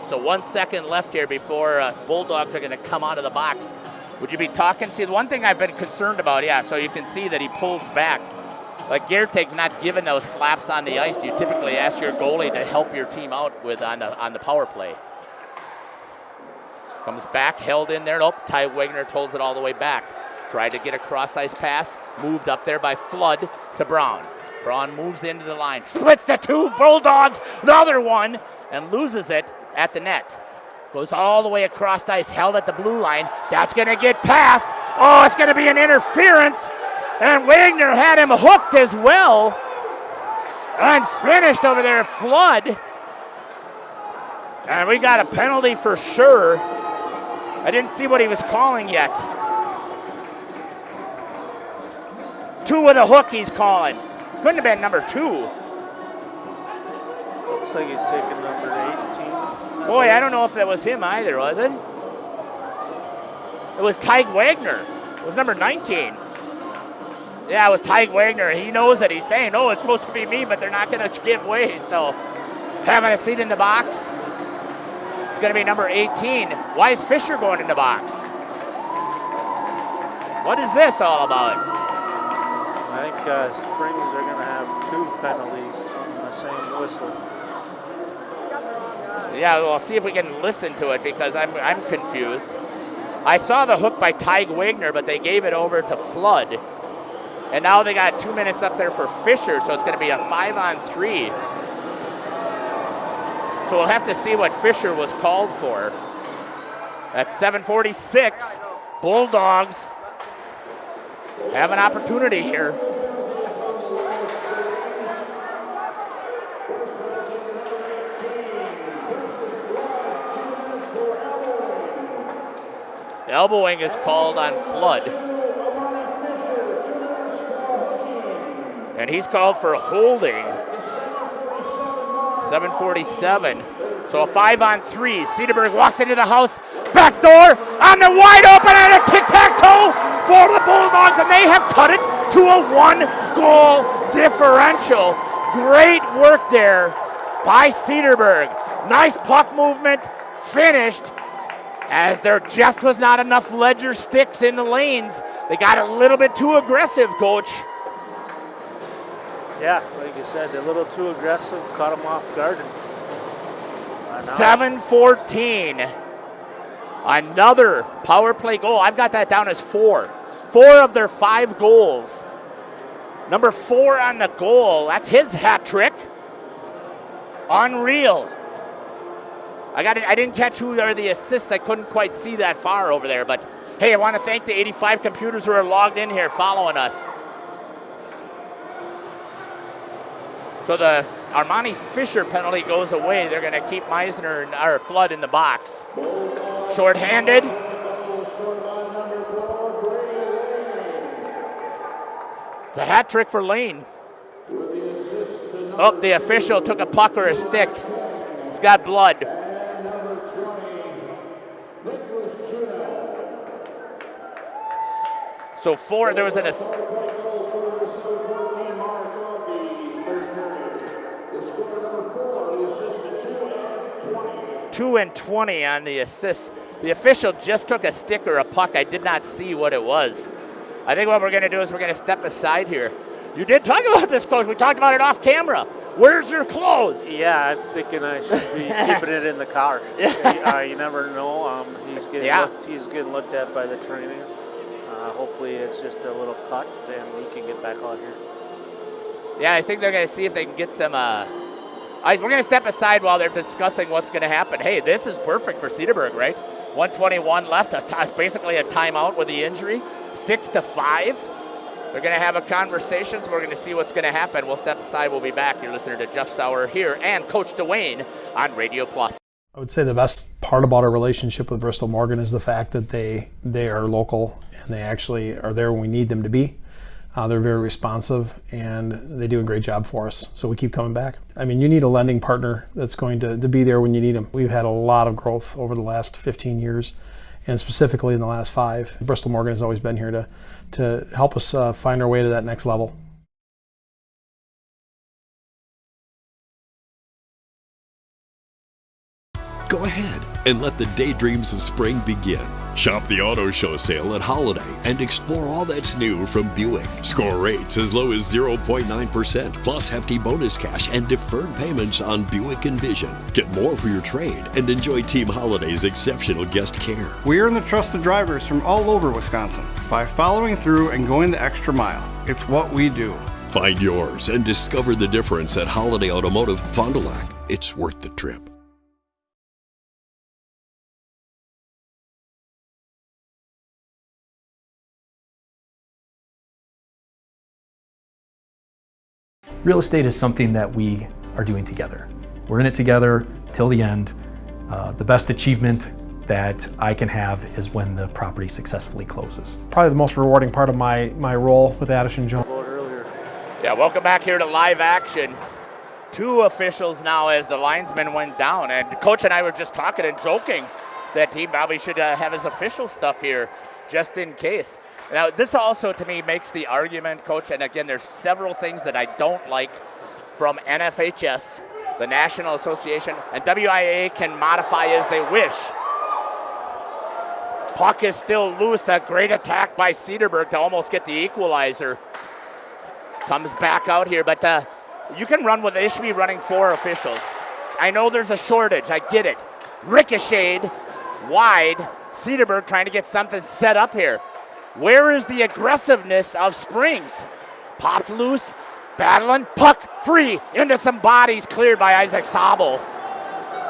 So 1 second left here before Bulldogs are going to come out of the box. Would you be talking? See, the one thing I've been concerned about, yeah, so you can see that he pulls back. Like Gertag's not giving those slaps on the ice. You typically ask your goalie to help your team out with on the power play. Comes back, held in there. Nope, Ty Wagner holds it all the way back. Tried to get a cross-ice pass. Moved up there by Flood to Brown. Brown moves into the line. Splits the 2 Bulldogs. The other one. And loses it at the net. Goes all the way across ice. Held at the blue line. That's going to get past. Oh, it's going to be an interference. And Wagner had him hooked as well. And finished over there, Flood. And we got a penalty for sure. I didn't see what he was calling yet. 2 with a hook he's calling. Couldn't have been number 2. Looks like he's taking number 18. Boy, I don't know if that was him either, was it? It was Tyke Wagner. It was number 19. Yeah, it was Tyke Wagner. He knows it. He's saying, oh, it's supposed to be me, but they're not going to give way. So having a seat in the box. It's going to be number 18. Why is Fisher going in the box? What is this all about? I think Springs are going to have 2 penalties on the same whistle. Yeah, we'll see if we can listen to it because I'm confused. I saw the hook by Tyke Wagner, but they gave it over to Flood. And now they got 2 minutes up there for Fisher, so it's going to be a 5-on-3. So we'll have to see what Fisher was called for. That's 7:46. Bulldogs have an opportunity here. Elbowing is called on Flood. And he's called for holding. 7:47. So a 5-on-3. Cedarburg walks into the house. Back door on the wide open and a tic-tac-toe for the Bulldogs. And they have cut it to a 1-goal differential. Great work there by Cedarburg. Nice puck movement. Finished. As there just was not enough Ledger sticks in the lanes. They got a little bit too aggressive, Coach. Yeah, like you said, they're a little too aggressive, caught them off guard. 7:14. Another power play goal. I've got that down as 4. 4 of their 5 goals. Number 4 on the goal. That's his hat trick. Unreal. I didn't catch who are the assists. I couldn't quite see that far over there. But hey, I want to thank the 85 computers who are logged in here following us. So the Armani Fisher penalty goes away. They're going to keep Meisner or Flood in the box. Short-handed. It's a hat trick for Lane. Oh, the official took a puck or a stick. It's got blood. So 4, there was an 2 and 20 on the assist. The official just took a stick or a puck. I did not see what it was. I think what we're going to do is we're going to step aside here. You did talk about this, Coach. We talked about it off camera. Where's your clothes? Yeah, I'm thinking I should be keeping it in the car. You never know. He's getting looked at by the trainer. Hopefully it's just a little cut and he can get back out here. Yeah, I think they're going to see if they can get some... we're going to step aside while they're discussing what's going to happen. Hey, this is perfect for Cedarburg, right? 1:21 left, basically a timeout with the injury. 6-5. They're going to have a conversation, so we're going to see what's going to happen. We'll step aside. We'll be back. You're listening to Jeff Sauer here and Coach Dwayne on Radio Plus. I would say the best part about our relationship with Bristol Morgan is the fact that they are local and they actually are there when we need them to be. They're very responsive and they do a great job for us. So we keep coming back. I mean, you need a lending partner that's going to be there when you need them. We've had a lot of growth over the last 15 years and specifically in the last 5. Bristol Morgan has always been here to help us find our way to that next level. Go ahead and let the daydreams of spring begin. Shop the auto show sale at Holiday and explore all that's new from Buick. Score rates as low as 0.9%, plus hefty bonus cash and deferred payments on Buick Envision. Get more for your trade and enjoy Team Holiday's exceptional guest care. We earn the trust of drivers from all over Wisconsin by following through and going the extra mile. It's what we do. Find yours and discover the difference at Holiday Automotive Fond du Lac. It's worth the trip. real estate is something that we are doing together. We're in it together till the end. The best achievement that I can have is when the property successfully closes. Probably the most rewarding part of my role with Addison Jones. Yeah, welcome back here to live action. 2 officials now as the linesman went down. And Coach and I were just talking and joking that he probably should have his official stuff here just in case. Now, this also to me makes the argument, Coach, and again, there's several things that I don't like from NFHS, the National Association, and WIA can modify as they wish. Puck is still loose. A great attack by Cedarburg to almost get the equalizer. Comes back out here, but you can run with, they should be running 4 officials. I know there's a shortage, I get it. Ricocheted wide, Cedarburg trying to get something set up here. Where is the aggressiveness of Springs? Popped loose, battling, puck free, into some bodies cleared by Isaac Sabel.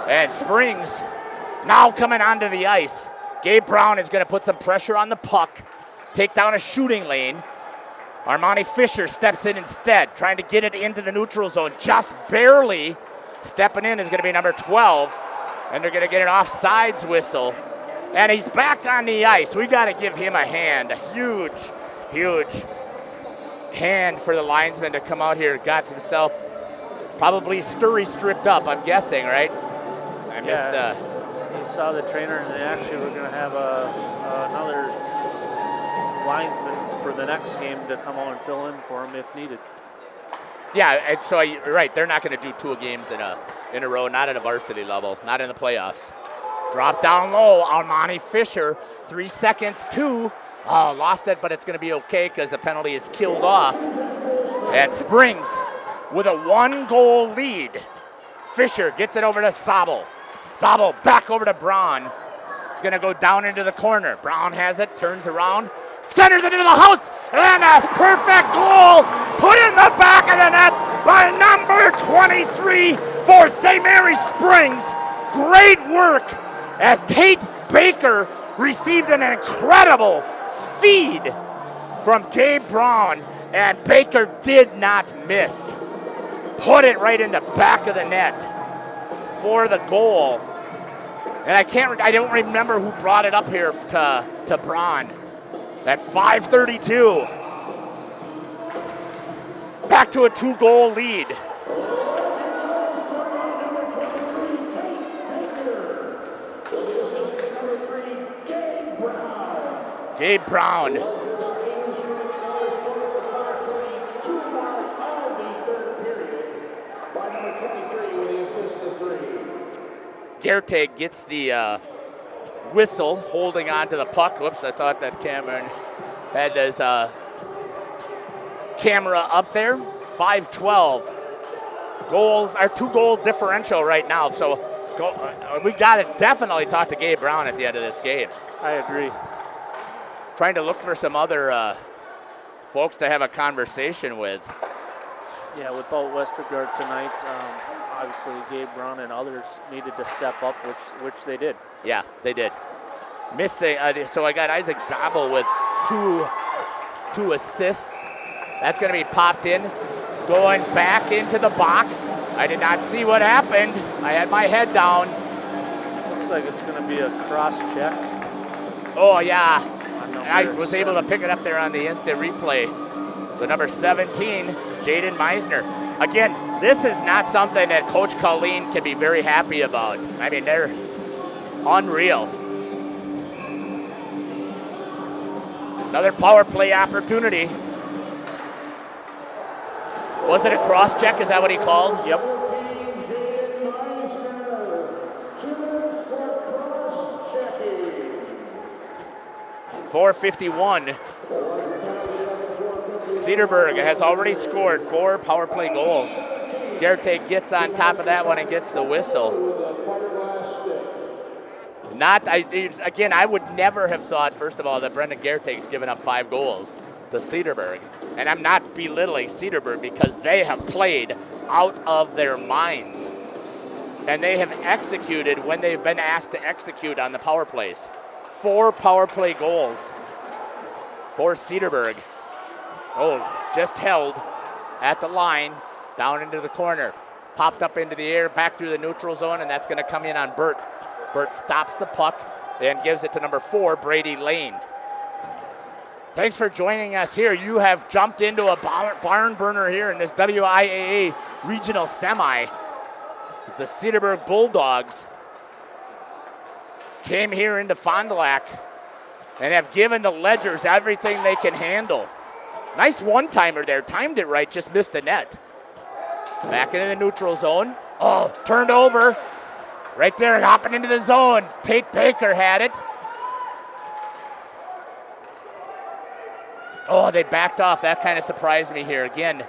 And Springs now coming onto the ice. Gabe Brown is going to put some pressure on the puck, take down a shooting lane. Armani Fisher steps in instead, trying to get it into the neutral zone, just barely. Stepping in is going to be number 12, and they're going to get an offsides whistle. And he's back on the ice. We got to give him a hand, a huge, huge hand for the linesman to come out here. Got himself probably stripped up, I'm guessing, right? I missed You saw the trainer, and they actually were going to have another linesman for the next game to come on and fill in for him if needed. Yeah, and so you're right. They're not going to do 2 games in a row, not at a varsity level, not in the playoffs. Drop down low, Armani Fisher, 3 seconds, 2. Lost it, but it's going to be okay because the penalty is killed off. And Springs with a 1-goal lead. Fisher gets it over to Sabel. Sabel back over to Braun. It's going to go down into the corner. Brown has it, turns around, centers it into the house, and a perfect goal put in the back of the net by number 23 for St. Mary's Springs. Great work as Tate Baker received an incredible feed from Gabe Brown, and Baker did not miss. Put it right in the back of the net for the goal. And I don't remember who brought it up here to Braun. At 5:32. Back to a 2-goal lead. Gabe Brown. Gertag gets the whistle, holding on to the puck. Whoops, I thought that Cameron had his camera up there. 5-12. Goals are 2-goal differential right now. So we got to definitely talk to Gabe Brown at the end of this game. I agree. Trying to look for some other folks to have a conversation with. Yeah, without Westergaard tonight, obviously Gabe Brown and others needed to step up, which they did. Yeah, they did. Missing, so I got Isaac Zabel with two assists. That's going to be popped in. Going back into the box. I did not see what happened. I had my head down. Looks like it's going to be a cross check. Oh, yeah. I was able to pick it up there on the instant replay. So number 17, Jaden Meisner. Again, this is not something that Coach Colleen can be very happy about. I mean, they're unreal. Another power play opportunity. Was it a cross check? Is that what he called? Yep. .451. Cedarburg has already scored 4 power play goals. Gertag gets on top of that one and gets the whistle. Again, I would never have thought, first of all, that Brendan Gertag's given up 5 goals to Cedarburg. And I'm not belittling Cedarburg because they have played out of their minds. And they have executed when they've been asked to execute on the power plays. 4 power play goals for Cedarburg. Oh, just held at the line. Down into the corner. Popped up into the air, back through the neutral zone, and that's going to come in on Burt. Burt stops the puck and gives it to number 4, Brady Lane. Thanks for joining us here. You have jumped into a barn burner here in this WIAA regional semi. As the Cedarburg Bulldogs came here into Fond du Lac and have given the Ledgers everything they can handle. Nice one-timer there. Timed it right, just missed the net. Back into the neutral zone. Oh, turned over. Right there, hopping into the zone. Tate Baker had it. Oh, they backed off. That kind of surprised me here again.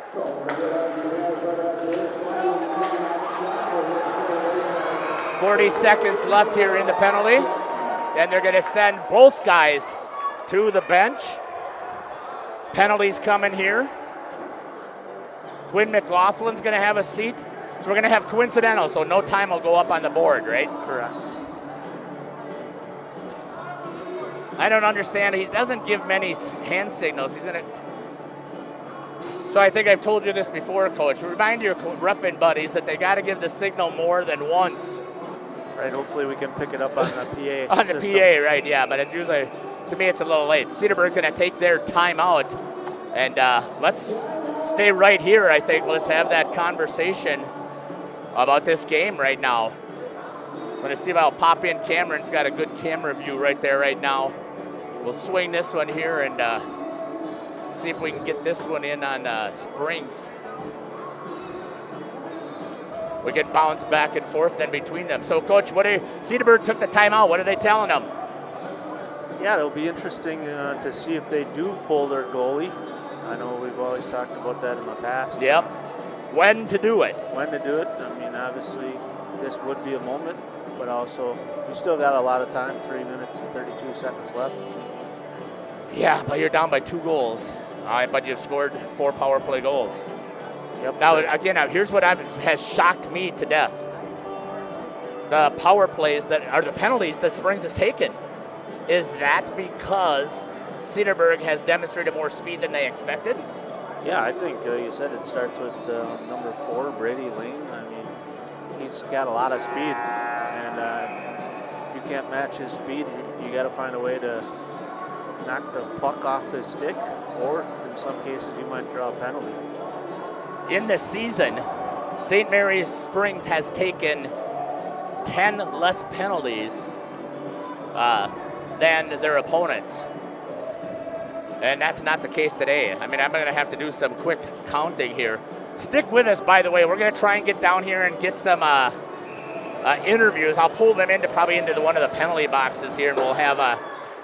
40 seconds left here in the penalty. And they're going to send both guys to the bench. Penalties coming here. Quinn McLaughlin's going to have a seat. So we're going to have coincidental, so no time will go up on the board, right? Correct. I don't understand. He doesn't give many hand signals. He's going to... So I think I've told you this before, Coach. Remind your roughing buddies that they got to give the signal more than once. Right, hopefully we can pick it up on the PA On the PA, right, yeah. But it usually, to me, it's a little late. Cedarburg's going to take their timeout. And let's stay right here, I think. Let's have that conversation about this game right now. I'm going to see if I'll pop in. Cameron's got a good camera view right there right now. We'll swing this one here and see if we can get this one in on Springs. We can bounce back and forth then between them. So, Coach, Cedarburg took the timeout. What are they telling them? Yeah, it'll be interesting to see if they do pull their goalie. I know we've always talked about that in the past. Yep. When to do it. When to do it. I mean, obviously, this would be a moment, but also we still got a lot of time, 3 minutes and 32 seconds left. Yeah, but you're down by 2 goals. But you've scored 4 power play goals. Yep. Now, again, here's what has shocked me to death. The power plays that are the penalties that Springs has taken. Is that because Cedarburg has demonstrated more speed than they expected? Yeah, I think you said it starts with number 4, Brady Lane. I mean, he's got a lot of speed, and if you can't match his speed, you got to find a way to knock the puck off his stick, or in some cases, you might draw a penalty. In this season, St. Mary's Springs has taken 10 less penalties than their opponents. And that's not the case today. I mean, I'm going to have to do some quick counting here. Stick with us, by the way. We're going to try and get down here and get some interviews. I'll pull them probably into one of the penalty boxes here, and we'll have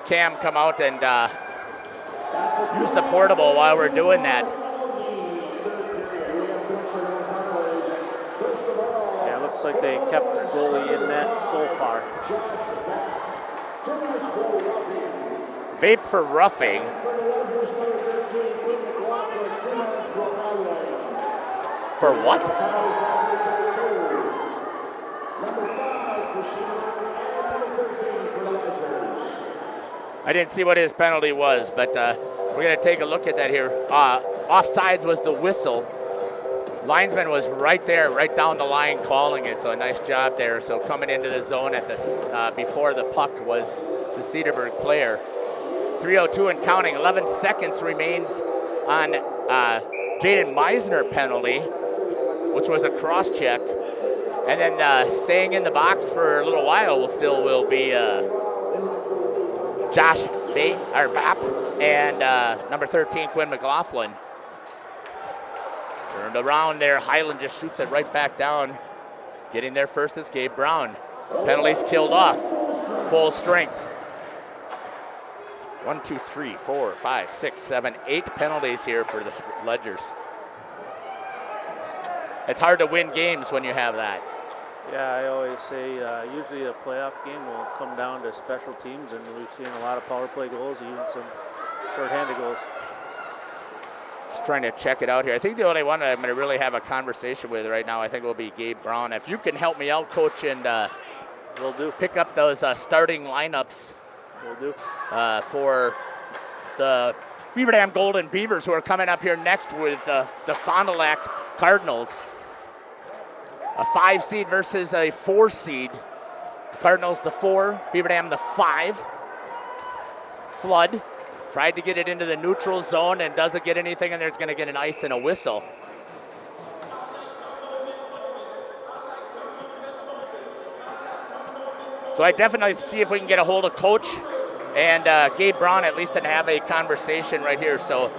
Cam come out and use the portable while we're doing that. Yeah, it looks like they kept their goalie in net so far. Vape for roughing. For what? I didn't see what his penalty was, but we're going to take a look at that here. Offsides was the whistle. Linesman was right there, right down the line calling it, so a nice job there. So coming into the zone at this before the puck was the Cedarburg player. 3:02 and counting. 11 seconds remains on Jaden Meisner penalty, which was a cross check. And then staying in the box for a little while will be Josh Vapp and number 13, Quinn McLaughlin. Turned around there. Highland just shoots it right back down. Getting there first is Gabe Brown. Penalties killed off. Full strength. 1, 2, 3, 4, 5, 6, 7, 8 penalties here for the Ledgers. It's hard to win games when you have that. Yeah, I always say usually a playoff game will come down to special teams, and we've seen a lot of power play goals, even some shorthanded goals. Just trying to check it out here. I think the only one I'm going to really have a conversation with right now, I think will be Gabe Brown. If you can help me out, Coach, and will do. Pick up those starting lineups. Will do. For the Beaver Dam Golden Beavers, who are coming up here next with the Fond du Lac Cardinals. A 5 seed versus a 4 seed. The Cardinals the 4, Beaver Dam the 5. Flood tried to get it into the neutral zone and doesn't get anything, and there's going to get an ice and a whistle. So I definitely see if we can get a hold of Coach and Gabe Braun at least and have a conversation right here. So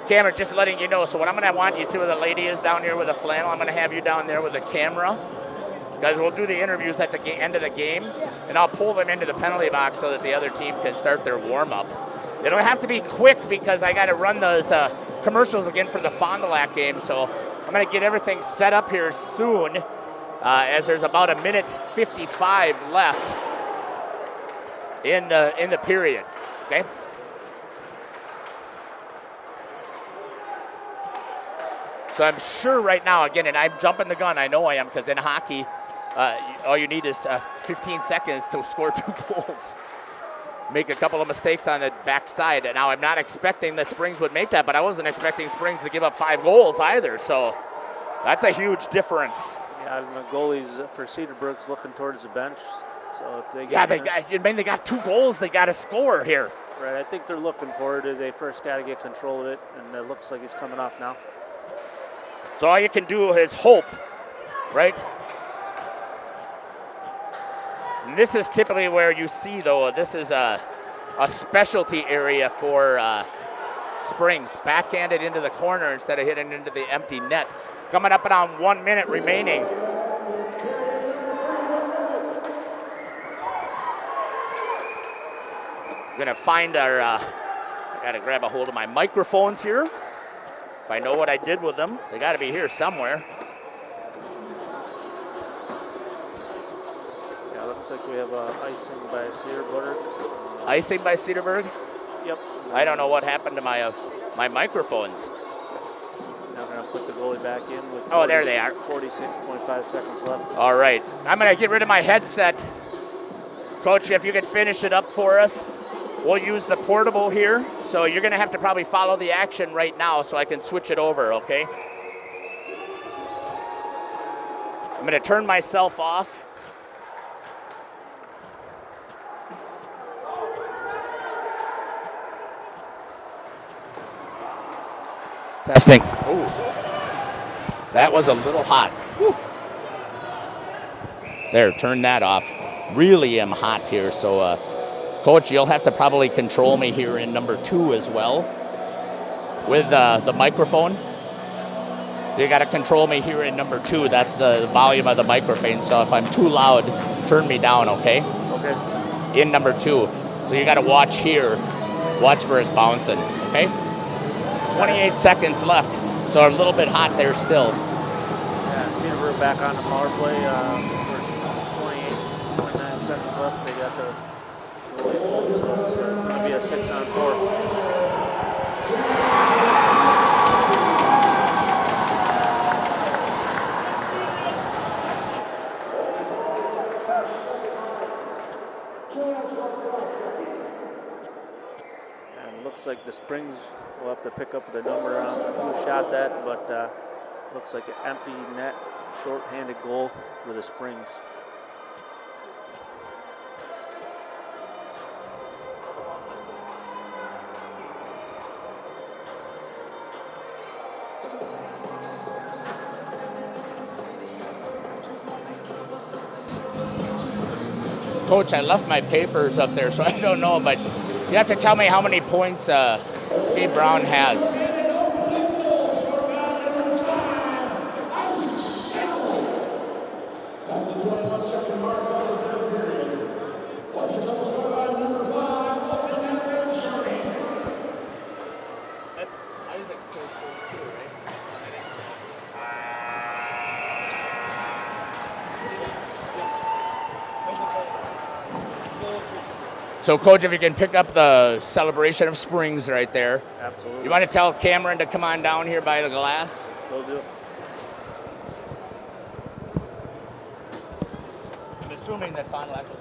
Cameron, just letting you know, so what I'm going to want, you see where the lady is down here with a flannel, I'm going to have you down there with a camera. Guys, we'll do the interviews at the end of the game, and I'll pull them into the penalty box so that the other team can start their warm-up. It'll have to be quick because I got to run those commercials again for the Fond du Lac game, so I'm going to get everything set up here soon as there's about 1:55 left in the period, okay? So I'm sure right now, again, and I'm jumping the gun, I know I am, because in hockey, all you need is 15 seconds to score 2 goals. Make a couple of mistakes on the backside. And now I'm not expecting that Springs would make that, but I wasn't expecting Springs to give up 5 goals either. So that's a huge difference. Yeah, and the goalies for Cedarburg's looking towards the bench. So if they they got 2 goals they got to score here. Right, I think they're looking for it. They first got to get control of it, and it looks like he's coming off now. So all you can do is hope, right? And this is typically where you see, though, this is a specialty area for Springs. Backhanded into the corner instead of hitting into the empty net. Coming up around 1 minute remaining. I'm gonna find our, I gotta grab a hold of my microphones here. If I know what I did with them, they gotta be here somewhere. Yeah, looks like we have icing by Cedarburg. Icing by Cedarburg? Yep. I don't know what happened to my my microphones. Now we're gonna put the goalie back in with there they are. 46.5 seconds left. All right, I'm gonna get rid of my headset. Coach, if you could finish it up for us. We'll use the portable here, so you're gonna have to probably follow the action right now so I can switch it over, okay? I'm gonna turn myself off. Testing. Ooh. That was a little hot. Woo. There, turn that off. Really am hot here, so Coach, you'll have to probably control me here in number 2 as well with the microphone. So you got to control me here in number 2. That's the volume of the microphone. So if I'm too loud, turn me down, okay? Okay. In number 2. So you got to watch here. Watch for us bouncing, okay? 28 seconds left. So a little bit hot there still. Yeah, Cedarburg back on the power play for 28.9 seconds left. They got the so it's going to be a 6-on-4. And it looks like the Springs will have to pick up the number on who shot that, but looks like an empty net, short-handed goal for the Springs. Coach, I left my papers up there, so I don't know, but you have to tell me how many points Gabe Braun has. That's Isaac's third point too, right? So, Coach, if you can pick up the celebration of Springs right there. Absolutely. You want to tell Cameron to come on down here by the glass? Will do. I'm assuming that Fond du Lac will.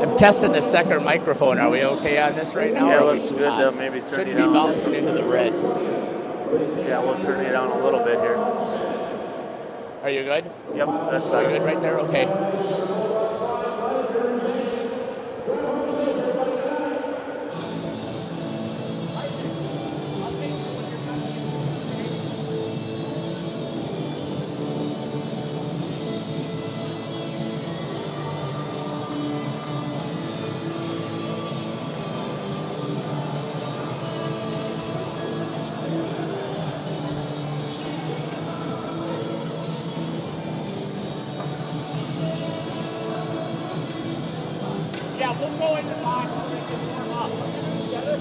I'm testing the second microphone. Are we okay on this right now? Yeah, Or looks good. Maybe turn should you be down. bouncing into the red. Yeah, we'll turn you down a little bit here. Are you good? Yep, that's Are better. you good right there? Okay. Yeah, we'll go in the box so we can warm up. Together?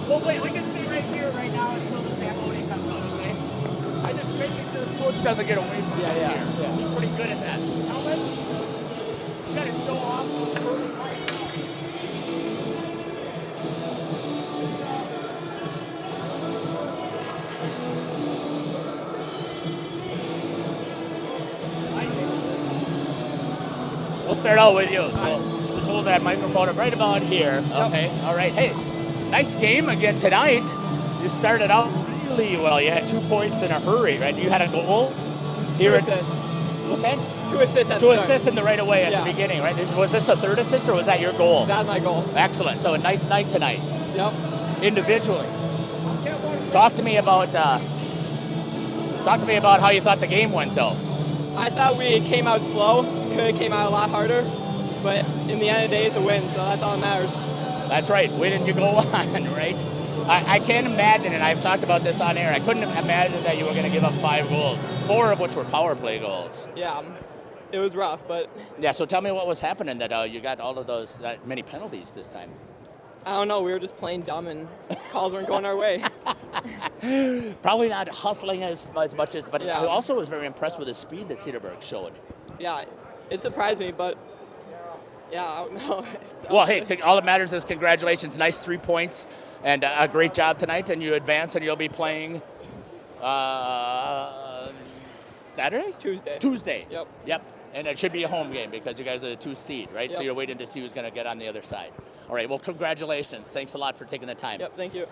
Well, wait, we can stay right here right now until the Zamboni comes out, okay? I just make sure the coach doesn't get away from us here. Yeah. He's pretty good at that. Helmet, you gotta show off those early lights. We'll start out with you. So just hold that microphone up right about here. Okay. All right. Hey, nice game again tonight. You started out really well. You had 2 points in a hurry, right? You had a goal. Two assists. What's that? 2 assists. Two assists in the right away at the beginning, right? Was this a third assist or was that your goal? That's my goal. Excellent. So a nice night tonight. Yep. Individually. Talk to me about how you thought the game went, though. I thought we came out slow. Could have came out a lot harder, but in the end of the day, it's a win, so that's all that matters. That's right. Win and you go on, right? I can't imagine, and I've talked about this on air, I couldn't imagine that you were going to give up 5 goals, 4 of which were power play goals. Yeah, it was rough, but... Yeah, so tell me what was happening that you got all of that many penalties this time. I don't know, we were just playing dumb and calls weren't going our way. Probably not hustling as much as, but I also was very impressed with the speed that Cedarburg showed. Yeah, it surprised me, but yeah, I don't know. Well, hey, all that matters is congratulations. Nice 3 points and a great job tonight, and you advance, and you'll be playing Saturday? Tuesday. Yep. And it should be a home game because you guys are the 2 seed, right? Yep. So you're waiting to see who's going to get on the other side. All right, well, congratulations. Thanks a lot for taking the time. Yep, thank you.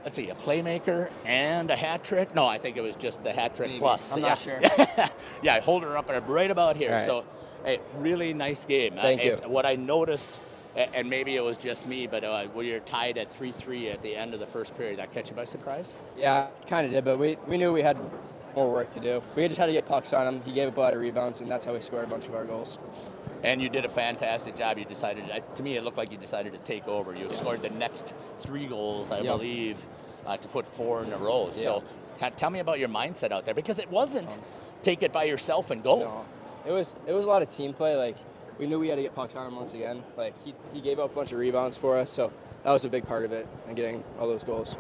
Let's see, a playmaker and a hat trick. No, I think it was just the hat trick plus. I'm not sure. Yeah, hold her up right about here. All right. So, hey, really nice game. Thank you. What I noticed, and maybe it was just me, but when you're tied at 3-3 at the end of the first period, that catch you by surprise? Yeah, kind of did, but we knew we had more work to do. We just had to get pucks on him. He gave up a lot of rebounds, and that's how we scored a bunch of our goals. And you did a fantastic job. You decided, to me, it looked like you decided to take over. You scored the next 3 goals, I believe, to put 4 in a row. So tell me about your mindset out there, because it wasn't take it by yourself and go. No. It was a lot of team play. Like, we knew we had to get pucks on him once again. Like, he gave up a bunch of rebounds for us, so that was a big part of it, and getting all those goals.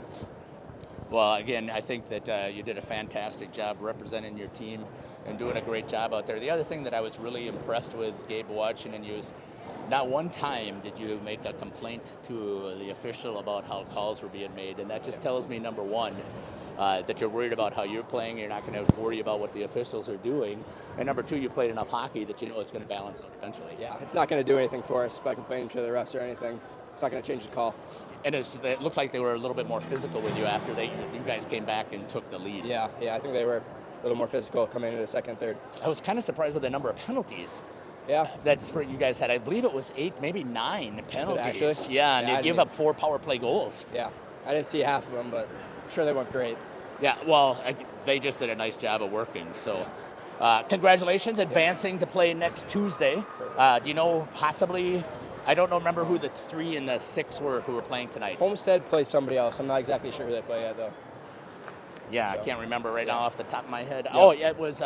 Well, again, I think that you did a fantastic job representing your team and doing a great job out there. The other thing that I was really impressed with, Gabe, watching and you, is not one time did you make a complaint to the official about how calls were being made, and that just tells me, number one, that you're worried about how you're playing. You're not going to worry about what the officials are doing. And number two, you played enough hockey that you know it's going to balance eventually. Yeah, it's not going to do anything for us by complaining to the refs or anything. It's not going to change the call. And it looked like they were a little bit more physical with you after you guys came back and took the lead. Yeah, I think they were a little more physical coming into the second and third. I was kind of surprised with the number of penalties. Yeah. That's where you guys had. I believe it was 8, maybe 9 penalties. Actually? Yeah, and you gave up 4 power play goals. Yeah, I didn't see half of them, but I'm sure they went great. Yeah, well, they just did a nice job of working. So congratulations, advancing to play next Tuesday. Do you know possibly, I don't remember who the 3 and the 6 were who were playing tonight. Homestead plays somebody else. I'm not exactly sure who they play at, though. Yeah, so, I can't remember right now off the top of my head. Yeah. Oh, yeah, it was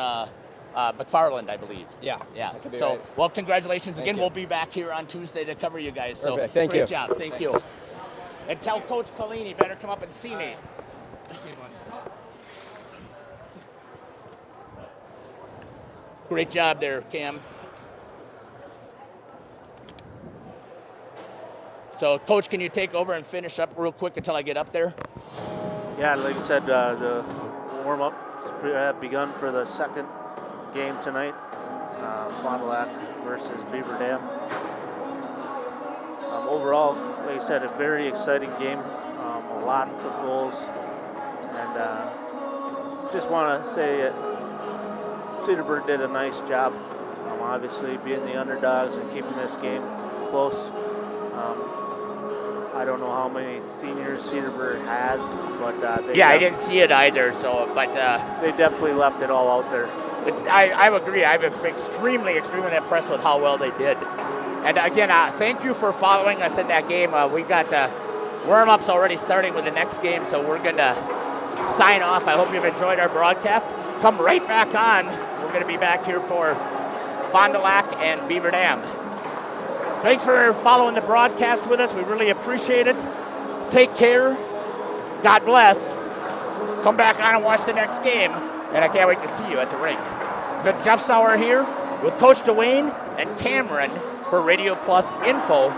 McFarland, I believe. Yeah. That could be so, right. Well, congratulations Thank again. you. We'll be back here on Tuesday to cover you guys. So, perfect. Thank great you. job. Thank you. And tell Coach Collini better come up and see me. Great job there, Cam. So, Coach, can you take over and finish up real quick until I get up there? Yeah, like I said, the warm-up have begun for the second game tonight, Fond du Lac versus Beaver Dam. Overall, like I said, a very exciting game, lots of goals, and just want to say Cedarburg did a nice job, obviously being the underdogs and keeping this game close. I don't know how many seniors Cedarburg has, but I didn't see it either. So, but they definitely left it all out there. I agree. I've been extremely impressed with how well they did. And again, thank you for following us in that game. We got warm-ups already starting with the next game, so we're going to sign off. I hope you've enjoyed our broadcast. Come right back on. We're going to be back here for Fond du Lac and Beaver Dam. Thanks for following the broadcast with us. We really appreciate it. Take care. God bless. Come back on and watch the next game. And I can't wait to see you at the rink. It's been Jeff Sauer here with Coach Dwayne and Cameron for Radio Plus Info.